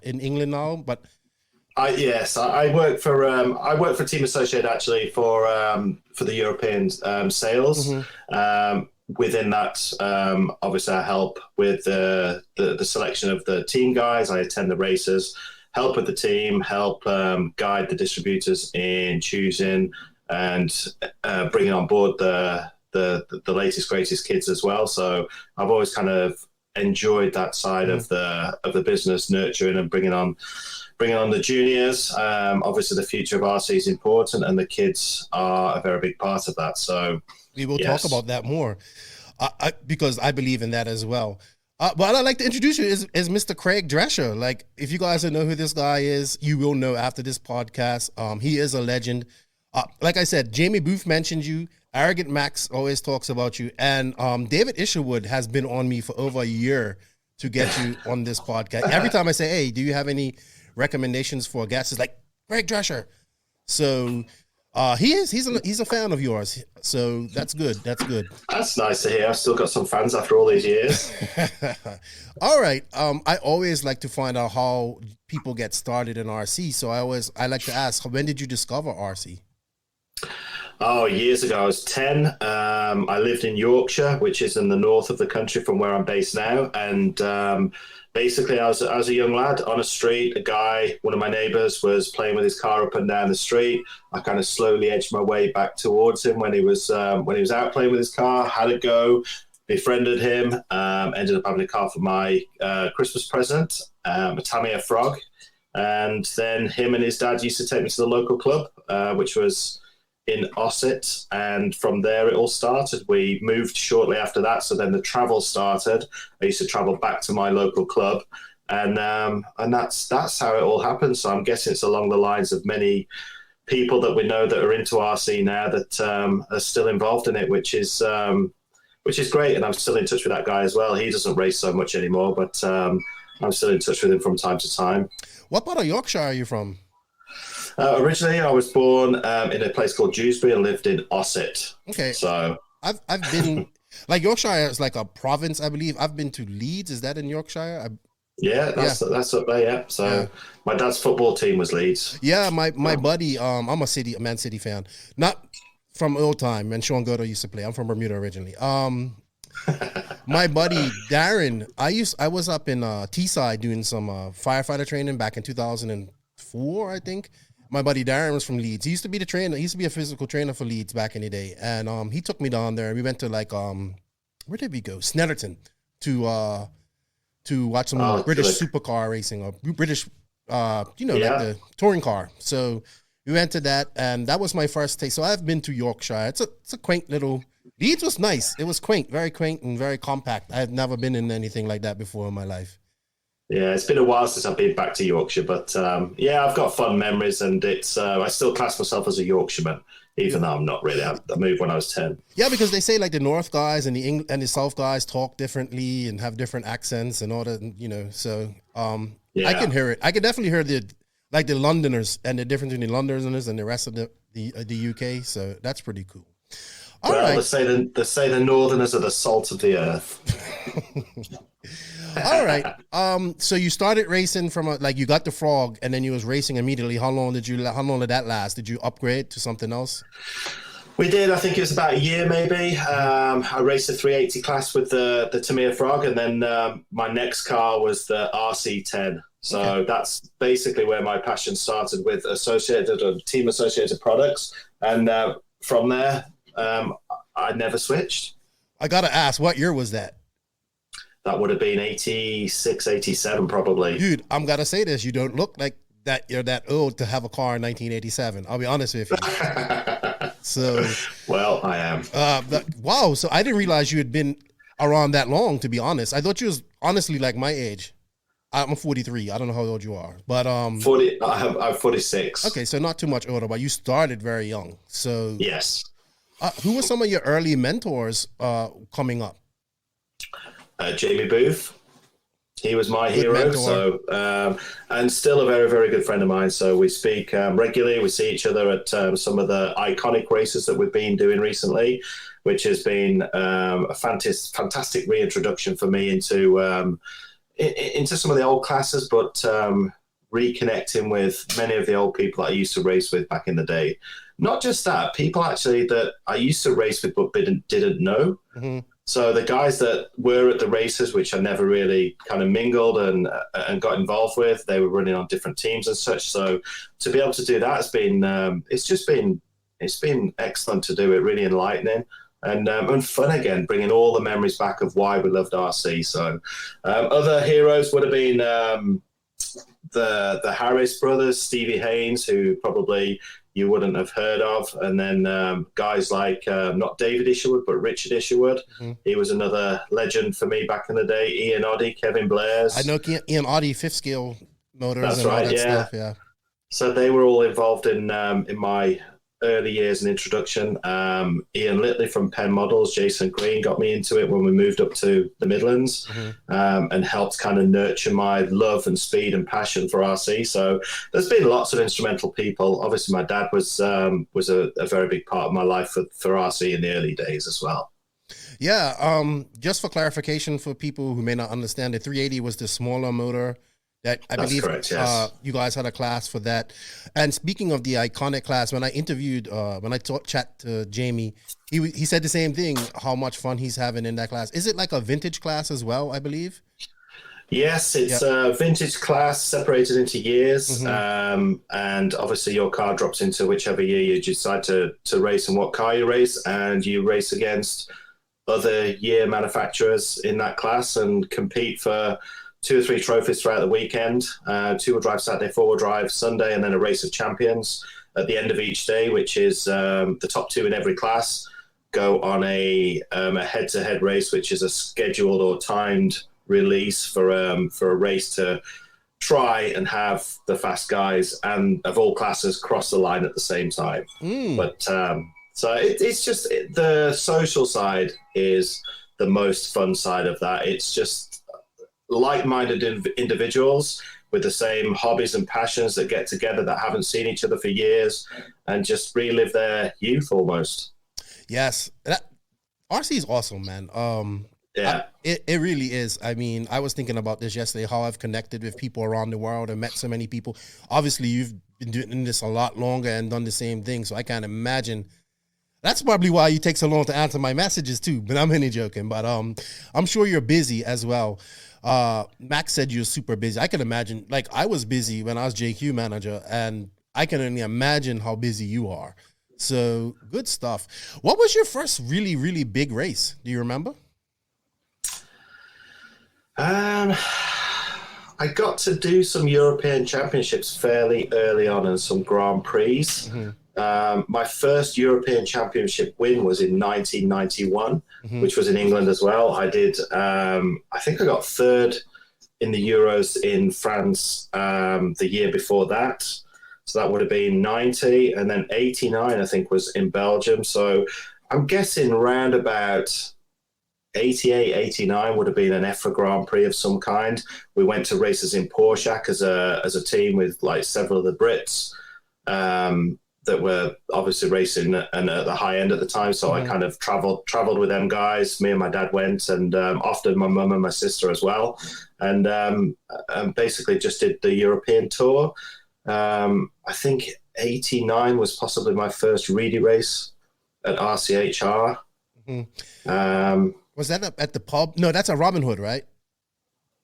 Speaker 1: in England now. But
Speaker 6: Yes, I work for Team Associated actually for the European sales.
Speaker 1: Mm-hmm.
Speaker 6: Within that, obviously, I help with the selection of the team guys. I attend the races, help with the team, help guide the distributors in choosing and bringing on board the latest greatest kids as well. So I've always kind of enjoyed that side of the business, nurturing and bringing on the juniors. Obviously, the future of RC is important, and the kids are a very big part of that. So
Speaker 1: we will talk about that more because I believe in that as well. But I'd like to introduce you is Mr. Craig Drescher. Like, if you guys don't know who this guy is, you will know after this podcast. He is a legend. Like I said, Jamie Booth mentioned you. Arrogant Max always talks about you. And David Isherwood has been on me for over a year to get you on this podcast. Every time I say, hey, do you have any recommendations for a guest? It's like, Craig Drescher. So he's a fan of yours. So that's good. That's good.
Speaker 6: That's nice to hear. I've still got some fans after all these years.
Speaker 1: All right. I always like to find out how people get started in RC. So I like to ask, when did you discover RC?
Speaker 6: Oh, years ago. I was 10. I lived in Yorkshire, which is in the north of the country from where I'm based now. And basically, I was a young lad on a street. One of my neighbours, was playing with his car up and down the street. I kind of slowly edged my way back towards him when he was out playing with his car. Had a go, befriended him. Ended up having a car for my Christmas present, a Tamiya Frog. And then him and his dad used to take me to the local club, which was in Ossett, and from there it all started. We moved shortly after that, so then the travel started. I used to travel back to my local club, and that's how it all happened. So I'm guessing it's along the lines of many people that we know that are into RC now that are still involved in it, which is great. And I'm still in touch with that guy as well. He doesn't race so much anymore, but I'm still in touch with him from time to time.
Speaker 1: What part of Yorkshire are you from?
Speaker 6: Originally, I was born in a place called Dewsbury and lived in Ossett.
Speaker 1: Okay.
Speaker 6: So
Speaker 1: I've been like Yorkshire is like a province, I believe. I've been to Leeds. Is that in Yorkshire?
Speaker 6: That's up there. Yeah. So my dad's football team was Leeds.
Speaker 1: Yeah, my buddy. I'm a Man City fan, not from old time. And Sean Godo used to play. I'm from Bermuda originally. My buddy Darren. I was up in Teesside doing some firefighter training back in 2004, I think. My buddy Darren was from Leeds. He used to be the trainer. He used to be a physical trainer for Leeds back in the day. And he took me down there. And we went to where did we go? Snetterton to watch some British supercar racing or British, like the touring car. So we went to that, and that was my first taste. So I've been to Yorkshire. It's a quaint little. Leeds was nice. It was quaint, very quaint and very compact. I had never been in anything like that before in my life. Yeah,
Speaker 6: it's been a while since I've been back to Yorkshire, but I've got fun memories, and it's I still class myself as a Yorkshireman, even though I'm not really. I moved when I was 10. Yeah, because they say like the North guys and the South guys talk differently and have different accents and all that, so I can hear it. I can definitely hear the Londoners and the difference between the Londoners and the rest of the UK, so that's pretty cool.
Speaker 1: All
Speaker 6: well,
Speaker 1: right.
Speaker 6: they say the Northerners are the salt of the earth.
Speaker 1: All right. So you started racing from you got the Frog, and then you was racing immediately. How long did that last? Did you upgrade to something else?
Speaker 6: We did. I think it was about a year, maybe. I raced a 380 class with the Tamiya Frog, and then my next car was the RC10. So that's basically where my passion started with team associated products, and from there, I never switched.
Speaker 1: I gotta ask, what year was that?
Speaker 6: That would have been 86, 87, probably.
Speaker 1: Dude, I'm gotta say this. You don't look like that. You're that old to have a car in 1987. I'll be honest with you. So,
Speaker 6: well, I am.
Speaker 1: Wow. So I didn't realize you had been around that long, to be honest. I thought you was honestly like my age. I'm 43. I don't know how old you are, but
Speaker 6: 40. I'm 46.
Speaker 1: Okay, so not too much older, but you started very young. So
Speaker 6: yes.
Speaker 1: Who were some of your early mentors coming up?
Speaker 6: Jamie Booth. He was my hero.
Speaker 1: Mentor.
Speaker 6: So, and still a very, very good friend of mine. So we speak regularly. We see each other at some of the iconic races that we've been doing recently, which has been a fantastic reintroduction for me into some of the old classes, but reconnecting with many of the old people that I used to race with back in the day. Not just that, people actually that I used to race with but didn't know. Mm-hmm. So the guys that were at the races, which I never really kind of mingled and got involved with, they were running on different teams and such. So to be able to do that has been, it's been excellent to do it, really enlightening. And fun again, bringing all the memories back of why we loved RC. So other heroes would have been the Harris brothers, Stevie Haynes, who probably you wouldn't have heard of. And then guys like not David Isherwood, but Richard Isherwood. Mm-hmm. He was another legend for me back in the day. Ian Oddie, Kevin Blair's.
Speaker 1: I know Ian Oddie, fifth scale motors.
Speaker 6: That's
Speaker 1: and
Speaker 6: right,
Speaker 1: all that stuff. Yeah.
Speaker 6: So they were all involved in my early years and introduction. Ian Litley from Penn Models, Jason Green got me into it when we moved up to the Midlands, and helped kind of nurture my love and speed and passion for RC. So there's been lots of instrumental people. Obviously my dad was a very big part of my life for RC in the early days as well.
Speaker 1: Yeah. Just for clarification for people who may not understand, the 380 was the smaller motor. That's believe correct, yes. You guys had a class for that. And speaking of the iconic class, when I interviewed, chat to Jamie, he said the same thing, how much fun he's having in that class. Is it like a vintage class as well, I believe?
Speaker 6: Yes, it's a vintage class separated into years. And obviously your car drops into whichever year you decide to race and what car you race. And you race against other year manufacturers in that class and compete for 2 or 3 trophies throughout the weekend, 2-wheel drive Saturday, 4-wheel drive Sunday, and then a race of champions at the end of each day, which is the top 2 in every class go on a head-to-head race, which is a scheduled or timed release for a race to try and have the fast guys and of all classes cross the line at the same time. But so it's just the social side is the most fun side of that. It's just like-minded individuals with the same hobbies and passions that get together that haven't seen each other for years and just relive their youth almost.
Speaker 1: Yes. RC is awesome, man.
Speaker 6: Yeah.
Speaker 1: It really is. I mean, I was thinking about this yesterday, how I've connected with people around the world and met so many people. Obviously, you've been doing this a lot longer and done the same thing, so I can't imagine. That's probably why you take so long to answer my messages too, but I'm only joking. But I'm sure you're busy as well. Max said you're super busy. I can imagine, like I was busy when I was JQ manager, and I can only imagine how busy you are. So good stuff. What was your first really, really big race? Do you remember?
Speaker 6: I got to do some European Championships fairly early on and some Grand Prix. My first European Championship win was in 1991, which was in England as well. I did, I think I got 3rd in the Euros in France the year before that. So that would have been 90. And then 89, I think, was in Belgium. So I'm guessing round about 88, 89 would have been an EFRA Grand Prix of some kind. We went to races in Porsche as a team with like several of the Brits. that were obviously racing and at the high end at the time. So I kind of traveled with them guys. Me and my dad went, and often my mum and my sister as well. And basically just did the European tour. I think 89 was possibly my first Reedy race at RCHR.
Speaker 1: Was that at the pub? No, that's a Robin Hood, right?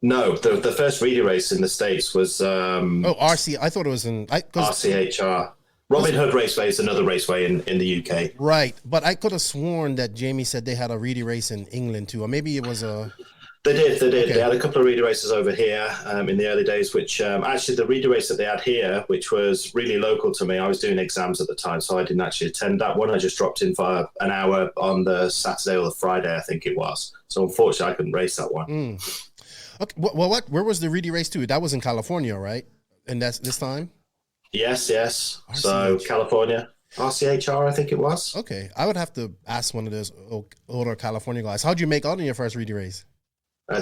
Speaker 6: No, the first Reedy race in the States was
Speaker 1: RC. I thought it was in
Speaker 6: RCHR. Robin Hood Raceway is another raceway in the UK.
Speaker 1: Right, but I could have sworn that Jamie said they had a Reedy race in England too, or maybe it was a...
Speaker 6: They did.
Speaker 1: Okay.
Speaker 6: They had a couple of Reedy races over here in the early days, which actually the Reedy race that they had here, which was really local to me, I was doing exams at the time, so I didn't actually attend that one. I just dropped in for an hour on the Saturday or the Friday, I think it was. So unfortunately, I couldn't race that one.
Speaker 1: Okay, well, where was the Reedy race too? That was in California, right? And that's this time?
Speaker 6: Yes.
Speaker 1: RCH.
Speaker 6: So California. RCHR, I think it was.
Speaker 1: Okay. I would have to ask one of those older California guys. How'd you make out in your first Reedy race?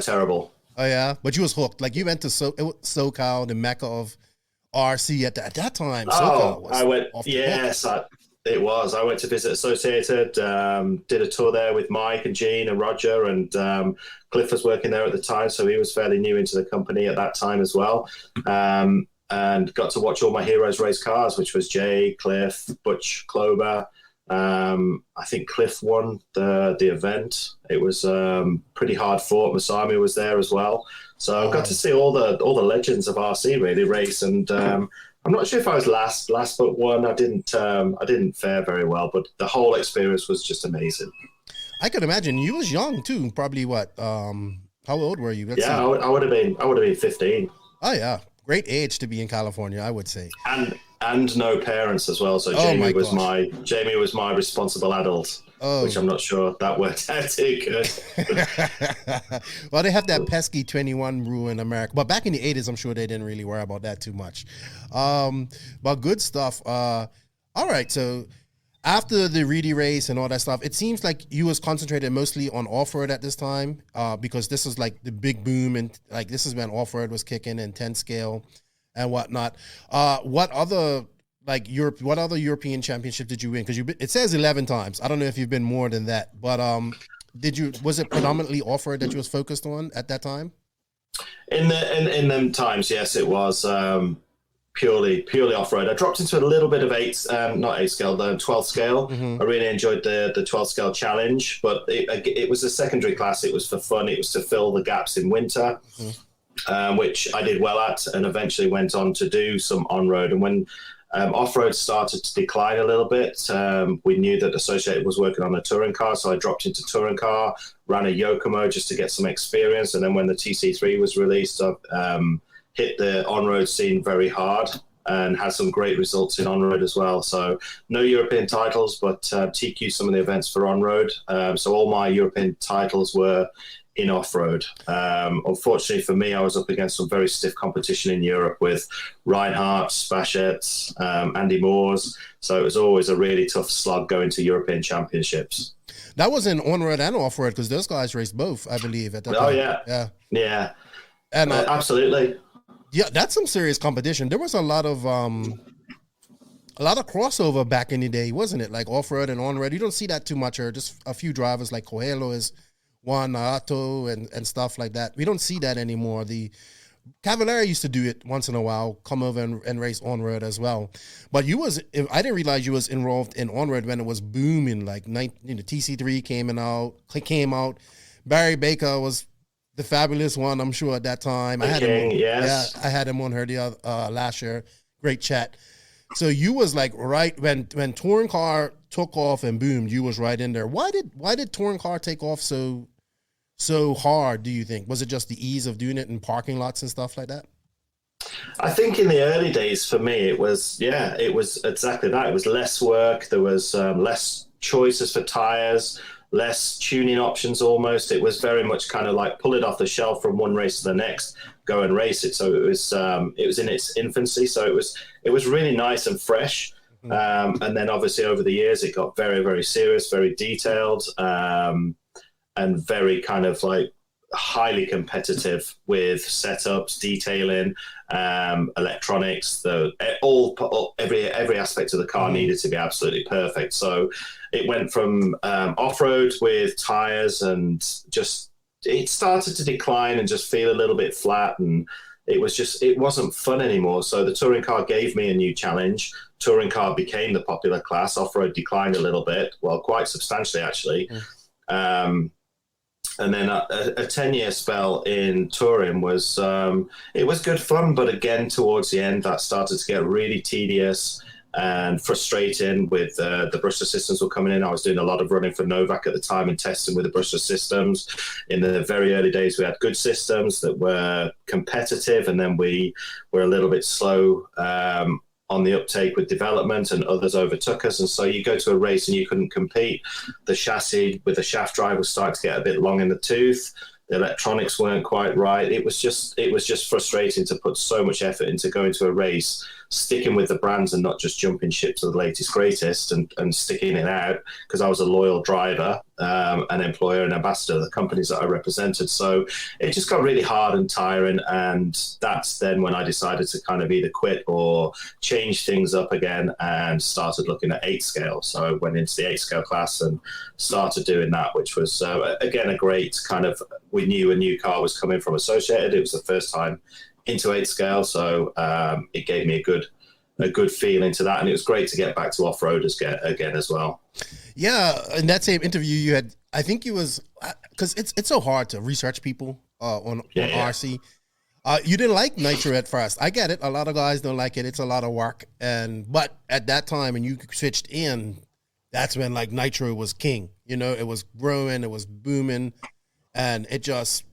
Speaker 6: Terrible.
Speaker 1: Oh, yeah? But you was hooked. Like, you went to SoCal, the mecca of RC at that time. SoCal was
Speaker 6: I went,
Speaker 1: off the
Speaker 6: yes,
Speaker 1: hook.
Speaker 6: it was. I went to visit Associated, did a tour there with Mike and Gene and Roger, and Cliff was working there at the time, so he was fairly new into the company at that time as well. And got to watch all my heroes race cars, which was Jay, Cliff, Butch, Clover. I think Cliff won the event. It was pretty hard fought. Masami was there as well. So I got to see all the legends of RC really race, and I'm not sure if I was last but one. I didn't fare very well, but the whole experience was just amazing.
Speaker 1: I could imagine you was young too. Probably what? How old were you?
Speaker 6: I would have been 15.
Speaker 1: Oh yeah, great age to be in California, I would say.
Speaker 6: And no parents as well. So Jamie was my responsible adult, which I'm not sure that worked out too good.
Speaker 1: Well, they have that pesky 21 rule in America, but back in the 80s, I'm sure they didn't really worry about that too much. But good stuff. All right, so after the Reedy race and all that stuff, it seems like you was concentrated mostly on off-road at this time, because this is like the big boom, and like this is when off-road was kicking in 10 scale and whatnot. What other European championships did you win? Because it says 11 times. I don't know if you've been more than that, but was it predominantly off-road that you was focused on at that time?
Speaker 6: In them times, yes, it was purely off-road. I dropped into a little bit of 12 scale. I really enjoyed the 12 scale challenge, but it was a secondary class. It was for fun. It was to fill the gaps in winter. Which I did well at, and eventually went on to do some on-road. And when off-road started to decline a little bit, we knew that Associated was working on a touring car, so I dropped into touring car, ran a Yokomo just to get some experience, and then when the TC3 was released, I hit the on-road scene very hard and had some great results in on-road as well. So no European titles, but TQ some of the events for on-road. So all my European titles were in off-road. Unfortunately for me, I was up against some very stiff competition in Europe with Reinhardt, Spachets, Andy Moores. So it was always a really tough slog going to European championships.
Speaker 1: That was in on-road and off-road, because those guys raced both, I believe, at that time.
Speaker 6: Oh, yeah. And absolutely.
Speaker 1: Yeah, that's some serious competition. There was a lot of crossover back in the day, wasn't it? Like off-road and on-road. You don't see that too much, or just a few drivers like Coelho is Juan Nato and stuff like that. We don't see that anymore. The Cavalieri used to do it once in a while, come over and race on-road as well. But I didn't realize you was involved in on-road when it was booming, like TC3 came out. Barry Beaker was the fabulous one, I'm sure, at that time. I had him on her the last year. Great chat. So you was like right when touring car took off and boomed, you was right in there. Why did touring car take off so hard, do you think? Was it just the ease of doing it in parking lots and stuff like that?
Speaker 6: I think in the early days for me, it was exactly that. It was less work. There was less choices for tires, less tuning options almost. It was very much kind of like pull it off the shelf from one race to the next, go and race it. So it was in its infancy. So it was really nice and fresh. And then obviously over the years, it got very, very serious, very detailed, and very kind of like highly competitive with setups, detailing, electronics. Every aspect of the car needed to be absolutely perfect. So it went from off-road with tires, and just it started to decline and just feel a little bit flat, and it wasn't fun anymore. So the touring car gave me a new challenge. Touring car became the popular class. Off-road declined a little bit, well, quite substantially actually. And then a 10-year spell in touring was it was good fun, but again towards the end that started to get really tedious and frustrating with the brushless systems were coming in. I was doing a lot of running for Novak at the time and testing with the brushless systems. In the very early days, we had good systems that were competitive, and then we were a little bit slow on the uptake with development, and others overtook us. And so you go to a race and you couldn't compete. The chassis with the shaft drive was starting to get a bit long in the tooth. The electronics weren't quite right. It was just frustrating to put so much effort into going to a race, sticking with the brands and not just jumping ship to the latest, greatest and sticking it out, because I was a loyal driver, an employer and ambassador of the companies that I represented. So it just got really hard and tiring. And that's then when I decided to kind of either quit or change things up again and started looking at 8 scale. So I went into the 8 scale class and started doing that, which was, again, a great kind of, we knew a new car was coming from Associated. It was the first time into 8 scale, so it gave me a good feeling to that, and it was great to get back to off-roaders again as well.
Speaker 1: Yeah, in that same interview you had, I think it was, because it's so hard to research people on RC. You didn't like Nitro at first. I get it. A lot of guys don't like it. It's a lot of work, but at that time when you switched in, that's when like Nitro was king. You know, it was growing, it was booming, and it just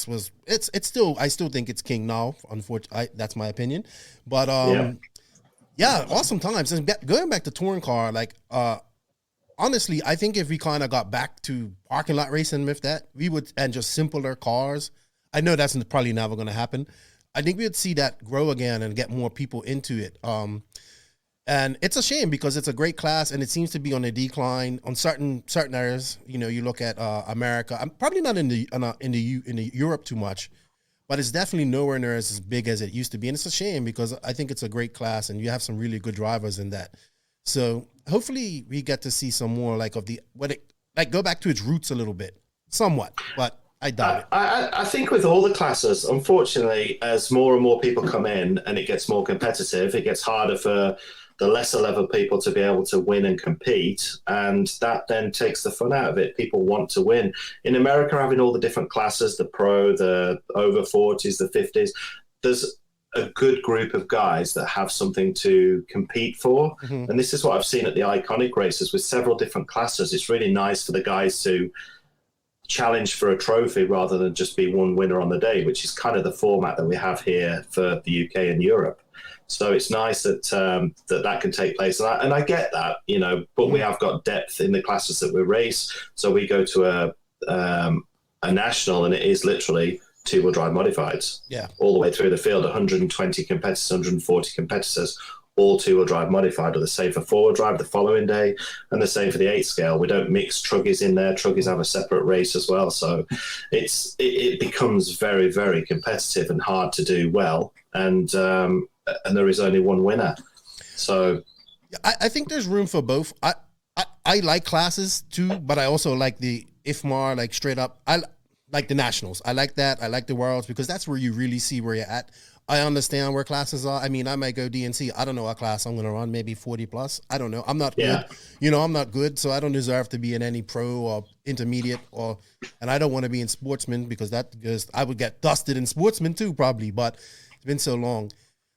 Speaker 1: was. It's still. I still think it's king now. Unfortunately, that's my opinion. But yeah, awesome times. And going back to touring car, like honestly, I think if we kind of got back to parking lot racing with that, we would, and just simpler cars. I know that's probably never going to happen. I think we would see that grow again and get more people into it. And it's a shame because it's a great class and it seems to be on a decline on certain areas. You know, you look at America. I'm probably not in the Europe too much, but it's definitely nowhere near as big as it used to be. And it's a shame because I think it's a great class and you have some really good drivers in that. So hopefully we get to see some more like go back to its roots a little bit, somewhat. But I doubt it.
Speaker 6: I think with all the classes, unfortunately, as more and more people come in and it gets more competitive, it gets harder for the lesser level people to be able to win and compete, and that then takes the fun out of it. People want to win. In America, having all the different classes, the pro, the over 40s, the 50s, there's a good group of guys that have something to compete for. Mm-hmm. And this is what I've seen at the iconic races with several different classes. It's really nice for the guys to challenge for a trophy rather than just be one winner on the day, which is kind of the format that we have here for the UK and Europe. So it's nice that that can take place. And I get that, you know, but we have got depth in the classes that we race. So we go to a national and it is literally two-wheel drive modifieds.
Speaker 1: Yeah.
Speaker 6: All the way through the field, 120 competitors, 140 competitors, all two-wheel drive modified, or the same for four-wheel drive the following day, and the same for the 8 scale. We don't mix truggies in there. Truggies have a separate race as well. So it becomes very, very competitive and hard to do well. And there is only one winner. So
Speaker 1: I think there's room for both. I like classes too, but I also like the IFMAR, like straight up. I like the nationals. I like that. I like the worlds because that's where you really see where you're at. I understand where classes are. I mean, I might go DNC. I don't know what class I'm going to run, maybe 40 plus. I don't know. I'm not good. You know, I'm not good, so I don't deserve to be in any pro or intermediate and I don't want to be in sportsman because I would get dusted in sportsman too probably, but it's been so long.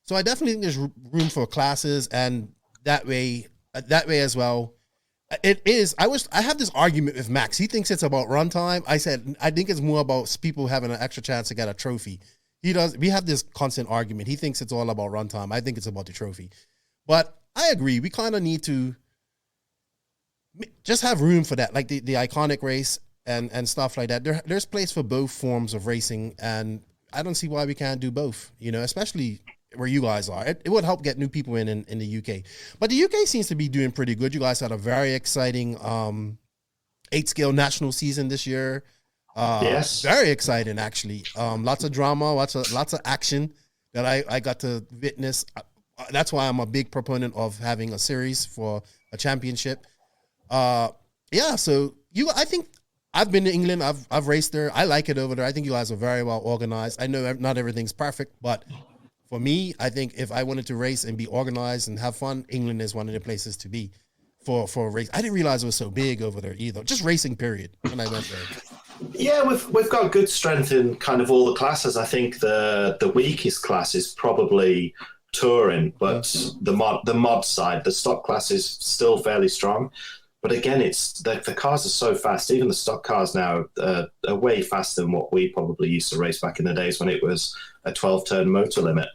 Speaker 1: So I definitely think there's room for classes and that way as well. It is. I have this argument with Max. He thinks it's about runtime. I said, I think it's more about people having an extra chance to get a trophy. We have this constant argument. He thinks it's all about runtime. I think it's about the trophy. But I agree. We kind of need to just have room for that, like the iconic race and stuff like that. There's place for both forms of racing, and I don't see why we can't do both, you know, especially where you guys are. It would help get new people in the UK. But the UK seems to be doing pretty good. You guys had a very exciting 8 scale national season this year.
Speaker 6: Yes.
Speaker 1: Very exciting, actually. Lots of drama, lots of action that I got to witness. That's why I'm a big proponent of having a series for a championship. Yeah, so I think I've been to England. I've raced there. I like it over there. I think you guys are very well organized. I know not everything's perfect, but for me, I think if I wanted to race and be organized and have fun, England is one of the places to be for a race. I didn't realize it was so big over there either. Just racing, period, when I went there.
Speaker 6: Yeah, we've got good strength in kind of all the classes. I think the weakest class is probably touring, but the mod side, the stock class is still fairly strong. But again, it's the cars are so fast. Even the stock cars now are way faster than what we probably used to race back in the days when it was a 12-turn motor limit.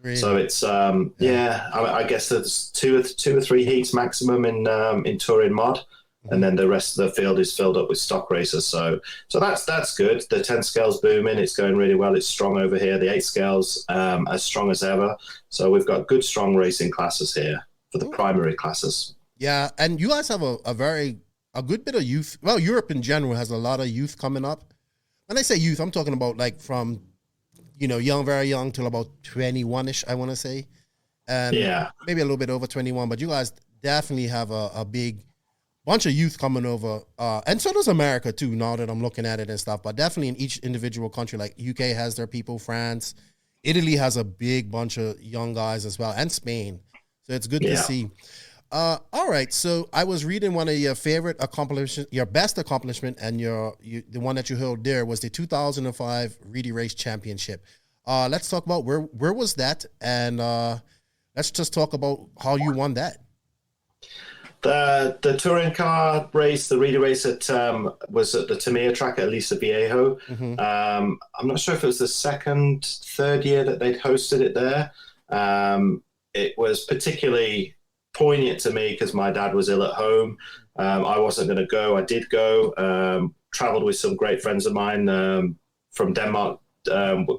Speaker 6: Really? So it's I guess there's two or three heats maximum in touring mod, and then the rest of the field is filled up with stock racers. So that's good. The 10 scale's booming. It's going really well. It's strong over here. The 8 scale's as strong as ever. So we've got good, strong racing classes here for the primary classes.
Speaker 1: Yeah, and you guys have a good bit of youth. Well, Europe in general has a lot of youth coming up. When I say youth, I'm talking about like from, young, very young till about 21-ish, I want to say. And maybe a little bit over 21, but you guys definitely have a big bunch of youth coming over. And so does America too, now that I'm looking at it and stuff. But definitely in each individual country, like UK has their people, France, Italy has a big bunch of young guys as well, and Spain. So it's good to see. All right, so I was reading one of your favorite accomplishments, your best accomplishment, and the one that you held there was the 2005 Reedy Race Championship. Let's talk about where was that, and let's just talk about how you won that.
Speaker 6: The touring car race, the Reedy race was at the Tamiya track at Elisa Viejo. Mm-hmm. I'm not sure if it was the third year that they'd hosted it there. It was particularly poignant to me because my dad was ill at home. I wasn't going to go. I did go. Traveled with some great friends of mine from Denmark.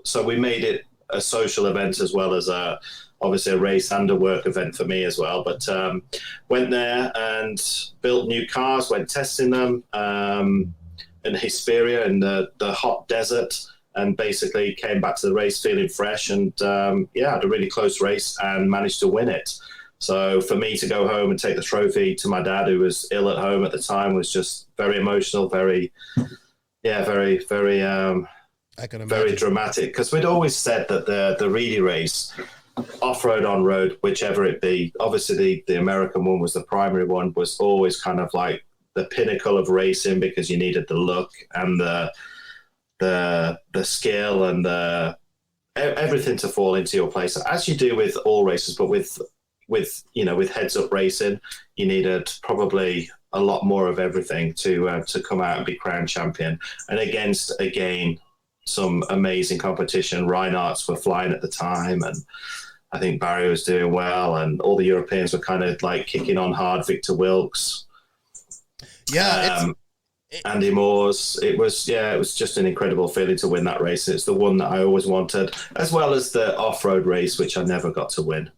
Speaker 6: So we made it a social event as well as obviously a race and a work event for me as well. But went there and built new cars, went testing them in Hesperia in the hot desert, and basically came back to the race feeling fresh and had a really close race and managed to win it. So for me to go home and take the trophy to my dad, who was ill at home at the time, was just very emotional, very dramatic. Because we'd always said that the Reedy race, off-road, on-road, whichever it be, obviously the American one was the primary one, was always kind of like the pinnacle of racing because you needed the look and the skill and everything to fall into your place, as you do with all races, but with heads up racing, you needed probably a lot more of everything to come out and be crowned champion. And against, again, some amazing competition. Reinhardts were flying at the time, and I think Barry was doing well, and all the Europeans were kind of like kicking on hard. Victor Wilkes, Andy Moores. It was just an incredible feeling to win that race. It's the one that I always wanted, as well as the off-road race, which I never got to win.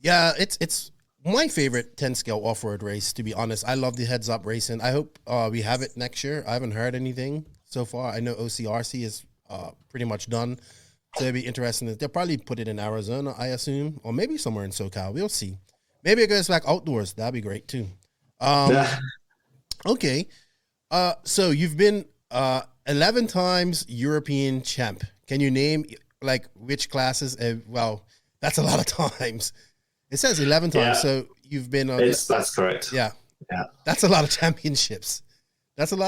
Speaker 1: Yeah, it's my favorite 10 scale off-road race, to be honest. I love the heads up racing. I hope we have it next year. I haven't heard anything so far. I know OCRC is pretty much done. So it'll be interesting. They'll probably put it in Arizona, I assume, or maybe somewhere in SoCal. We'll see. Maybe it goes back outdoors. That'd be great too. Okay. So you've been 11 times European champ. Can you name like which classes? Well, that's a lot of times. It says 11 times, so you've been...
Speaker 6: that's correct.
Speaker 1: Yeah. That's a lot of championships. I think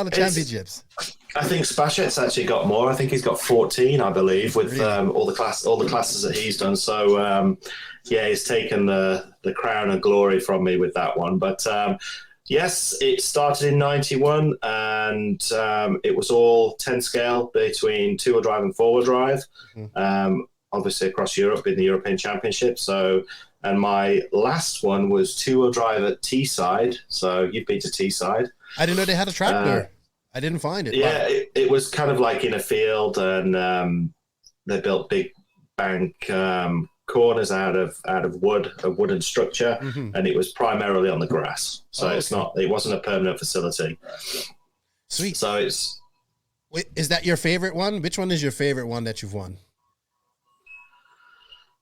Speaker 6: Spachet's actually got more. I think he's got 14, I believe, with all the classes that he's done. So, he's taken the crown and glory from me with that one. But, yes, it started in 91, and it was all 10 scale between two-wheel drive and four-wheel drive, obviously across Europe in the European Championship. So... And my last one was two-wheel drive at Teesside. So you've been to Teesside.
Speaker 1: I didn't know they had a track there. I didn't find it.
Speaker 6: Yeah, it was kind of like in a field, and they built big bank corners out of wood, a wooden structure, and it was primarily on the grass. So it wasn't a permanent facility.
Speaker 1: Sweet.
Speaker 6: So
Speaker 1: Wait, is that your favorite one? Which one is your favorite one that you've won?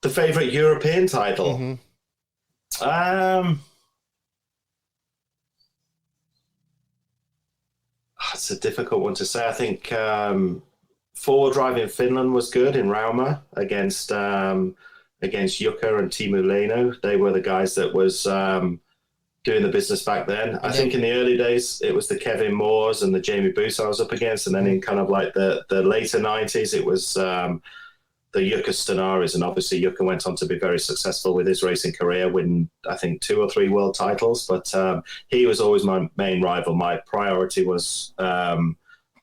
Speaker 6: The favorite European title.
Speaker 1: Mm-hmm.
Speaker 6: It's a difficult one to say. I think forward drive in Finland was good in Rauma against Jukka and Teemu Leino. They were the guys that was doing the business back then. I think in the early days, it was the Kevin Moores and the Jamie Booth I was up against. And then in kind of like the later 90s, it was the Jukka Stenaris. And obviously Jukka went on to be very successful with his racing career, winning, I think, 2 or 3 world titles. But he was always my main rival. My priority was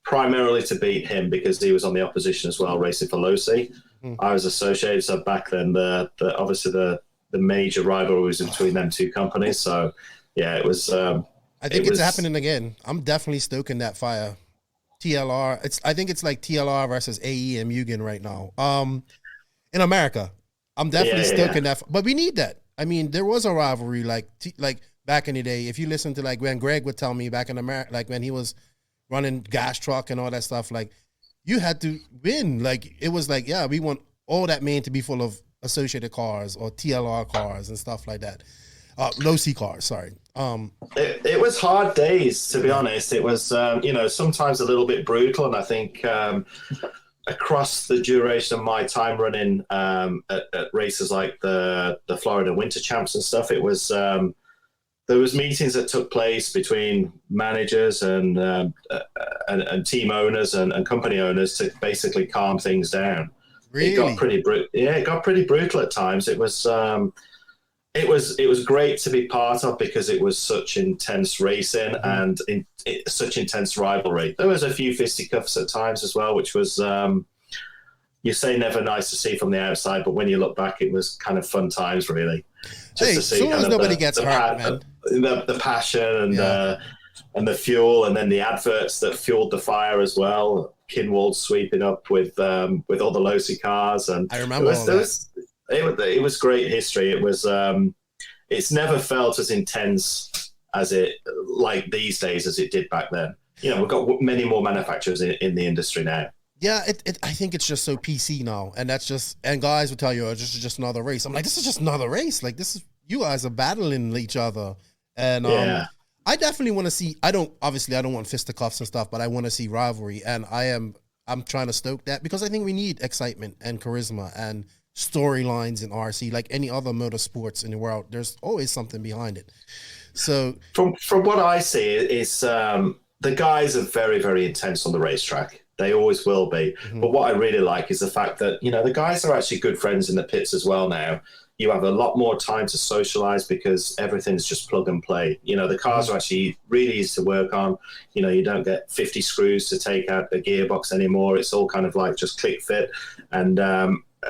Speaker 6: primarily to beat him because he was on the opposition as well, racing for Losi. I was associated. So back then, obviously the major rivalry was between them two companies. So yeah, it was.
Speaker 1: I think it's happening again. I'm definitely stoking that fire. TLR. I think it's like TLR versus AE and Mugen right now. In America, I'm definitely stoking that. But we need that. I mean, there was a rivalry like back in the day. If you listen to like when Greg would tell me back in America, like when he was running gas truck and all that stuff, like you had to win. Like it was like, yeah, we want all that main to be full of associated cars or TLR cars and stuff like that. Low C cars, sorry.
Speaker 6: It was hard days, to be honest. It was, sometimes a little bit brutal. And I think across the duration of my time running at races like the Florida Winter Champs and stuff, it was there was meetings that took place between managers and team owners and company owners to basically calm things down.
Speaker 1: Really?
Speaker 6: It got pretty brutal. Yeah, it got pretty brutal at times. It was great to be part of because it was such intense racing and such intense rivalry. There was a few fisticuffs at times as well, which was you say never nice to see from the outside, but when you look back, it was kind of fun times, really.
Speaker 1: Just to see as long as nobody gets hurt, man.
Speaker 6: The passion and the fuel, and then the adverts that fueled the fire as well. Kinwald sweeping up with all the Losi cars, and
Speaker 1: I remember
Speaker 6: it was great history. It was it's never felt as intense as it like these days as it did back then. You know, we've got many more manufacturers in the industry now.
Speaker 1: Yeah, I think it's just so PC now, and that's just, and guys will tell you, oh, this is just another race. I'm like, this is just another race. Like this is, you guys are battling each other, and I definitely want to see. I don't want fisticuffs and stuff, but I want to see rivalry, and I'm trying to stoke that because I think we need excitement and charisma and storylines in RC, like any other motorsports in the world. There's always something behind it. So
Speaker 6: from what I see is the guys are very, very intense on the racetrack. They always will be. Mm-hmm. But what I really like is the fact that, you know, the guys are actually good friends in the pits as well now. You have a lot more time to socialize because everything's just plug and play. You know, the cars are actually really easy to work on. You know, you don't get 50 screws to take out the gearbox anymore. It's all kind of like just click fit. And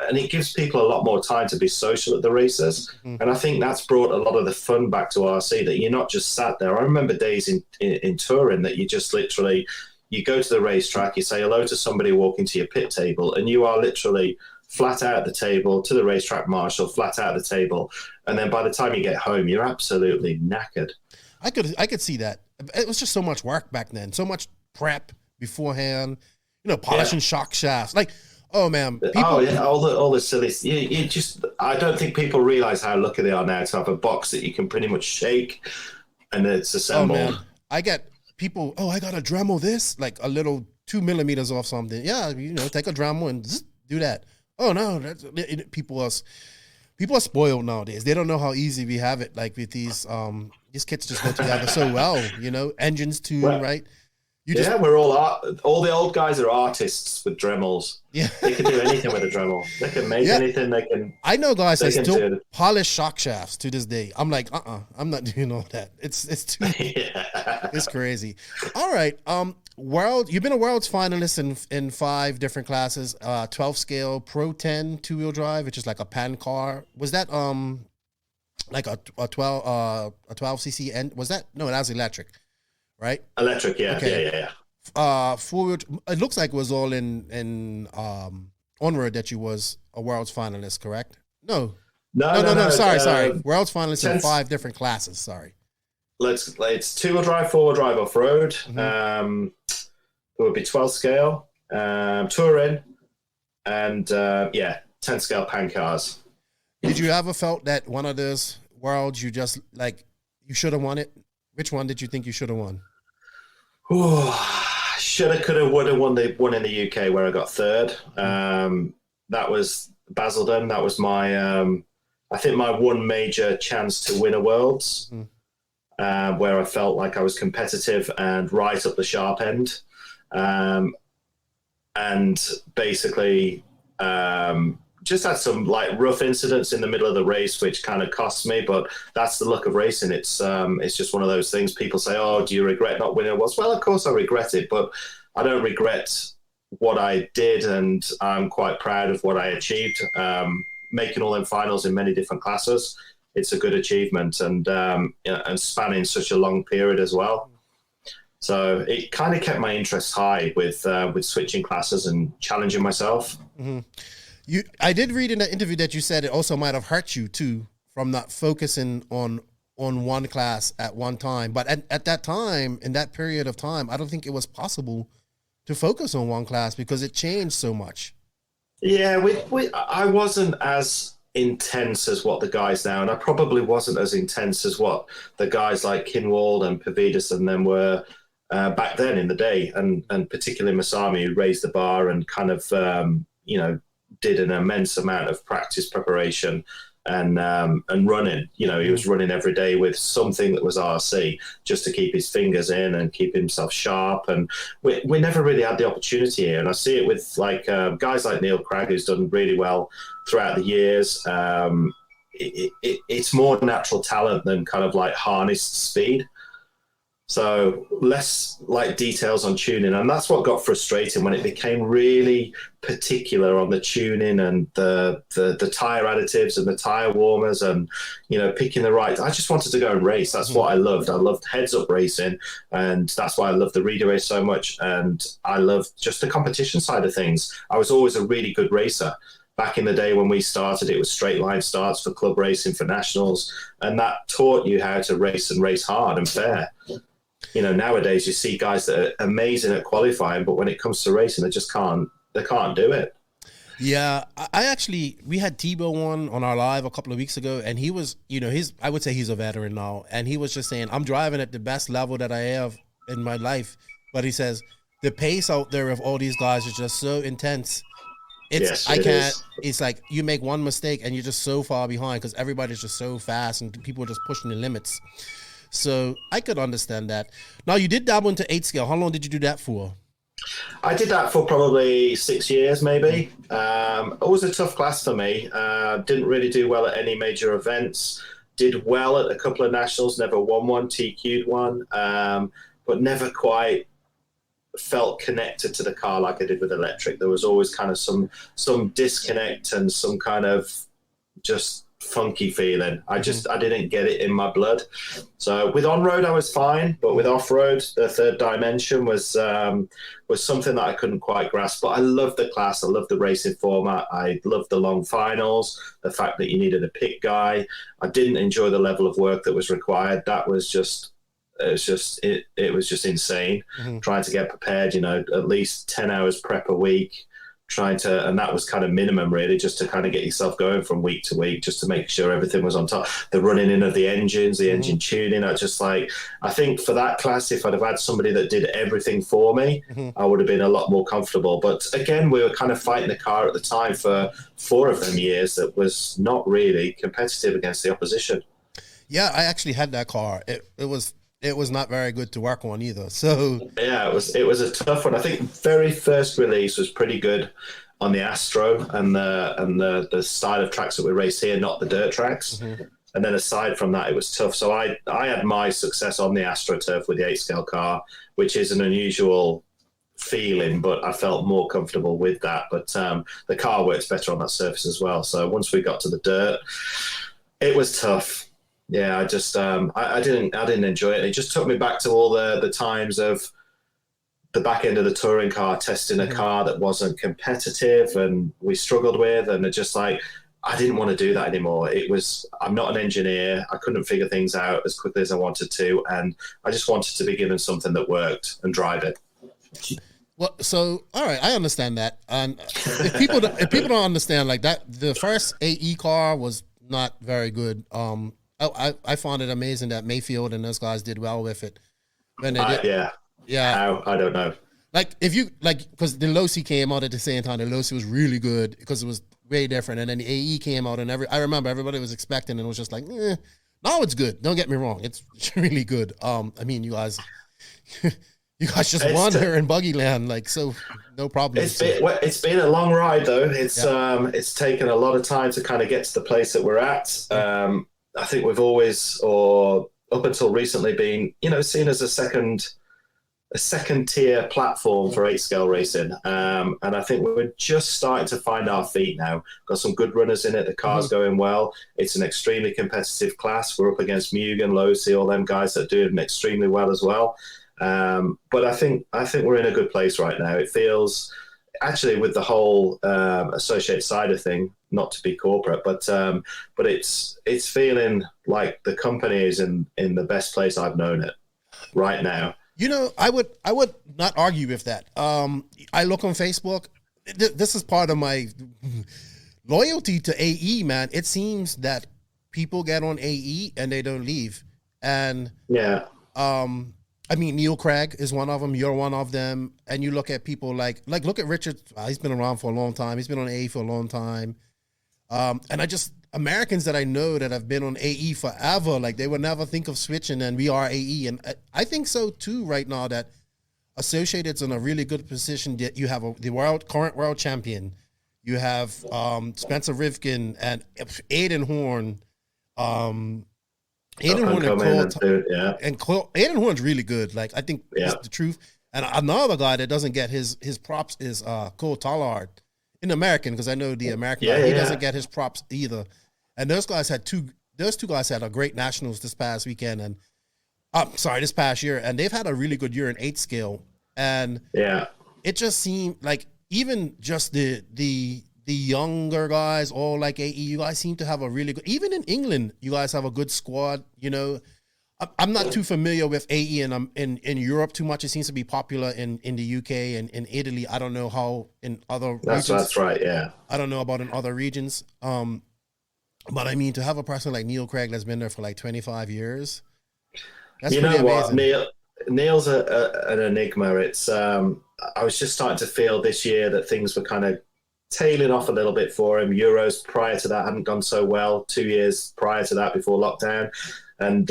Speaker 6: it gives people a lot more time to be social at the races. Mm-hmm. And I think that's brought a lot of the fun back to RC, that you're not just sat there. I remember days in touring that you just literally, you go to the racetrack, you say hello to somebody walking to your pit table, and you are literally flat out at the table, to the racetrack marshal, flat out at the table. And then by the time you get home, you're absolutely knackered.
Speaker 1: I could see that. It was just so much work back then, so much prep beforehand, you know, polishing shock shafts. Like, oh man,
Speaker 6: all the silly. You just, I don't think people realize how lucky they are now to have a box that you can pretty much shake and it's assembled.
Speaker 1: Oh man, I get people. Oh, I got a Dremel this, like a little 2 millimeters off something. Yeah, you know, take a Dremel and zzz, do that. Oh no, people are spoiled nowadays. They don't know how easy we have it. Like with these kits just go together so well. You know, engines too, right?
Speaker 6: We're all the old guys are artists with Dremels.
Speaker 1: Yeah,
Speaker 6: they can do anything with a Dremel. They can make anything. They can.
Speaker 1: I know guys that still polish shock shafts to this day. I'm like, I'm not doing all that. It's too. It's crazy. All right, you've been a world's finalist in 5 different classes. 12 scale Pro 10 2-wheel drive, which is like a pan car. Was that like a 12cc end? Was that no? That was electric. Right?
Speaker 6: Electric, yeah.
Speaker 1: Okay. Yeah. Forward, it looks like it was all in Onward that you was a world's finalist, correct? No. Sorry. World's finalist in 5 different classes. Sorry.
Speaker 6: It's 2-wheel drive, 4-wheel drive off road. Mm-hmm. would be 12 scale, touring, and 10 scale pan cars.
Speaker 1: Did you ever felt that one of those worlds you just like you should have won it? Which one did you think you should have won?
Speaker 6: Shoulda, coulda, woulda won the one in the UK where I got third. That was Basildon. That was my, I think my one major chance to win a Worlds, where I felt like I was competitive and right up the sharp end. And basically, just had some like rough incidents in the middle of the race, which kind of cost me. But that's the luck of racing. It's just one of those things. People say, "Oh, do you regret not winning awards?" Well, of course I regret it, but I don't regret what I did, and I'm quite proud of what I achieved. Making all them finals in many different classes, it's a good achievement, and and spanning such a long period as well. So it kind of kept my interest high with switching classes and challenging myself.
Speaker 1: Mm-hmm. I did read in the interview that you said it also might have hurt you too from not focusing on one class at one time. But at that time, in that period of time, I don't think it was possible to focus on one class because it changed so much. Yeah,
Speaker 6: I wasn't as intense as what the guys now, and I probably wasn't as intense as what the guys like Kinwald and Pavidis and them were back then in the day, and particularly Masami, who raised the bar and kind of did an immense amount of practice preparation and running. He was running every day with something that was RC just to keep his fingers in and keep himself sharp. And we never really had the opportunity here. And I see it with like guys like Neil Cragg, who's done really well throughout the years. It's more natural talent than kind of like harnessed speed. So less like details on tuning, and that's what got frustrating when it became really particular on the tuning and the tire additives and the tire warmers and picking the right. I just wanted to go and race. That's what I loved. I loved heads up racing, and that's why I loved the relay so much. And I loved just the competition side of things. I was always a really good racer. Back in the day when we started, it was straight line starts for club racing, for nationals, and that taught you how to race and race hard and fair. Nowadays you see guys that are amazing at qualifying, but when it comes to racing, they can't do it.
Speaker 1: Yeah, we had Tebow on our live a couple of weeks ago, and he was, I would say he's a veteran now, and he was just saying, I'm driving at the best level that I have in my life, but he says the pace out there of all these guys is just so intense. It's like you make one mistake and you're just so far behind because everybody's just so fast and people are just pushing the limits. So I could understand that. Now, you did dabble into 8 scale. How long did you do that for?
Speaker 6: I did that for probably 6 years, maybe. It was a tough class for me. Didn't really do well at any major events. Did well at a couple of nationals, never won one, TQ'd one, but never quite felt connected to the car like I did with electric. There was always kind of some disconnect and some kind of just funky feeling. I didn't get it in my blood. So with on-road I was fine, but with off-road the third dimension was something that I couldn't quite grasp. But I loved the class. I loved the racing format. I loved the long finals, the fact that you needed a pit guy. I didn't enjoy the level of work that was required. That was just it was just insane. Trying to get prepared, at least 10 hours prep a week, and that was kind of minimum really, just to kind of get yourself going from week to week, just to make sure everything was on top. The running in of the engines, the engine tuning. I think for that class, if I'd have had somebody that did everything for me, I would have been a lot more comfortable. But again, we were kind of fighting the car at the time for 4 of them years that was not really competitive against the opposition.
Speaker 1: Yeah, I actually had that car. It was not very good to work on either. So
Speaker 6: yeah, it was a tough one. I think very first release was pretty good on the Astro and the style of tracks that we race here, not the dirt tracks. And then aside from that, it was tough. So I had my success on the AstroTurf with the 8 scale car, which is an unusual feeling, but I felt more comfortable with that. But the car works better on that surface as well. So once we got to the dirt, it was tough. Yeah, I just I didn't enjoy it. It just took me back to all the times of the back end of the touring car, testing a car that wasn't competitive and we struggled with, and it's just like I didn't want to do that anymore. I'm not an engineer. I couldn't figure things out as quickly as I wanted to, and I just wanted to be given something that worked and drive it.
Speaker 1: Well, so all right, I understand that. And if people don't understand like that, the first AE car was not very good. I found it amazing that Mayfield and those guys did well with it. When they did, yeah.
Speaker 6: How? I don't know.
Speaker 1: Like if you like, because the Losi came out at the same time. The Losi was really good because it was way different, and then the AE came out, and I remember everybody was expecting, and it was just like, no, it's good. Don't get me wrong, it's really good. I mean, you guys, you guys just won here in Buggyland, like, so no problem.
Speaker 6: It's been a long ride though. It's taken a lot of time to kind of get to the place that we're at. I think we've always, or up until recently, been seen as a second tier platform for 8-scale racing, and I think we're just starting to find our feet now. Got some good runners in it. The car's going well. It's an extremely competitive class. We're up against Mugen, Losi, all them guys that are doing extremely well as well. But I think we're in a good place right now. It feels, actually, with the whole associate side of thing, not to be corporate, but it's feeling like the company is in the best place I've known it right now.
Speaker 1: I would not argue with that. I look on Facebook. This is part of my loyalty to AE, man. It seems that people get on AE and they don't leave. And I mean, Neil Craig is one of them. You're one of them. And you look at people like look at Richard. He's been around for a long time. He's been on AE for a long time. And Americans that I know that have been on AE forever, like they would never think of switching, and we are AE. And I think so too right now, that Associated's in a really good position. That you have the current world champion. You have Spencer Rivkin and Aiden Horn. Aiden Horn's really good. Like, I think that's the truth. And another guy that doesn't get his props is Cole Tollard in American, because I know the American guy, he doesn't get his props either. And those two guys had a great nationals this past weekend, and this past year, and they've had a really good year in 8-scale. And it just seemed like even just the younger guys, all like AE, you guys seem to have a really good, even in England, you guys have a good squad. I'm not too familiar with AE in Europe too much. It seems to be popular in the UK and in Italy. I don't know how in other regions.
Speaker 6: That's right, yeah.
Speaker 1: I don't know about in other regions. But I mean, to have a person like Neil Craig that's been there for like 25 years, that's pretty amazing.
Speaker 6: Neil's an enigma. It's I was just starting to feel this year that things were kind of tailing off a little bit for him. Euros prior to that hadn't gone so well. 2 years prior to that, before lockdown, and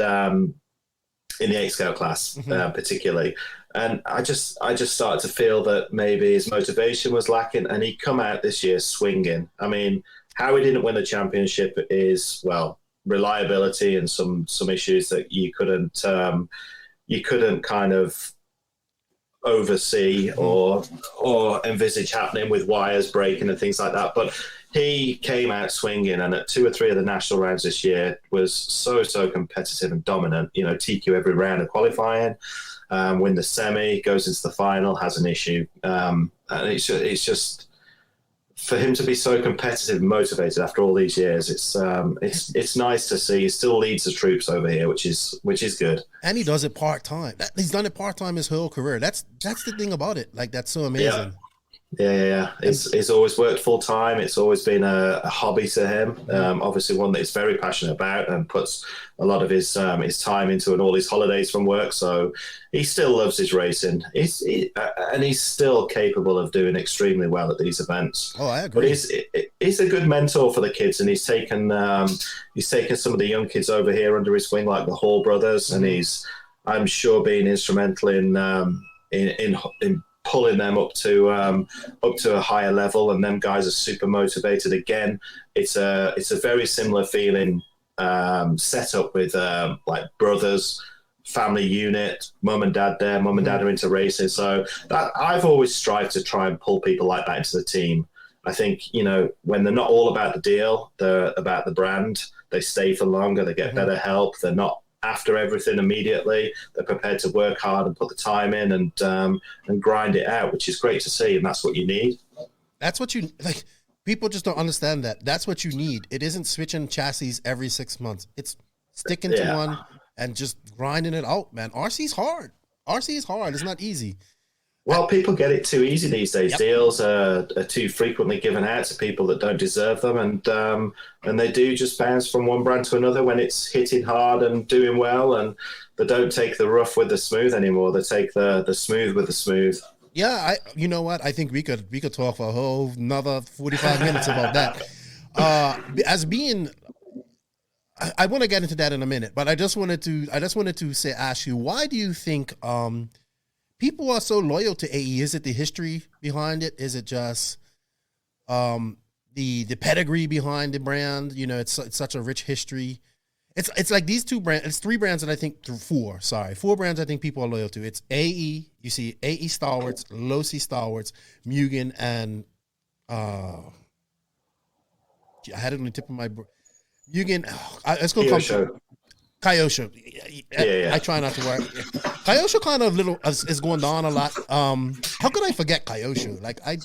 Speaker 6: in the 8-scale class particularly. And I just started to feel that maybe his motivation was lacking, and he'd come out this year swinging. I mean, how he didn't win the championship is, well, reliability and some issues that you couldn't kind of oversee or envisage happening, with wires breaking and things like that. But he came out swinging, and at 2 or 3 of the national rounds this year was so competitive and dominant. TQ every round of qualifying, win the semi, goes into the final, has an issue, and it's just for him to be so competitive and motivated after all these years. It's nice to see. He still leads the troops over here, which is good.
Speaker 1: And he does it part-time. He's done it part-time his whole career. That's the thing about it. Like, that's so amazing.
Speaker 6: Yeah. It's always worked full time. It's always been a hobby to him. Obviously, one that he's very passionate about and puts a lot of his time into, and all his holidays from work. So he still loves his racing. And he's still capable of doing extremely well at these events.
Speaker 1: Oh, I agree.
Speaker 6: But he's a good mentor for the kids, and he's taken some of the young kids over here under his wing, like the Hall brothers, and he's, I'm sure, being instrumental in pulling them up to a higher level, and them guys are super motivated. Again, it's a very similar feeling setup with like brothers, family unit, mum and dad there. Mum and dad are into racing, so that I've always strived to try and pull people like that into the team. I think when they're not all about the deal, they're about the brand. They stay for longer. They get better help. They're not after everything immediately. They're prepared to work hard and put the time in and grind it out, which is great to see, and that's what you need.
Speaker 1: That's what you like. People just don't understand that. That's what you need. It isn't switching chassis every 6 months. It's sticking to one and just grinding it out, man. RC's hard. RC is hard. It's not easy.
Speaker 6: Well, people get it too easy these days.
Speaker 1: Yep.
Speaker 6: Deals are too frequently given out to people that don't deserve them, and they do just bounce from one brand to another when it's hitting hard and doing well, and they don't take the rough with the smooth anymore. They take the smooth with the smooth.
Speaker 1: Yeah, you know what? I think we could talk for a whole another 45 minutes about that. As being, I want to get into that in a minute, but I just wanted to ask you, why do you think people are so loyal to AE? Is it the history behind it? Is it just the pedigree behind the brand? You know, it's such a rich history. It's like these two brands. It's three brands that I think four brands I think people are loyal to. It's AE. You see AE Stalwarts, Losi Stalwarts, Mugen, and I had it on the tip of my Mugen. It's gonna come. Kyosho. Yeah. I try not to work. Kyosho kind of is going down a lot. How could I forget Kyosho? Like I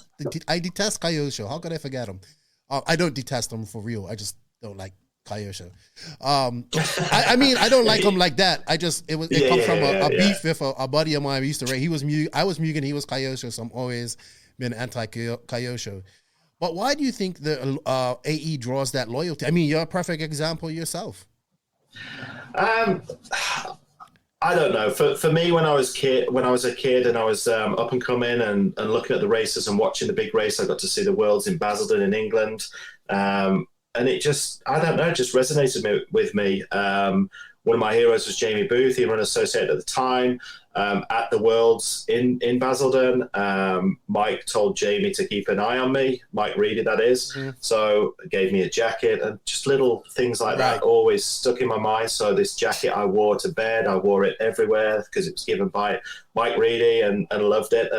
Speaker 1: detest Kyosho. How could I forget him? I don't detest him for real. I just don't like Kyosho. I mean, I don't like him like that. It comes from a beef with a buddy of mine we used to race. I was Mugen, he was Kyosho, so I'm always been anti Kyosho. But why do you think the AE draws that loyalty? I mean, you're a perfect example yourself.
Speaker 6: I don't know. For me, when I was a kid and I was up and coming and looking at the races and watching the big race, I got to see the Worlds in Basildon in England. And it just, I don't know, just resonated with me. One of my heroes was Jamie Booth. He ran Associate at the time. At the Worlds in Basildon, Mike told Jamie to keep an eye on me. Mike Reedy, that is. Mm-hmm. So gave me a jacket, and just little things like that always stuck in my mind. So this jacket I wore to bed. I wore it everywhere because it was given by Mike Reedy, and loved it.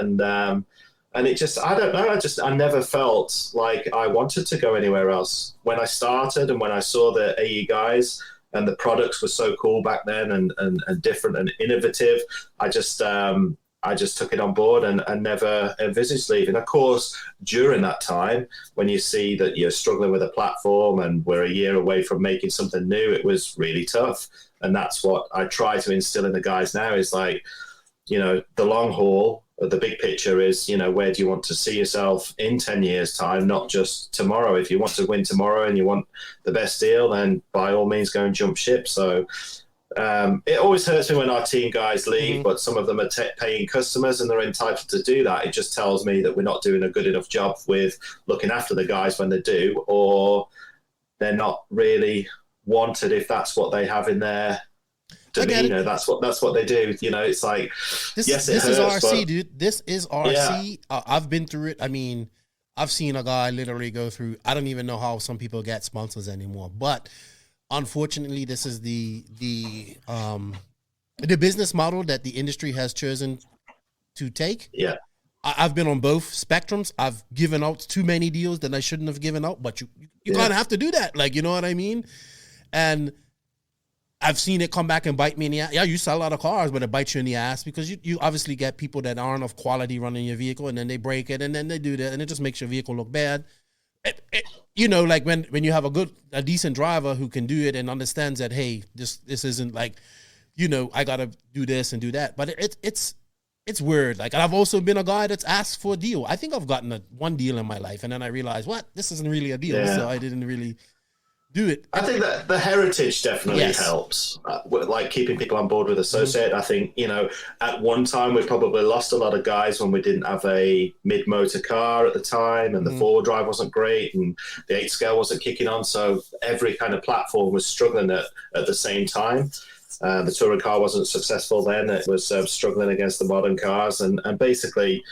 Speaker 6: And it just, I don't know, I never felt like I wanted to go anywhere else. When I started and when I saw the AE guys and the products were so cool back then and different and innovative, I just took it on board and never envisaged leaving. Of course, during that time, when you see that you're struggling with a platform and we're a year away from making something new, it was really tough. And that's what I try to instill in the guys now is like, you know, the long haul, the big picture is, you know, where do you want to see yourself in 10 years' time, not just tomorrow. If you want to win tomorrow and you want the best deal, then by all means go and jump ship. So it always hurts me when our team guys leave, but some of them are paying customers and they're entitled to do that. It just tells me that we're not doing a good enough job with looking after the guys when they do, or they're not really wanted if that's what they have in their demeanor. That's what they do. You know, it's like
Speaker 1: this is RC, dude. This is RC. Yeah. I've been through it. I mean, I've seen a guy literally go through. I don't even know how some people get sponsors anymore. But unfortunately, this is the business model that the industry has chosen to take.
Speaker 6: Yeah.
Speaker 1: I've been on both spectrums. I've given out too many deals that I shouldn't have given out, but you kind of have to do that. Like, you know what I mean? And I've seen it come back and bite me in the ass. Yeah, you sell a lot of cars, but it bites you in the ass because you obviously get people that aren't of quality running your vehicle, and then they break it, and then they do that, and it just makes your vehicle look bad. You know, like when you have a decent driver who can do it and understands that, hey, this isn't like, you know, I gotta do this and do that. But it's weird. Like, I've also been a guy that's asked for a deal. I think I've gotten one deal in my life, and then I realized, this isn't really a deal, so I didn't really do it.
Speaker 6: I think that the heritage definitely helps, like keeping people on board with Associate. I think, you know, at one time we probably lost a lot of guys when we didn't have a mid-motor car at the time, and the four-wheel drive wasn't great, and the 8 scale wasn't kicking on, so every kind of platform was struggling at the same time. The touring car wasn't successful then. It was struggling against the modern cars, and basically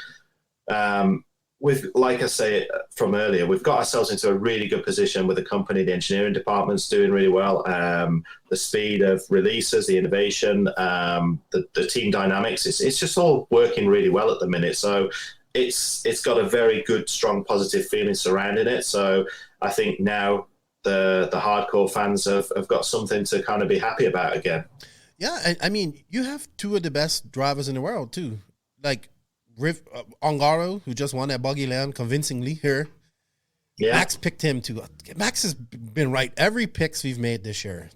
Speaker 6: like I say from earlier, we've got ourselves into a really good position with the company. The engineering department's doing really well. The speed of releases, the innovation, the team dynamics, it's just all working really well at the minute. So it's got a very good, strong, positive feeling surrounding it. So I think now the hardcore fans have got something to kind of be happy about again.
Speaker 1: Yeah, I mean, you have two of the best drivers in the world too. Like Ongaro, who just won at Buggyland convincingly here. Yeah. Max picked him too. Max has been right every picks we've made this year.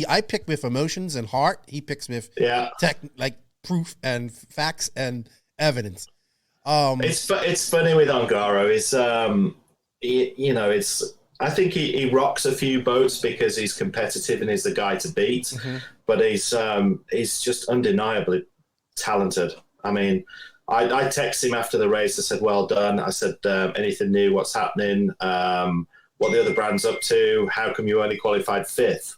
Speaker 1: I pick with emotions and heart. He picks with proof and facts and evidence.
Speaker 6: It's funny with Ongaro. I think he rocks a few boats because he's competitive and he's the guy to beat. Mm-hmm. But he's just undeniably talented. I mean, I texted him after the race. I said, "Well done." I said, "Anything new? What's happening? What the other brand's up to? How come you only qualified 5th?"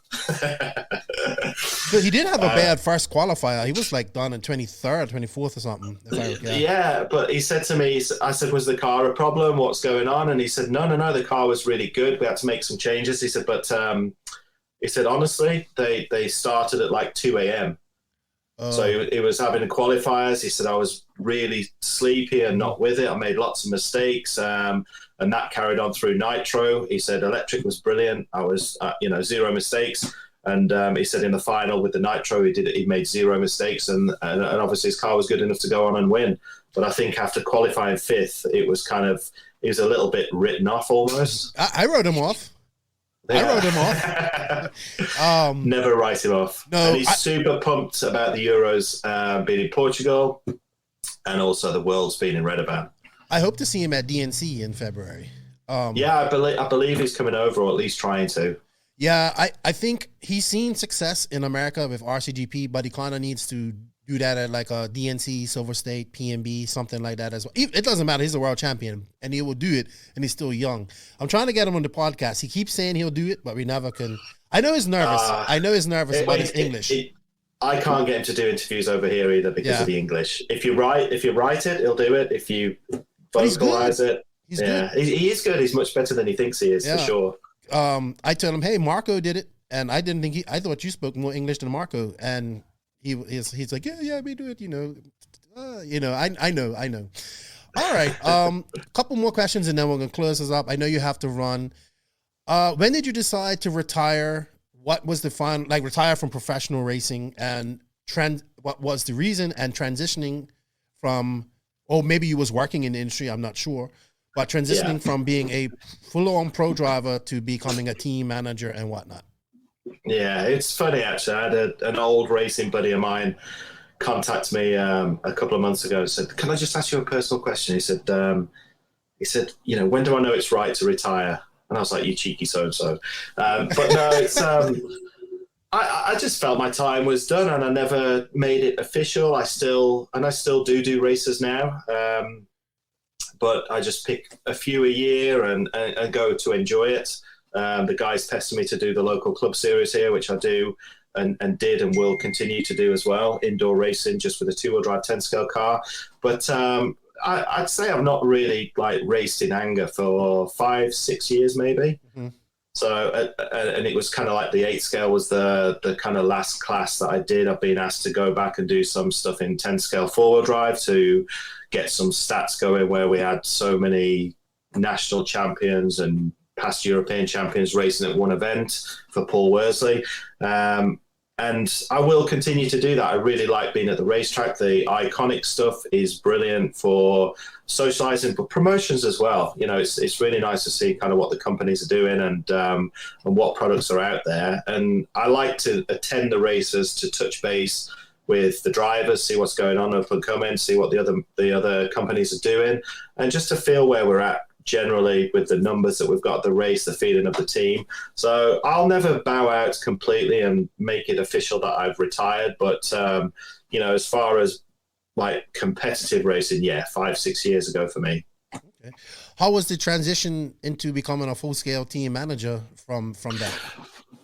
Speaker 1: But he did have a bad first qualifier. He was like done in 23rd, 24th or something.
Speaker 6: Yeah, but he said to me, I said, "Was the car a problem? What's going on?" And he said, No, the car was really good. We had to make some changes. He said, but he said, honestly, they started at like 2 a.m. So he was having qualifiers. He said, I was really sleepy and not with it. I made lots of mistakes. And that carried on through Nitro. He said, electric was brilliant. I was, 0 mistakes. And he said in the final with the Nitro, he made 0 mistakes. And obviously his car was good enough to go on and win. But I think after qualifying 5th, it was a little bit written off almost.
Speaker 1: I wrote him off. Yeah. I wrote him off.
Speaker 6: Never write him off.
Speaker 1: No,
Speaker 6: and he's super pumped about the Euros being in Portugal and also the Worlds being in Redaban.
Speaker 1: I hope to see him at DNC in February.
Speaker 6: I believe he's coming over, or at least trying to.
Speaker 1: Yeah, I think he's seen success in America with RCGP, but he kind of needs to do that at like a DNC, Silver State, PNB, something like that as well. It doesn't matter. He's a world champion, and he will do it, and he's still young. I'm trying to get him on the podcast. He keeps saying he'll do it, but we never can. I know he's nervous. About his English.
Speaker 6: I can't get him to do interviews over here either because of the English. If you write it, he'll do it. If you vocalize it,
Speaker 1: he's good.
Speaker 6: He is good. He's much better than he thinks he is, for sure.
Speaker 1: I told him, hey, Marco did it, and I didn't think I thought you spoke more English than Marco, and he's like, yeah, we do it, I know. All right, a couple more questions, and then we're gonna close this up. I know you have to run. When did you decide to retire? What was the final, retire from professional racing, and what was the reason, and transitioning from, or maybe you was working in the industry, I'm not sure, but transitioning from being a full-on pro driver to becoming a team manager and whatnot. Yeah,
Speaker 6: it's funny actually. I had an old racing buddy of mine contact me a couple of months ago and said, "Can I just ask you a personal question?" He said, "When do I know it's right to retire?" And I was like, "You cheeky so-and-so." But no, it's I just felt my time was done, and I never made it official. I still do races now, but I just pick a few a year and go to enjoy it. The guys pester me to do the local club series here, which I do and did and will continue to do as well, indoor racing just with a 2-wheel drive 10-scale car. But I'd say I've not really raced in anger for 5-6 years maybe. Mm-hmm. So, and it was kind of like the 8-scale was the kind of last class that I did. I've been asked to go back and do some stuff in 10-scale 4-wheel drive to get some stats going, where we had so many national champions and past European champions racing at one event for Paul Worsley. And I will continue to do that. I really like being at the racetrack. The iconic stuff is brilliant for socializing, but promotions as well. It's really nice to see kind of what the companies are doing and what products are out there. And I like to attend the races to touch base with the drivers, see what's going on up and coming, see what the other companies are doing, and just to feel where we're at generally with the numbers that we've got at the race, the feeling of the team. So I'll never bow out completely and make it official that I've retired. But, as far as competitive racing, 5-6 years ago for me.
Speaker 1: Okay. How was the transition into becoming a full-scale team manager from that?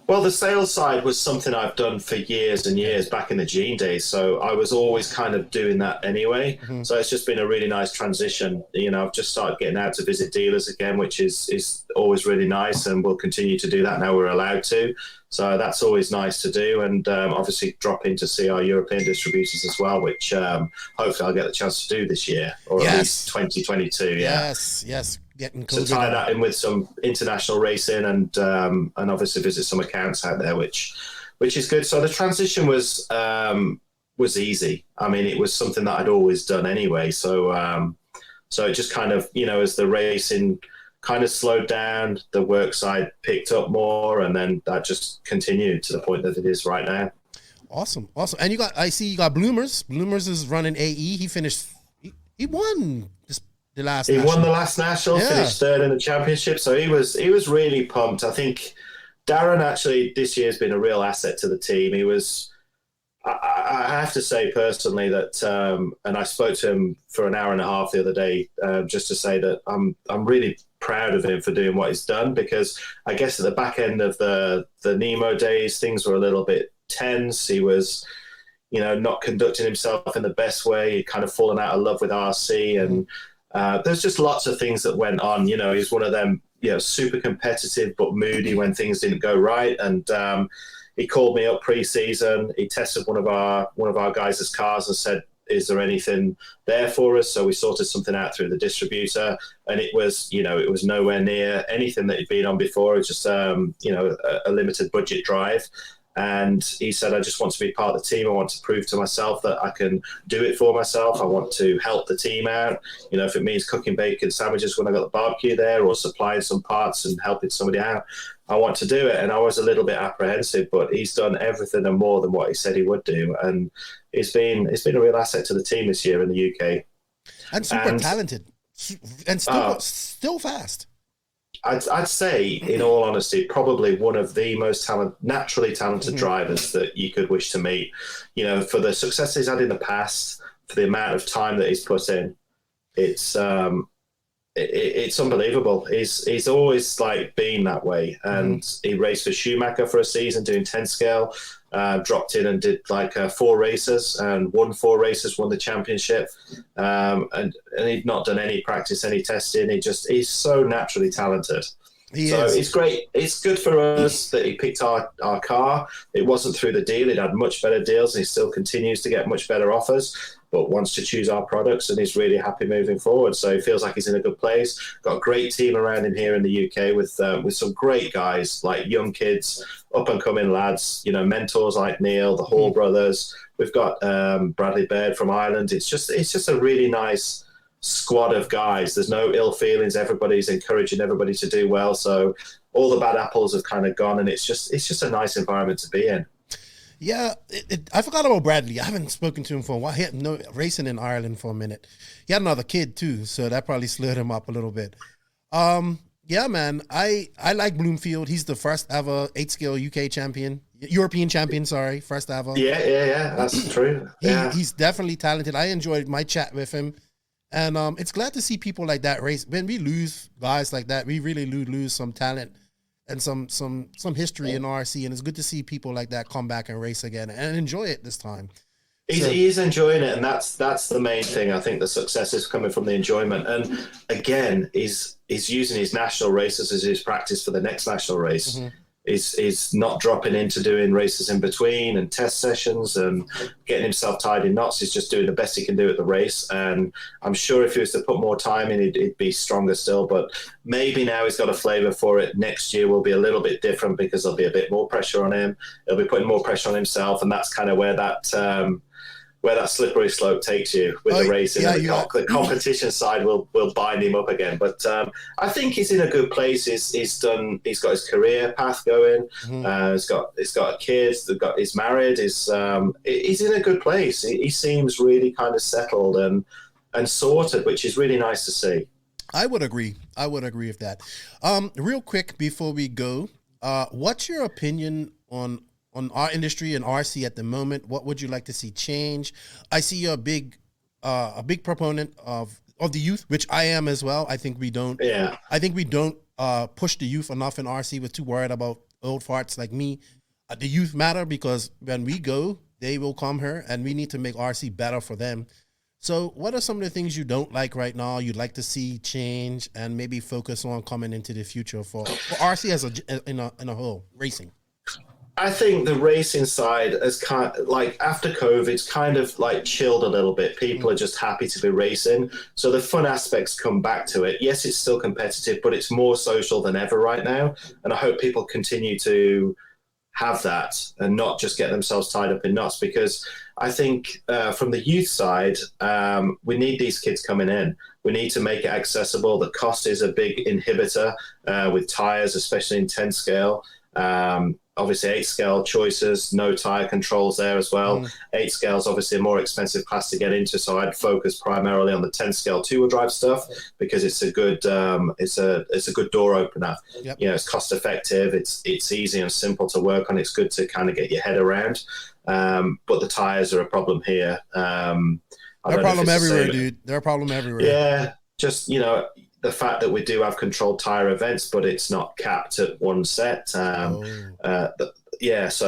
Speaker 6: Well, the sales side was something I've done for years and years back in the Gene days. So I was always kind of doing that anyway. Mm-hmm. So it's just been a really nice transition. I've just started getting out to visit dealers again, which is always really nice, and we'll continue to do that now we're allowed to. So that's always nice to do. And obviously drop in to see our European distributors as well, which hopefully I'll get the chance to do this year, or at least 2022.
Speaker 1: Yes. Getting closer
Speaker 6: to tie that in with some international racing and obviously visit some accounts out there, which is good. So the transition was easy. I mean, it was something that I'd always done anyway. So it just kind of, as the racing kind of slowed down, the work side picked up more, and then that just continued to the point that it is right now.
Speaker 1: Awesome. And I see you got Bloomers. Bloomers is running AE. He finished He won the last.
Speaker 6: He
Speaker 1: national.
Speaker 6: won the last national, finished third in the championship, so he was really pumped. I think Darren actually this year has been a real asset to the team. He was. I have to say personally that, and I spoke to him for an hour and a half the other day, just to say that I'm really proud of him for doing what he's done, because I guess at the back end of the Nemo days, things were a little bit tense. He was, not conducting himself in the best way. He'd kind of fallen out of love with RC, and there's just lots of things that went on. He's one of them, super competitive but moody when things didn't go right, and he called me up pre-season. He tested one of our guys' cars and said, "Is there anything there for us?" So we sorted something out through the distributor, and it was nowhere near anything that he'd been on before. It was just a limited budget drive. And he said, "I just want to be part of the team. I want to prove to myself that I can do it for myself. I want to help the team out. If it means cooking bacon sandwiches when I got the barbecue there, or supplying some parts and helping somebody out, I want to do it." And I was a little bit apprehensive, but he's done everything and more than what he said he would do. And it's been a real asset to the team this year in the UK.
Speaker 1: And super talented, and still fast.
Speaker 6: I'd say, in all honesty, probably one of the most naturally talented drivers that you could wish to meet. For the success he's had in the past, for the amount of time that he's put in, it's unbelievable. He's always been that way, and he raced for Schumacher for a season doing 10 scale. Dropped in and did 4 races and won 4 races, won the championship, and he'd not done any practice, any testing. He's so naturally talented. So it's great. It's good for us that he picked our car. It wasn't through the deal. He'd had much better deals, and he still continues to get much better offers, but wants to choose our products, and he's really happy moving forward. So he feels like he's in a good place. Got a great team around him here in the UK with some great guys, like young kids, up and coming lads, mentors like Neil, the Hall brothers. We've got Bradley Baird from Ireland. It's just a really nice squad of guys. There's no ill feelings. Everybody's encouraging everybody to do well. So all the bad apples have kind of gone, and it's just a nice environment to be in.
Speaker 1: Yeah, I forgot about Bradley. I haven't spoken to him for a while. He had racing in Ireland for a minute. He had another kid too, so that probably slowed him up a little bit. Yeah, man, I like Bloomfield. He's the first ever 8-scale UK champion, European champion. Sorry, first ever.
Speaker 6: Yeah, that's true.
Speaker 1: He's definitely talented. I enjoyed my chat with him, and it's glad to see people like that race. When we lose guys like that, we really lose some talent and some history in RC, and it's good to see people like that come back and race again and enjoy it this time.
Speaker 6: He's enjoying it, and that's the main thing. I think the success is coming from the enjoyment. And again, he's using his national races as his practice for the next national race. Mm-hmm. He's not dropping into doing races in between and test sessions and getting himself tied in knots. He's just doing the best he can do at the race. And I'm sure if he was to put more time in, he'd be stronger still. But maybe now he's got a flavour for it. Next year will be a little bit different because there'll be a bit more pressure on him. He'll be putting more pressure on himself, and that's kind of where that slippery slope takes you with the racing. The competition side will bind him up again. But I think he's in a good place. He's got his career path going. Mm-hmm. He's got kids. He's married. He's in a good place. He seems really kind of settled and sorted, which is really nice to see.
Speaker 1: I would agree with that. Real quick before we go, what's your opinion on our industry and RC at the moment? What would you like to see change? I see you're a big proponent of the youth, which I am as well. I think we don't. Yeah. I think we don't push the youth enough in RC. We're too worried about old farts like me. The youth matter because when we go, they will come here, and we need to make RC better for them. So, what are some of the things you don't like right now? You'd like to see change, and maybe focus on coming into the future for RC as in a whole racing.
Speaker 6: I think the racing side has kind of, after COVID's kind of chilled a little bit. People are just happy to be racing. So the fun aspects come back to it. Yes, it's still competitive, but it's more social than ever right now. And I hope people continue to have that and not just get themselves tied up in knots, because I think from the youth side, we need these kids coming in. We need to make it accessible. The cost is a big inhibitor with tyres, especially in 10 scale. obviously 8 scale choices, no tire controls there as well. 8 scale is obviously a more expensive class to get into, so I'd focus primarily on the 10 scale 2-wheel drive stuff because it's a good it's a good door opener.
Speaker 1: Yep.
Speaker 6: You know, it's cost effective, it's easy and simple to work on. It's good to kind of get your head around. But the tires are a problem here.
Speaker 1: They're a problem everywhere, dude. They're a problem everywhere.
Speaker 6: Yeah, just, you know, the fact that we do have controlled tire events, but it's not capped at one set. So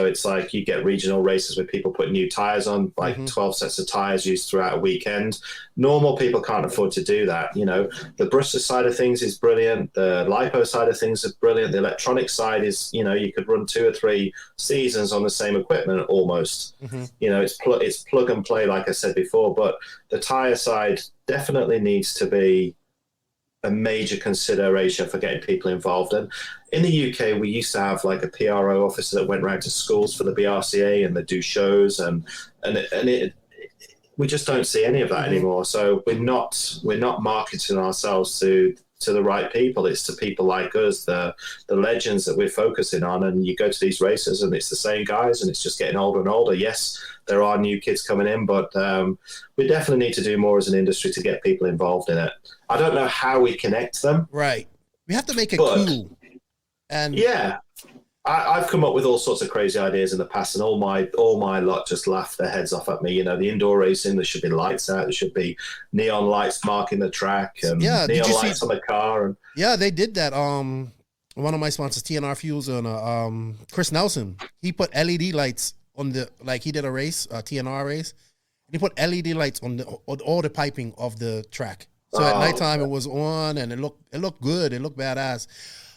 Speaker 6: it's like you get regional races where people put new tires on, like 12 sets of tires used throughout a weekend. Normal people can't afford to do that. You know, the Brewster side of things is brilliant. The LiPo side of things is brilliant. The electronic side is, you know, you could run 2 or 3 seasons on the same equipment almost. You know, it's plug and play, like I said before, but the tire side definitely needs to be a major consideration for getting people involved. And in the UK, we used to have like a PRO officer that went around to schools for the BRCA and they do shows, and we just don't see any of that anymore. So we're not marketing ourselves to the right people. It's to people like us, the legends that we're focusing on. And you go to these races and it's the same guys, and it's just getting older and older. Yes, there are new kids coming in, but we definitely need to do more as an industry to get people involved in it. I don't know how we connect them.
Speaker 1: Right. We have to make it cool. And
Speaker 6: yeah, I've come up with all sorts of crazy ideas in the past, and all my lot just laugh their heads off at me. You know, the indoor racing, there should be lights out, there should be neon lights marking the track, and neon lights on the car. And
Speaker 1: yeah, they did that. One of my sponsors, TNR Fuels, and Chris Nelson, he put LED lights on the, like, he did a race, a TNR race, and he put LED lights on all the piping of the track. So at nighttime it was on, and it looked good. It looked badass.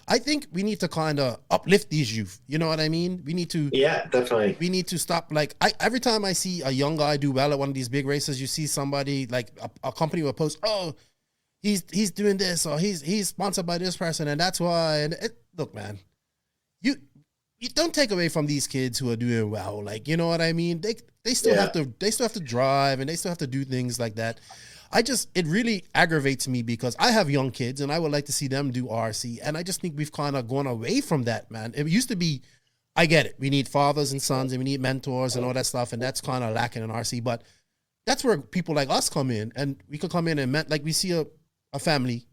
Speaker 1: I think we need to kind of uplift these youth. You know what I mean? We need to.
Speaker 6: Yeah, definitely.
Speaker 1: We need to stop. Like, every time I see a young guy do well at one of these big races, you see somebody like a company will post, "Oh, he's doing this, or he's sponsored by this person, and that's why." And look, man, you don't take away from these kids who are doing well. Like, you know what I mean? They still have to drive, and they still have to do things like that. It really aggravates me because I have young kids and I would like to see them do RC. And I just think we've kind of gone away from that, man. It used to be, I get it. We need fathers and sons and we need mentors and all that stuff. And that's kind of lacking in RC. But that's where people like us come in, and we could come in and like we see a family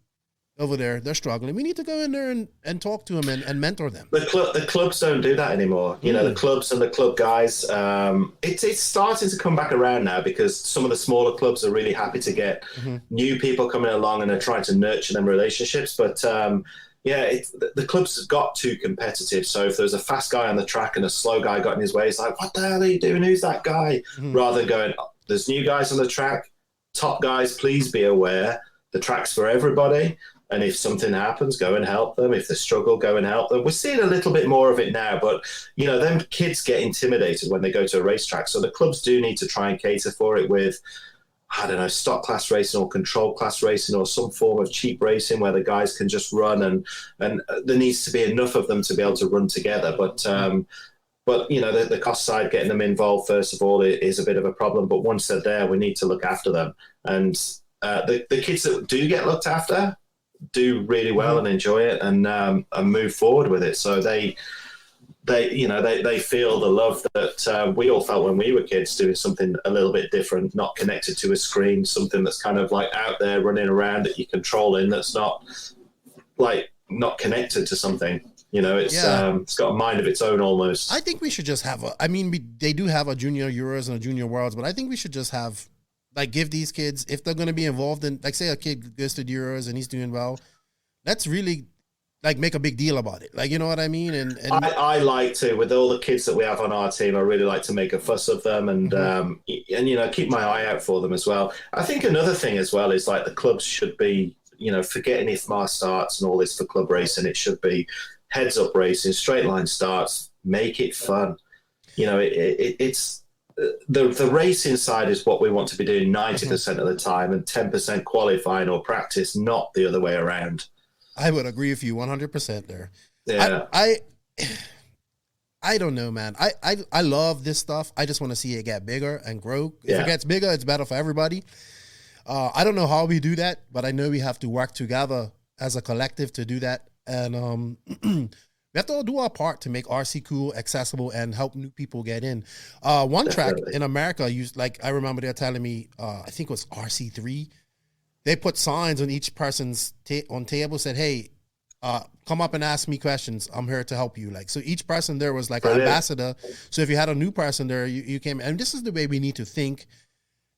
Speaker 1: over there, they're struggling. We need to go in there and talk to them and mentor them.
Speaker 6: The clubs don't do that anymore. You know, the clubs and the club guys, it's starting to come back around now because some of the smaller clubs are really happy to get new people coming along and are trying to nurture them relationships. But the clubs got too competitive. So if there's a fast guy on the track and a slow guy got in his way, it's like, what the hell are you doing? Who's that guy? Rather than going, there's new guys on the track, top guys, please be aware, the track's for everybody. And if something happens, go and help them. If they struggle, go and help them. We're seeing a little bit more of it now, but, you know, them kids get intimidated when they go to a racetrack. So the clubs do need to try and cater for it with, I don't know, stock class racing or control class racing or some form of cheap racing where the guys can just run, and there needs to be enough of them to be able to run together. But you know, the cost side, getting them involved, first of all, is a bit of a problem. But once they're there, we need to look after them. And the kids that do get looked after do really well and enjoy it and move forward with it. So they feel the love that we all felt when we were kids, doing something a little bit different, not connected to a screen, something that's kind of like out there running around that you're controlling, that's not connected to something. You know, it's got a mind of its own almost.
Speaker 1: I think we should just have they do have a junior Euros and a junior Worlds, but I think we should just have, like, give these kids, if they're going to be involved in, like, say a kid goes to the Euros and he's doing well, let's really, like, make a big deal about it. Like, you know what I mean? And
Speaker 6: I like to, with all the kids that we have on our team, I really like to make a fuss of them and you know, keep my eye out for them as well. I think another thing as well is, like, the clubs should be, you know, forgetting IFMAR starts and all this for club racing. It should be heads up racing, straight line starts, make it fun. You know, it's, the racing side is what we want to be doing 90% of the time, and 10% qualifying or practice, not the other way around.
Speaker 1: I would agree with you 100% there.
Speaker 6: Yeah.
Speaker 1: I don't know, man. I love this stuff. I just want to see it get bigger and grow. If it gets bigger, it's better for everybody. I don't know how we do that, but I know we have to work together as a collective to do that. And We have to all do our part to make RC cool, accessible, and help new people get in. One track in America, I remember they're telling me, I think it was RC3. They put signs on each person's on table, said, "Hey, come up and ask me questions. I'm here to help you." Like, so each person there was like an ambassador. So if you had a new person there, you came, and this is the way we need to think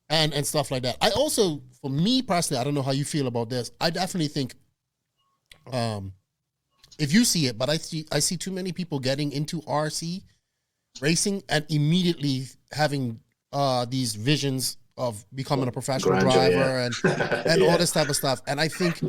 Speaker 1: and stuff like that. I also, for me personally, I don't know how you feel about this. I definitely think, if you see it, but I see too many people getting into RC racing and immediately having these visions of becoming a professional driver and all this type of stuff. And I think,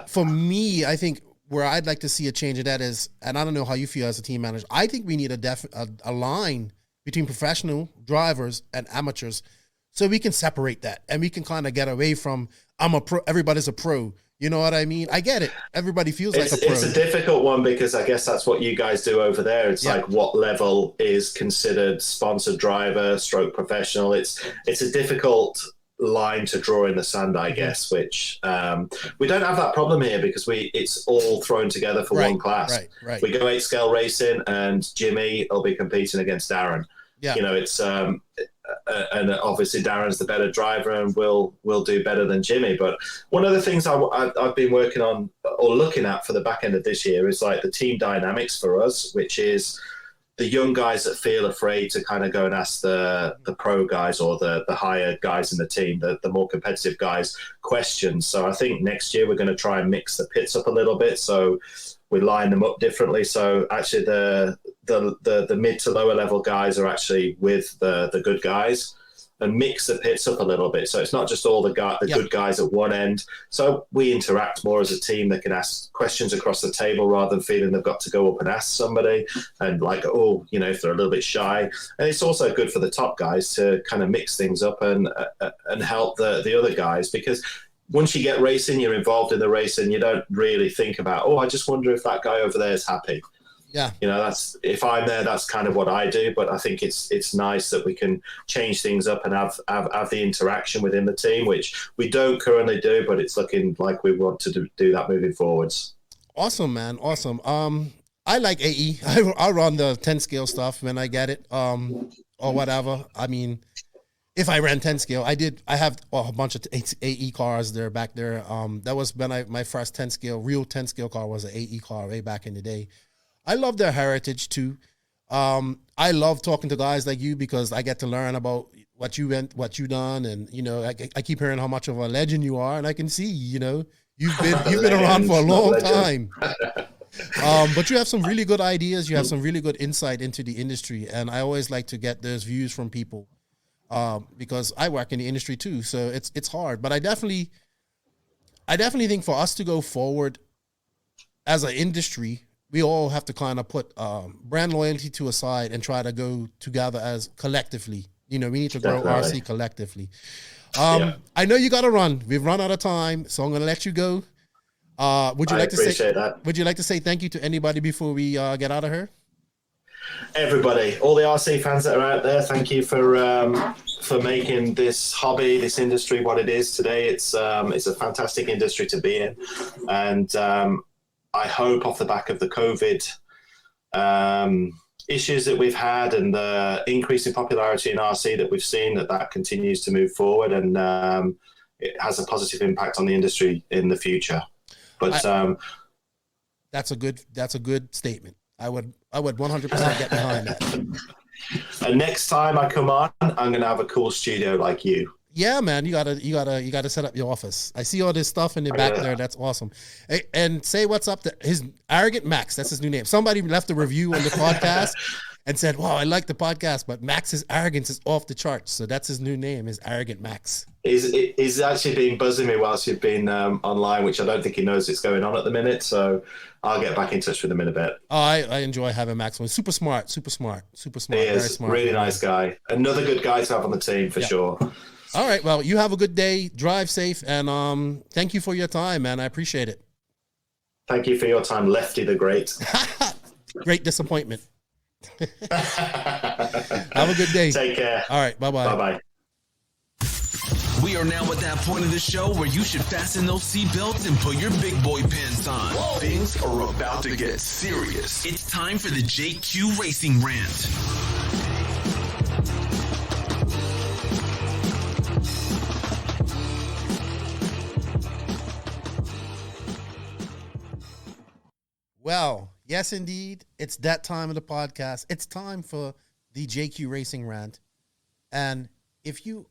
Speaker 1: for me, I think where I'd like to see a change of that is, and I don't know how you feel as a team manager, I think we need a line between professional drivers and amateurs, so we can separate that and we can kind of get away from, I'm a pro, everybody's a pro. You know what I mean? I get it. Everybody feels like a pro.
Speaker 6: It's a difficult one because I guess that's what you guys do over there. It's like what level is considered sponsored driver, stroke professional. It's a difficult line to draw in the sand, I guess, which we don't have that problem here because it's all thrown together for one class.
Speaker 1: Right.
Speaker 6: We go 8-scale racing and Jimmy will be competing against Darren. Yeah. You know, it's and obviously Darren's the better driver and will do better than Jimmy. But one of the things I've been working on or looking at for the back end of this year is like the team dynamics for us, which is the young guys that feel afraid to kind of go and ask the pro guys or the higher guys in the team, the more competitive guys, questions. So I think next year we're going to try and mix the pits up a little bit. So we line them up differently. So actually the mid to lower level guys are actually with the good guys and mix the pits up a little bit. So it's not just all the good guys at one end. So we interact more as a team that can ask questions across the table rather than feeling they've got to go up and ask somebody and like, oh, you know, if they're a little bit shy. And it's also good for the top guys to kind of mix things up and help the other guys, because once you get racing, you're involved in the race and you don't really think about, oh, I just wonder if that guy over there is happy.
Speaker 1: Yeah.
Speaker 6: You know, that's, if I'm there, that's kind of what I do. But I think it's nice that we can change things up and have the interaction within the team, which we don't currently do, but it's looking like we want to do that moving forwards. Awesome, man. Awesome.
Speaker 1: I like AE. I run the 10 scale stuff when I get it, or whatever. I mean, if I ran 10 scale, I have a bunch of AE cars there back there. That was when my first 10 scale, real 10 scale car was an AE car way back in the day. I love their heritage too. I love talking to guys like you because I get to learn about what you done, and you know, I keep hearing how much of a legend you are, and I can see, you know, you've been around for a long time. But you have some really good ideas. You have some really good insight into the industry, and I always like to get those views from people because I work in the industry too. So it's hard, but I definitely think for us to go forward as an industry, we all have to kind of put brand loyalty to a side and try to go together as collectively. You know, we need to grow RC collectively. I know you got to run. We've run out of time, so I'm going to let you go. Would you like to say thank you to anybody before we get out of here?
Speaker 6: Everybody, all the RC fans that are out there, thank you for making this hobby, this industry, what it is today. It's a fantastic industry to be in, and I hope off the back of the COVID issues that we've had and the increase in popularity in RC that we've seen, that continues to move forward and it has a positive impact on the industry in the future. But
Speaker 1: that's a good statement. I would 100% get behind that.
Speaker 6: And next time I come on, I'm going to have a cool studio like you.
Speaker 1: Yeah, man, you gotta set up your office. I see all this stuff in the back there. That's awesome. And say what's up to his Arrogant Max. That's his new name. Somebody left a review on the podcast and said, "Wow, I like the podcast, but Max's arrogance is off the charts." So that's his new name, is Arrogant Max.
Speaker 6: He's actually been buzzing me whilst you've been online, which I don't think he knows it's going on at the minute. So I'll get back in touch with him in a bit.
Speaker 1: Oh, I enjoy having Max on. Super smart. He is,
Speaker 6: very smart, really nice guy. Another good guy to have on the team for sure.
Speaker 1: All right. Well, you have a good day. Drive safe. And thank you for your time, man. I appreciate it.
Speaker 6: Thank you for your time, Lefty the Great.
Speaker 1: Great disappointment. Have a good day.
Speaker 6: Take care.
Speaker 1: All right. Bye-bye.
Speaker 6: Bye-bye.
Speaker 7: We are now at that point of the show where you should fasten those seatbelts and put your big boy pants on.
Speaker 4: Whoa. Things are about to get serious.
Speaker 7: It's time for the JQ Racing Rant.
Speaker 1: Well, yes, indeed. It's that time of the podcast. It's time for the JQ Racing Rant. And if you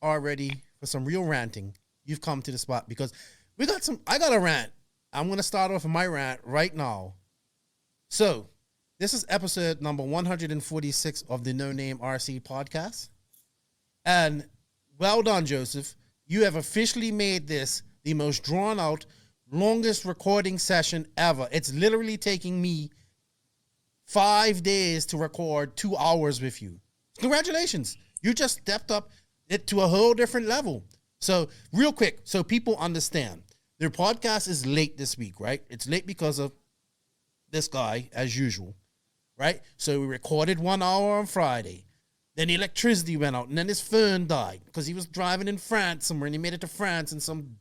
Speaker 1: are ready for some real ranting, you've come to the spot because I got a rant. I'm going to start off with my rant right now. So, this is episode number 146 of the No Name RC podcast. And well done, Joseph. You have officially made this the most drawn out, longest recording session ever. It's literally taking me 5 days to record 2 hours with you. Congratulations. You just stepped up it to a whole different level. So real quick, so people understand, their podcast is late this week, right? It's late because of this guy, as usual, right? So we recorded 1 hour on Friday. Then the electricity went out, and then his phone died because he was driving in France somewhere, and he made it to France in some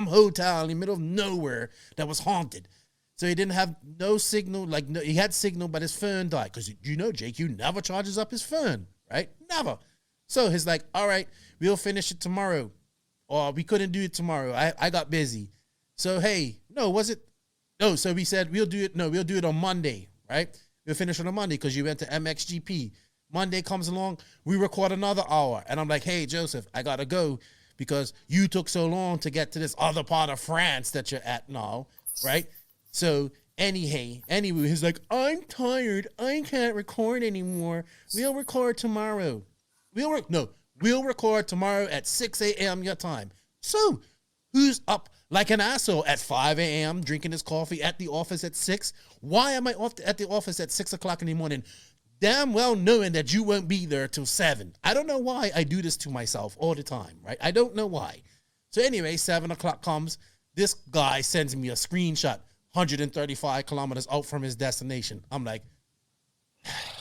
Speaker 1: hotel in the middle of nowhere that was haunted. So he didn't have no signal. He had signal, but his phone died. Because you know JQ never charges up his phone, right? Never. So he's like, all right, we'll finish it tomorrow. Or we couldn't do it tomorrow. I got busy. So, so we said, we'll do it on Monday, right? We'll finish on a Monday because you went to MXGP. Monday comes along, we record another hour. And I'm like, hey, Joseph, I got to go because you took so long to get to this other part of France that you're at now, right? So anyway, he's like, I'm tired. I can't record anymore. We'll record tomorrow. We'll record tomorrow at 6 a.m. your time. So who's up like an asshole at 5 a.m. drinking his coffee at the office at 6? Why am I at the office at 6 o'clock in the morning? Damn well knowing that you won't be there till 7. I don't know why I do this to myself all the time, right? I don't know why. So anyway, 7 o'clock comes. This guy sends me a screenshot, 135 kilometers out from his destination. I'm like,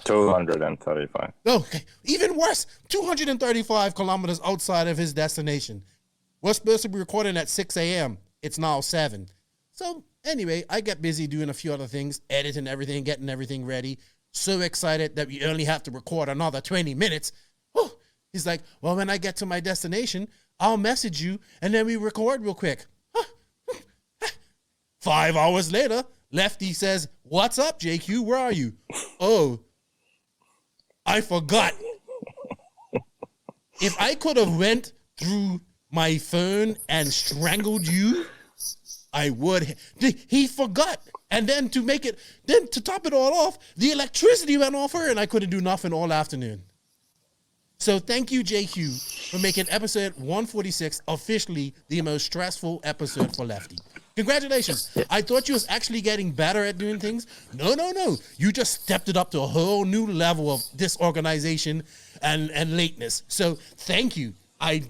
Speaker 2: 235.
Speaker 1: okay, even worse, 235 kilometers outside of his destination. We're supposed to be recording at 6 a.m. It's now 7. So anyway, I get busy doing a few other things, editing everything, getting everything ready. So excited that we only have to record another 20 minutes. Oh, he's like, well, when I get to my destination, I'll message you, and then we record real quick. 5 hours later, Lefty says, what's up, JQ? Where are you? Oh, I forgot. If I could have went through my phone and strangled you, I would. He forgot. And then to top it all off, the electricity went off her and I couldn't do nothing all afternoon. So thank you, JQ, for making episode 146 officially the most stressful episode for Lefty. Congratulations. I thought you was actually getting better at doing things. No. You just stepped it up to a whole new level of disorganization and lateness. So thank you. I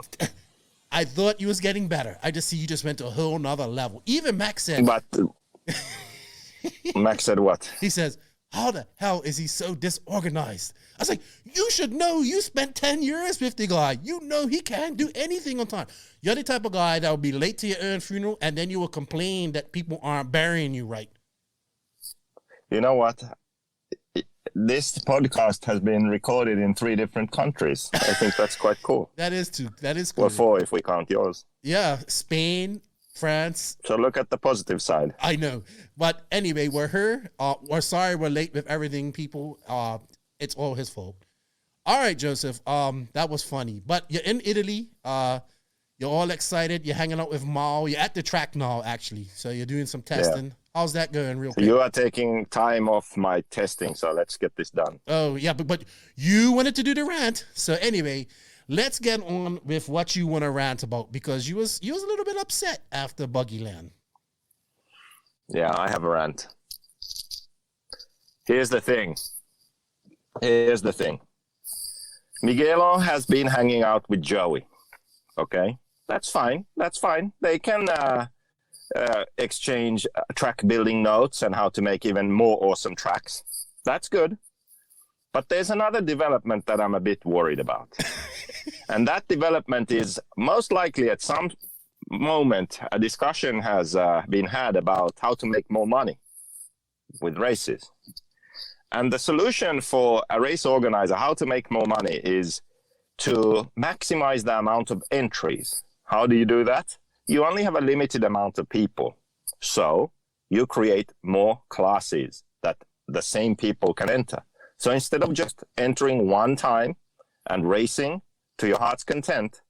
Speaker 1: thought you was getting better. I just see you just went to a whole nother level. Even Max said...
Speaker 2: But Max said what?
Speaker 1: He says, how the hell is he so disorganized? I was like, you should know. You spent 10 years with the guy. You know he can't do anything on time. You're the type of guy that will be late to your own funeral, and then you will complain that people aren't burying you right.
Speaker 2: You know what? This podcast has been recorded in 3 different countries. I think that's quite cool.
Speaker 1: That is cool.
Speaker 2: Well, 4 if we count yours.
Speaker 1: Yeah, Spain, France.
Speaker 2: So look at the positive side.
Speaker 1: I know. But anyway, we're sorry we're late with everything, people. It's all his fault. All right, Joseph. That was funny. But you're in Italy. You're all excited. You're hanging out with Mal. You're at the track now, actually. So you're doing some testing. Yeah. How's that going real quick?
Speaker 2: You are taking time off my testing, so let's get this done.
Speaker 1: Oh, yeah, but you wanted to do the rant. So anyway, let's get on with what you want to rant about, because you was a little bit upset after Buggyland.
Speaker 2: Yeah, I have a rant. Here's the thing. Miguelo has been hanging out with Joey. Okay? That's fine. They can exchange track building notes and how to make even more awesome tracks. That's good. But there's another development that I'm a bit worried about. And that development is most likely at some moment a discussion has been had about how to make more money with races. And the solution for a race organizer, how to make more money, is to maximize the amount of entries. How do you do that? You only have a limited amount of people. So you create more classes that the same people can enter. So instead of just entering one time and racing to your heart's content,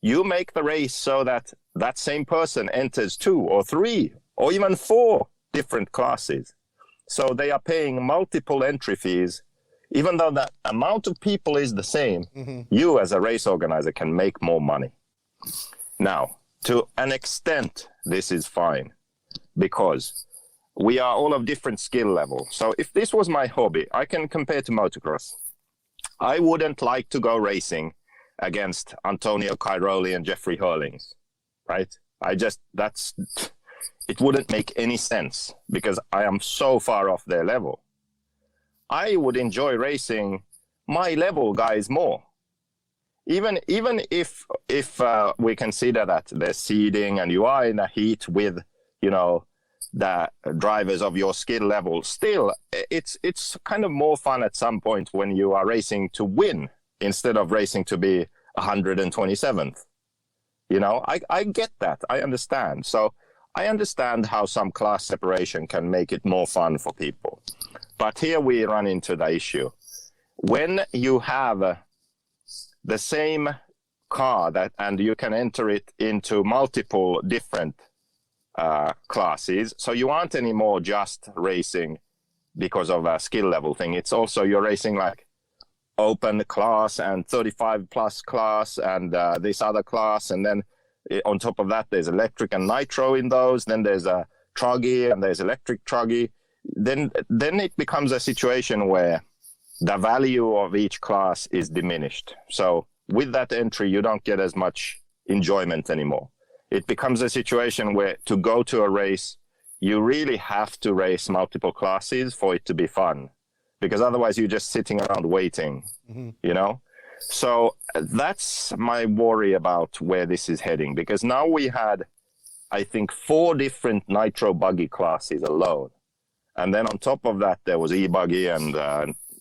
Speaker 2: you make the race so that that same person enters 2 or 3 or even 4 different classes. So they are paying multiple entry fees. Even though the amount of people is the same, you as a race organizer can make more money. Now, to an extent, this is fine because we are all of different skill level. So if this was my hobby, I can compare to motocross. I wouldn't like to go racing against Antonio Cairoli and Jeffrey Hurlings, right? It wouldn't make any sense because I am so far off their level. I would enjoy racing my level guys more. Even if we consider that there's seeding and you are in a heat with, the drivers of your skill level, still it's kind of more fun at some point when you are racing to win instead of racing to be 127th. I get that. I understand. So I understand how some class separation can make it more fun for people. But here we run into the issue. When you have the same car and you can enter it into multiple different classes, so you aren't anymore just racing because of a skill level thing. It's also you're racing like open class and 35 plus class and this other class, and then on top of that there's electric and nitro in those, then there's a truggy and there's electric truggy. Then it becomes a situation where the value of each class is diminished. So with that entry you don't get as much enjoyment anymore. It becomes a situation where to go to a race you really have to race multiple classes for it to be fun, because otherwise you're just sitting around waiting. So that's my worry about where this is heading, because now we had, I think, 4 different nitro buggy classes alone. And then on top of that, there was e-buggy and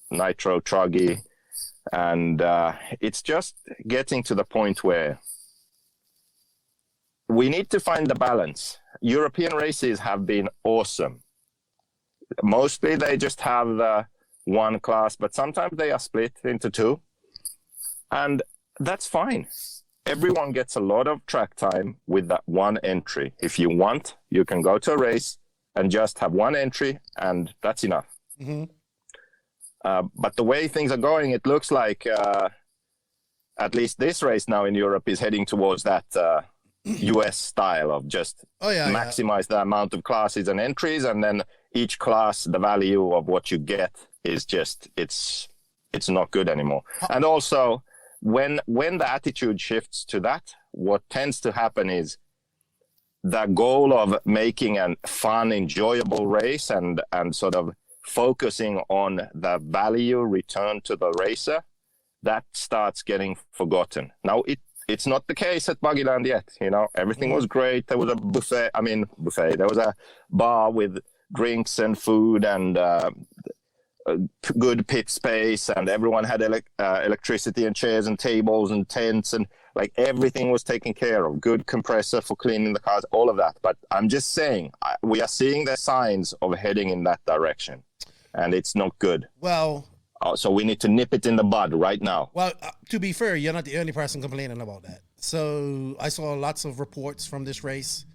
Speaker 2: nitro truggy. And it's just getting to the point where we need to find the balance. European races have been awesome. Mostly they just have the one class, but sometimes they are split into 2. And that's fine. Everyone gets a lot of track time with that one entry. If you want, you can go to a race and just have one entry, and that's enough. But the way things are going, it looks like at least this race now in Europe is heading towards that US style of just maximize the amount of classes and entries, and then each class, the value of what you get is just, it's not good anymore. And also, when the attitude shifts to that, what tends to happen is the goal of making a fun, enjoyable race and sort of focusing on the value return to the racer, that starts getting forgotten. Now, it's not the case at Buggyland yet. Everything was great. There was a buffet. There was a bar with drinks and food and good pit space, and everyone had electricity and chairs and tables and tents, and like everything was taken care of. Good compressor for cleaning the cars, all of that. But I'm just saying, we are seeing the signs of heading in that direction, and it's not good.
Speaker 1: Well,
Speaker 2: so we need to nip it in the bud right now.
Speaker 1: Well, to be fair, you're not the only person complaining about that. So I saw lots of reports from this race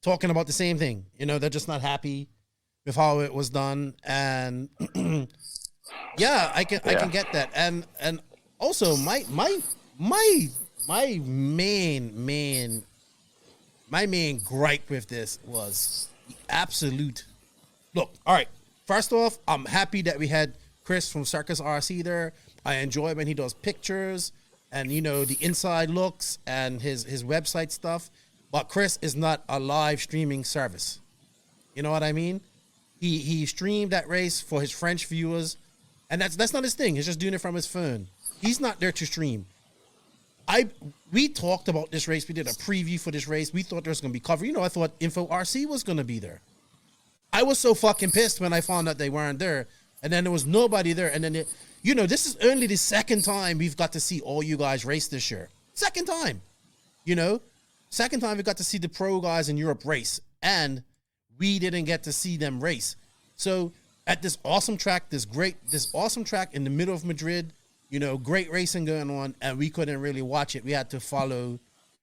Speaker 1: talking about the same thing. They're just not happy with how it was done, and I can get that. And also my main gripe with this was the absolute look. All right, first off, I'm happy that we had Chris from Circus RC there. I enjoy when he does pictures and the inside looks and his website stuff. But Chris is not a live streaming service. You know what I mean? He streamed that race for his French viewers, and that's not his thing. He's just doing it from his phone. He's not there to stream. we talked about this race. We did a preview for this race. We thought there was going to be cover. You know, I thought Info RC was going to be there. I was so fucking pissed when I found out they weren't there. And then there was nobody there. And then, you know, this is only the second time we've got to see all you guys race this year. Second time, you know? Second time we got to see the pro guys in Europe race. And we didn't get to see them race. So at this awesome track, this awesome track in the middle of Madrid, you know, great racing going on, and we couldn't really watch it. We had to follow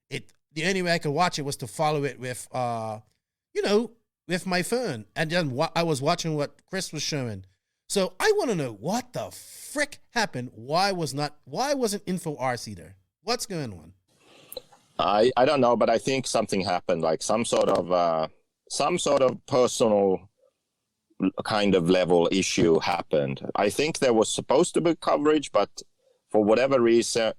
Speaker 1: it. The only way I could watch it was to follow it with, you know, with my phone. And then I was watching what Chris was showing. So I want to know what the frick happened. Why wasn't Info RC there? What's going on?
Speaker 2: I don't know, but I think something happened, like some sort of personal kind of level issue happened. I think there was supposed to be coverage, but for whatever reason,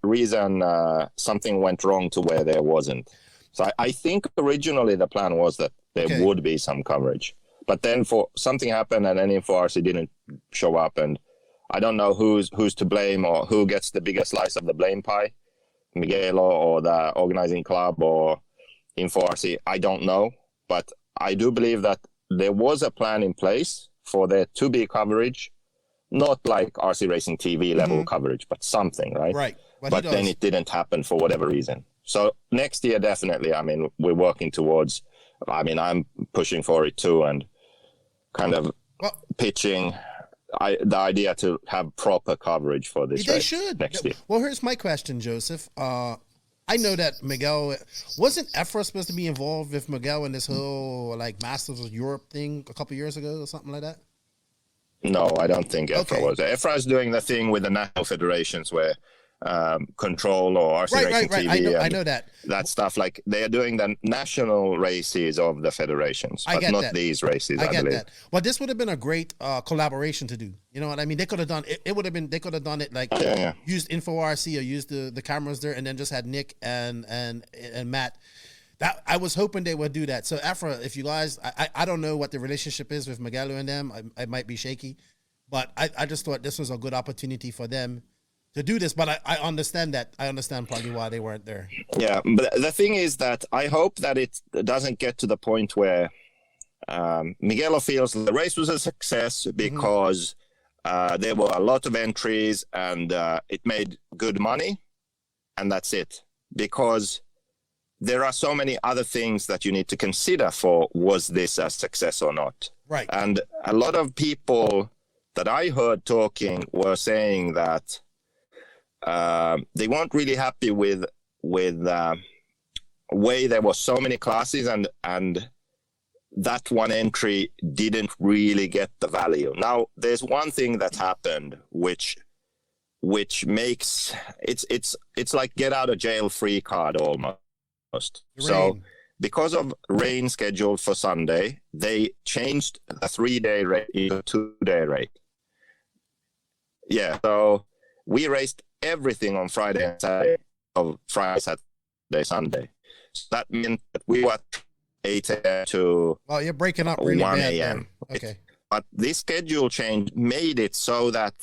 Speaker 2: something went wrong to where there wasn't. So I think originally the plan was that there would be some coverage, but then for something happened and then Info RC didn't show up, and I don't know who's to blame or who gets the biggest slice of the blame pie, Miguel or the organizing club or Info RC. I don't know, but I do believe that there was a plan in place for there to be coverage, not like RC Racing TV level coverage, but something, right?
Speaker 1: Right.
Speaker 2: But then it didn't happen for whatever reason. So next year, definitely, I mean, we're working towards, I mean, I'm pushing for it too, and kind of pitching the idea to have proper coverage for this race next year.
Speaker 1: Well, here's my question, Joseph. I know that Miguel wasn't Efra supposed to be involved with Miguel in this whole like Masters of Europe thing a couple years ago or something like that.
Speaker 2: No, I don't think Efra was. Efra is doing the thing with the national federations where Control or RC Racing TV.
Speaker 1: I know that
Speaker 2: stuff. Like they are doing the national races of the federations, but not these races. I
Speaker 1: get
Speaker 2: believe.
Speaker 1: that. Well, this would have been a great collaboration to do. You know what I mean? They could have done it. It would have been. They could have done it like used Info RC or used the cameras there, and then just had Nick and Matt. That I was hoping they would do that. So Afra, if you guys, I don't know what the relationship is with Miguel and them. I might be shaky, but I just thought this was a good opportunity for them to do this. But I understand that. I understand probably why they weren't there.
Speaker 2: Yeah, but the thing is that I hope that it doesn't get to the point where Miguel feels the race was a success because there were a lot of entries and it made good money, and that's it. Because there are so many other things that you need to consider for was this a success or not.
Speaker 1: Right.
Speaker 2: And a lot of people that I heard talking were saying that they weren't really happy with the way there were so many classes and that one entry didn't really get the value. Now, there's one thing that happened which makes it's like get out of jail free card almost. So because of rain scheduled for Sunday, they changed the 3-day rate into a 2-day rate. Yeah, so we raced everything on Friday and Saturday, of Friday, Saturday, Sunday. So that meant that we were 8 a.m. to
Speaker 1: you're breaking up really
Speaker 2: 1
Speaker 1: bad
Speaker 2: a.m.
Speaker 1: Okay. But
Speaker 2: this schedule change made it so that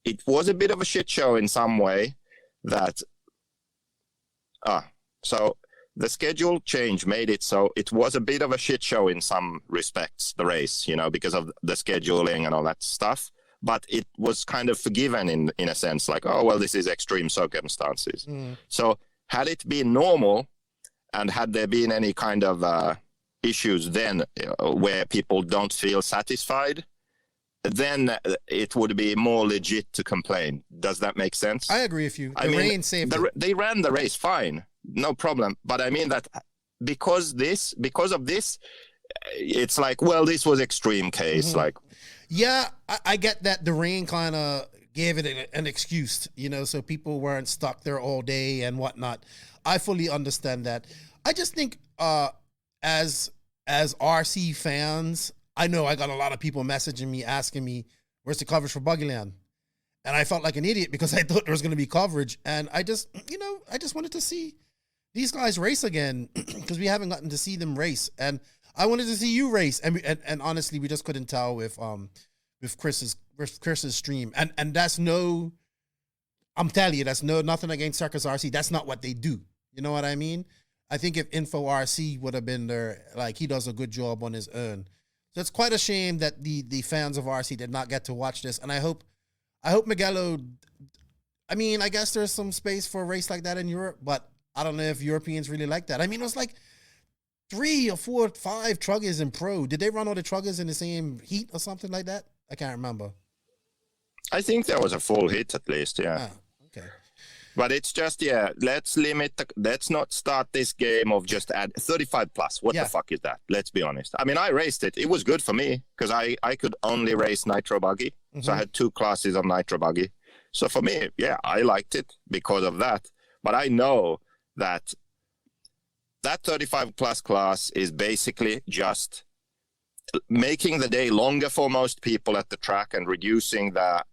Speaker 2: it was a bit of a shit show in some way. So the schedule change made it so it was a bit of a shit show in some respects, the race, because of the scheduling and all that stuff. But it was kind of forgiven in a sense, like, oh, well, this is extreme circumstances. So had it been normal and had there been any kind of issues then where people don't feel satisfied, then it would be more legit to complain. Does that make sense?
Speaker 1: I agree with you. Rain saved it.
Speaker 2: They ran the race fine, no problem. But I mean that because of this, it's like, well, this was extreme case. Like,
Speaker 1: yeah, I get that the rain kind of gave it an excuse, so people weren't stuck there all day and whatnot. I fully understand that. I just think as RC fans, I know I got a lot of people messaging me, asking me, where's the coverage for Buggyland? And I felt like an idiot because I thought there was going to be coverage. And I just wanted to see these guys race again because we haven't gotten to see them race. And I wanted to see you race. And honestly, we just couldn't tell with Chris's stream. And that's I'm telling you, that's nothing against Circus RC. That's not what they do. You know what I mean? I think if Info RC would have been there, like, he does a good job on his own. So it's quite a shame that the fans of RC did not get to watch this. And I hope Mugello, I mean, I guess there's some space for a race like that in Europe, but I don't know if Europeans really like that. I mean, it was like 3 or 4 or 5 truggers in pro. Did they run all the truggers in the same heat or something like that? I can't remember.
Speaker 2: I think there was a full hit at least, yeah.
Speaker 1: Okay.
Speaker 2: But it's just, let's not start this game of just add 35 plus. What the fuck is that? Let's be honest. I mean, I raced it. It was good for me because I could only race Nitro Buggy. Mm-hmm. So I had 2 classes of Nitro Buggy. So for me, I liked it because of that. But I know that 35 plus class is basically just making the day longer for most people at the track and reducing the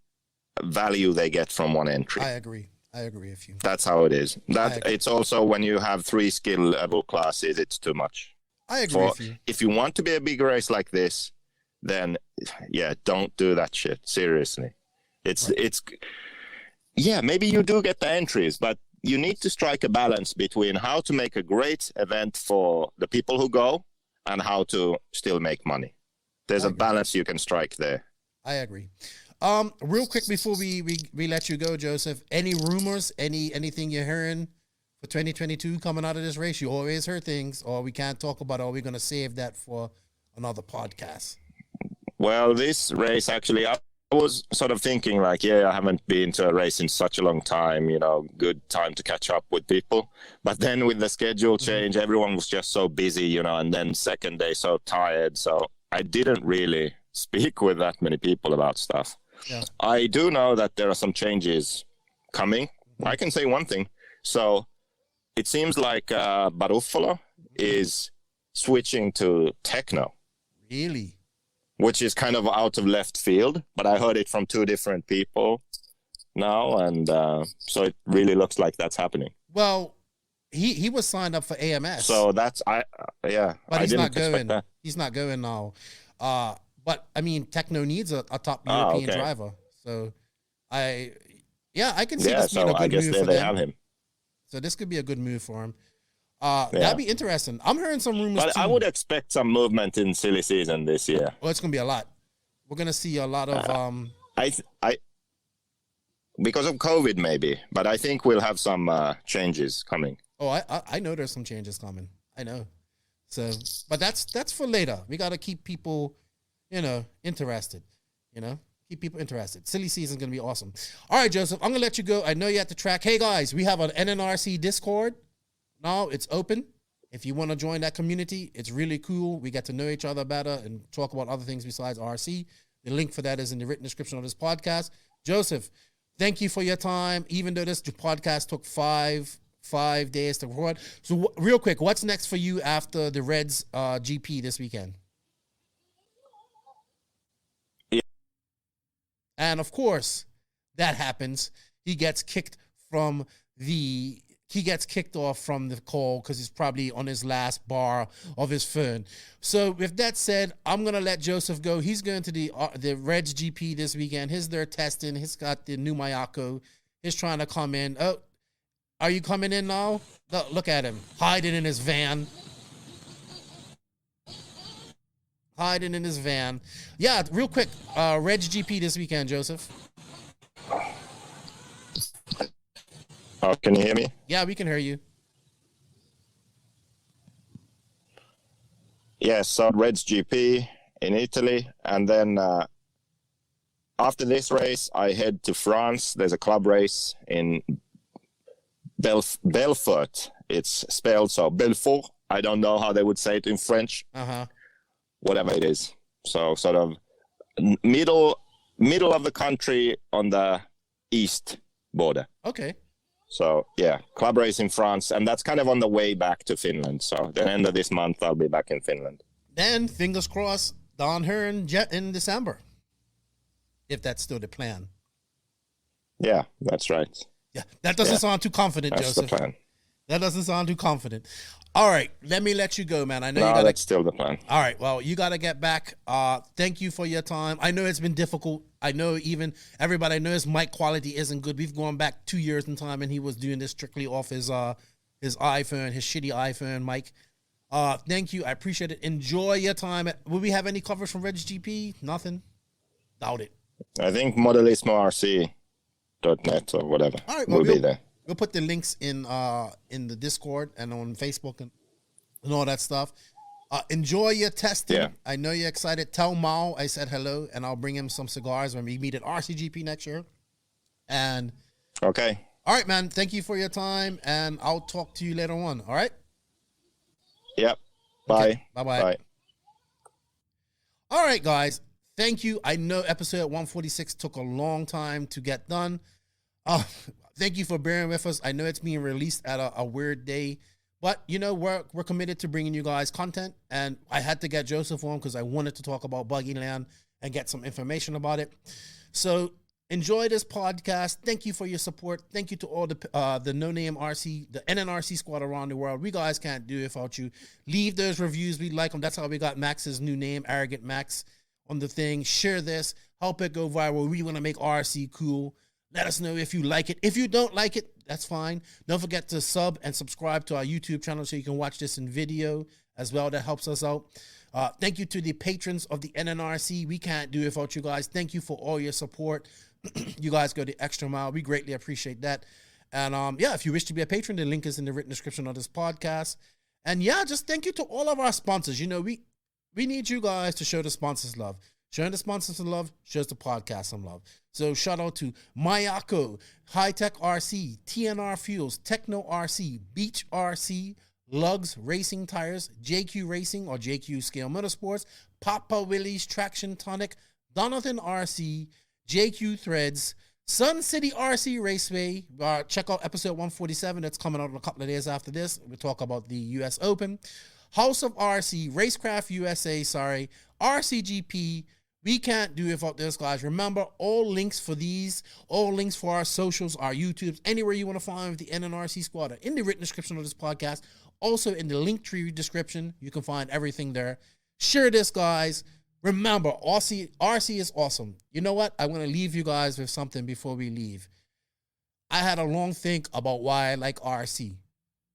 Speaker 2: value they get from one entry.
Speaker 1: I agree with you.
Speaker 2: That's how it is. It's also when you have 3 skill level classes, it's too much.
Speaker 1: I agree with you.
Speaker 2: If you want to be a big race like this, then don't do that shit. Seriously. It's maybe you do get the entries, but you need to strike a balance between how to make a great event for the people who go and how to still make money. There's a balance you can strike there.
Speaker 1: I agree. Real quick before we let you go, Joseph, any rumors, anything you're hearing for 2022 coming out of this race? You always hear things, or we can't talk about it, or we're going to save that for another podcast.
Speaker 2: Well, this race, actually, I was sort of thinking like, I haven't been to a race in such a long time, good time to catch up with people. But then with the schedule change, everyone was just so busy, and then second day so tired. So I didn't really speak with that many people about stuff. Yeah. I do know that there are some changes coming. I can say one thing. So it seems like Baruffalo is switching to Tekno.
Speaker 1: Really?
Speaker 2: Which is kind of out of left field, but I heard it from 2 different people now, and so it really looks like that's happening.
Speaker 1: Well, he was signed up for AMS.
Speaker 2: So that's
Speaker 1: But
Speaker 2: I
Speaker 1: he's
Speaker 2: didn't
Speaker 1: not going.
Speaker 2: expect that.
Speaker 1: He's not going now. But I mean, Tekno needs a top European driver. So I can see this being a good move for them. Have him. So this could be a good move for him. That'd be interesting. I'm hearing some rumors.
Speaker 2: But I would expect some movement in silly season this year.
Speaker 1: Well, it's gonna be a lot. We're gonna see a lot of
Speaker 2: I because of COVID maybe, but I think we'll have some changes coming.
Speaker 1: Oh, I know there's some changes coming. I know. So, but that's for later. We gotta keep people, interested. Keep people interested. Silly season's gonna be awesome. All right, Joseph, I'm gonna let you go. I know you're at the track. Hey guys, we have an NNRC Discord. Now it's open. If you want to join that community, it's really cool. We get to know each other better and talk about other things besides RC. The link for that is in the written description of this podcast. Joseph, thank you for your time. Even though this podcast took five days to record. So real quick, what's next for you after the Reds GP this weekend?
Speaker 2: Yeah.
Speaker 1: And of course, that happens. He gets kicked off from the call because he's probably on his last bar of his phone. So with that said, I'm going to let Joseph go. He's going to the Reds GP this weekend. They're testing. He's got the new Mayako. He's trying to come in. Oh, are you coming in now? Look at him. Hiding in his van. Yeah, real quick. Reds GP this weekend, Joseph.
Speaker 2: Oh, can you hear me?
Speaker 1: Yeah, we can hear you.
Speaker 2: Yes, so Reds GP in Italy. And then after this race, I head to France. There's a club race in Belfort. It's spelled so Belfort. I don't know how they would say it in French. Whatever it is. So sort of middle of the country on the east border.
Speaker 1: Okay.
Speaker 2: So, club race in France, and that's kind of on the way back to Finland. So, the end of this month, I'll be back in Finland.
Speaker 1: Then, fingers crossed, Don Hearn Jet in December, if that's still the plan.
Speaker 2: Yeah, that's right.
Speaker 1: Yeah, that doesn't sound too confident,
Speaker 2: that's
Speaker 1: Joseph.
Speaker 2: That's the plan.
Speaker 1: That doesn't sound too confident. All right, let me let you go, man. I know you
Speaker 2: No,
Speaker 1: got
Speaker 2: that's still the plan.
Speaker 1: All right, well, you got to get back. Thank you for your time. I know it's been difficult. I know even everybody knows mic quality isn't good. We've gone back 2 years in time, and he was doing this strictly off his iPhone, his shitty iPhone mic. Thank you. I appreciate it. Enjoy your time. Will we have any coverage from Reg GP? Nothing? Doubt it.
Speaker 2: I think modelismorc.net or whatever
Speaker 1: All right, well,
Speaker 2: will be there.
Speaker 1: We'll put the links in the Discord and on Facebook and all that stuff. Enjoy your testing.
Speaker 2: Yeah.
Speaker 1: I know you're excited. Tell Mao I said hello, and I'll bring him some cigars when we meet at RCGP next year. And
Speaker 2: Okay.
Speaker 1: all right, man. Thank you for your time, and I'll talk to you later on. All right.
Speaker 2: Yep. Bye.
Speaker 1: Okay. Bye-bye.
Speaker 2: Bye.
Speaker 1: All right, guys. Thank you. I know episode 146 took a long time to get done. Thank you for bearing with us. I know it's being released at a weird day, but you know we're committed to bringing you guys content. And I had to get Joseph on because I wanted to talk about Buggyland and get some information about it. So enjoy this podcast. Thank you for your support. Thank you to all the No Name RC, the NNRC squad around the world. We guys can't do it without you. Leave those reviews. We like them. That's how we got Max's new name, Arrogant Max, on the thing. Share this. Help it go viral. We want to make RC cool. Let us know if you like it. If you don't like it, that's fine. Don't forget to sub and subscribe to our YouTube channel so you can watch this in video as well. That helps us out. Thank you to the patrons of the NNRC. We can't do it without you guys. Thank you for all your support. You guys go the extra mile. We greatly appreciate that. And yeah, if you wish to be a patron, the link is in the written description of this podcast. And yeah, just thank you to all of our sponsors. You know, we need you guys to show the sponsors love. Showing the sponsors some love shows the podcast some love. So shout out to Mayako, Hitec RC, TNR Fuels, Tekno RC, Beach RC, Lugs Racing Tires, JQ Racing or JQ Scale Motorsports, Papa Willie's Traction Tonic, Donathan RC, JQ Threads, Sun City RC Raceway. Check out episode 147. That's coming out in a couple of days after this. We'll talk about the U.S. Open. House of RC, Racecraft USA, RCGP. We can't do it without this, guys. Remember, all links for these, all links for our socials, our YouTubes, anywhere you want to find the NNRC squad are in the written description of this podcast. Also in the link tree description, you can find everything there. Share this, guys. Remember, RC is awesome. You know what? I want to leave you guys with something before we leave. I had a long think about why I like RC.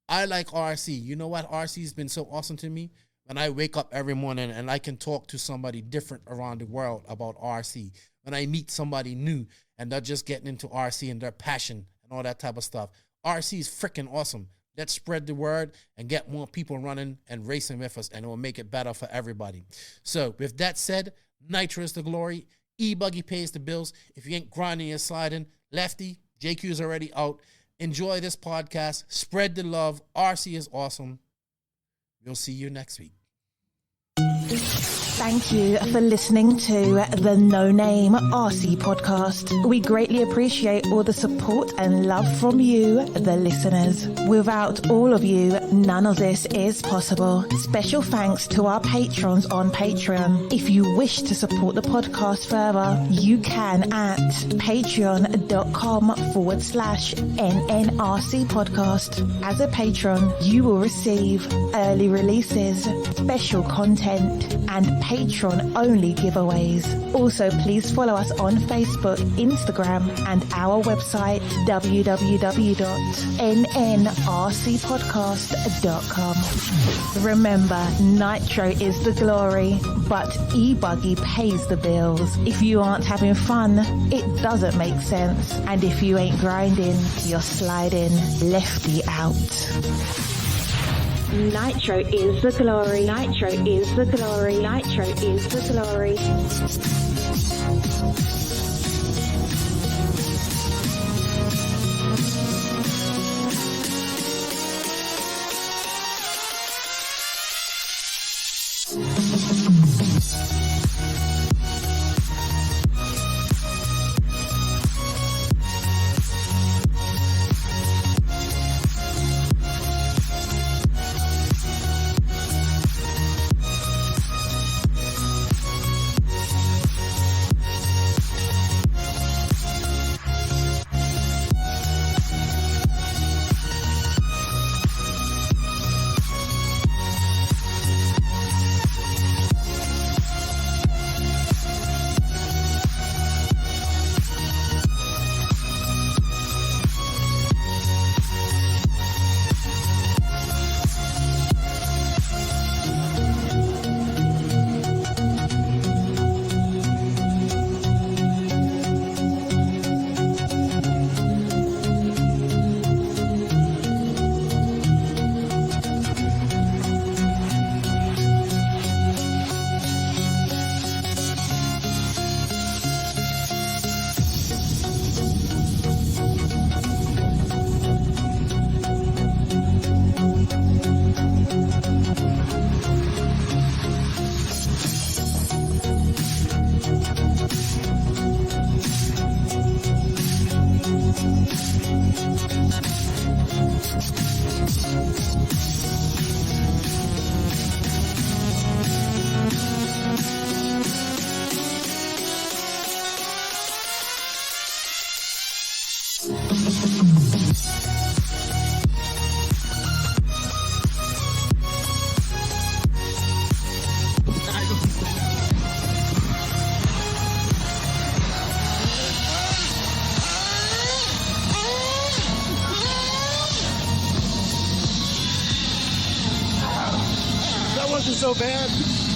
Speaker 1: I like RC. You know what? RC has been so awesome to me. When I wake up every morning and I can talk to somebody different around the world about RC. When I meet somebody new and they're just getting into RC and their passion and all that type of stuff. RC is freaking awesome. Let's spread the word and get more people running and racing with us, and it will make it better for everybody. So with that said, Nitro is the glory. E-Buggy pays the bills. If you ain't grinding and sliding, Lefty, JQ is already out. Enjoy this podcast. Spread the love. RC is awesome. We'll see you next week.
Speaker 3: Thank you for listening to the No Name RC podcast. We greatly appreciate all the support and love from you, the listeners. Without all of you, none of this is possible. Special thanks to our patrons on Patreon. If you wish to support the podcast further, you can at patreon.com/NNRC podcast. As a patron, you will receive early releases, special content, and patron-only giveaways. Also, please follow us on Facebook, Instagram, and our website, www.nnrcpodcast.com. Remember, Nitro is the glory, but E-Buggy pays the bills. If you aren't having fun, it doesn't make sense. And if you ain't grinding, you're sliding. Lefty out. Nitro is the glory. Nitro is the glory. Nitro is the glory.
Speaker 1: That wasn't so bad.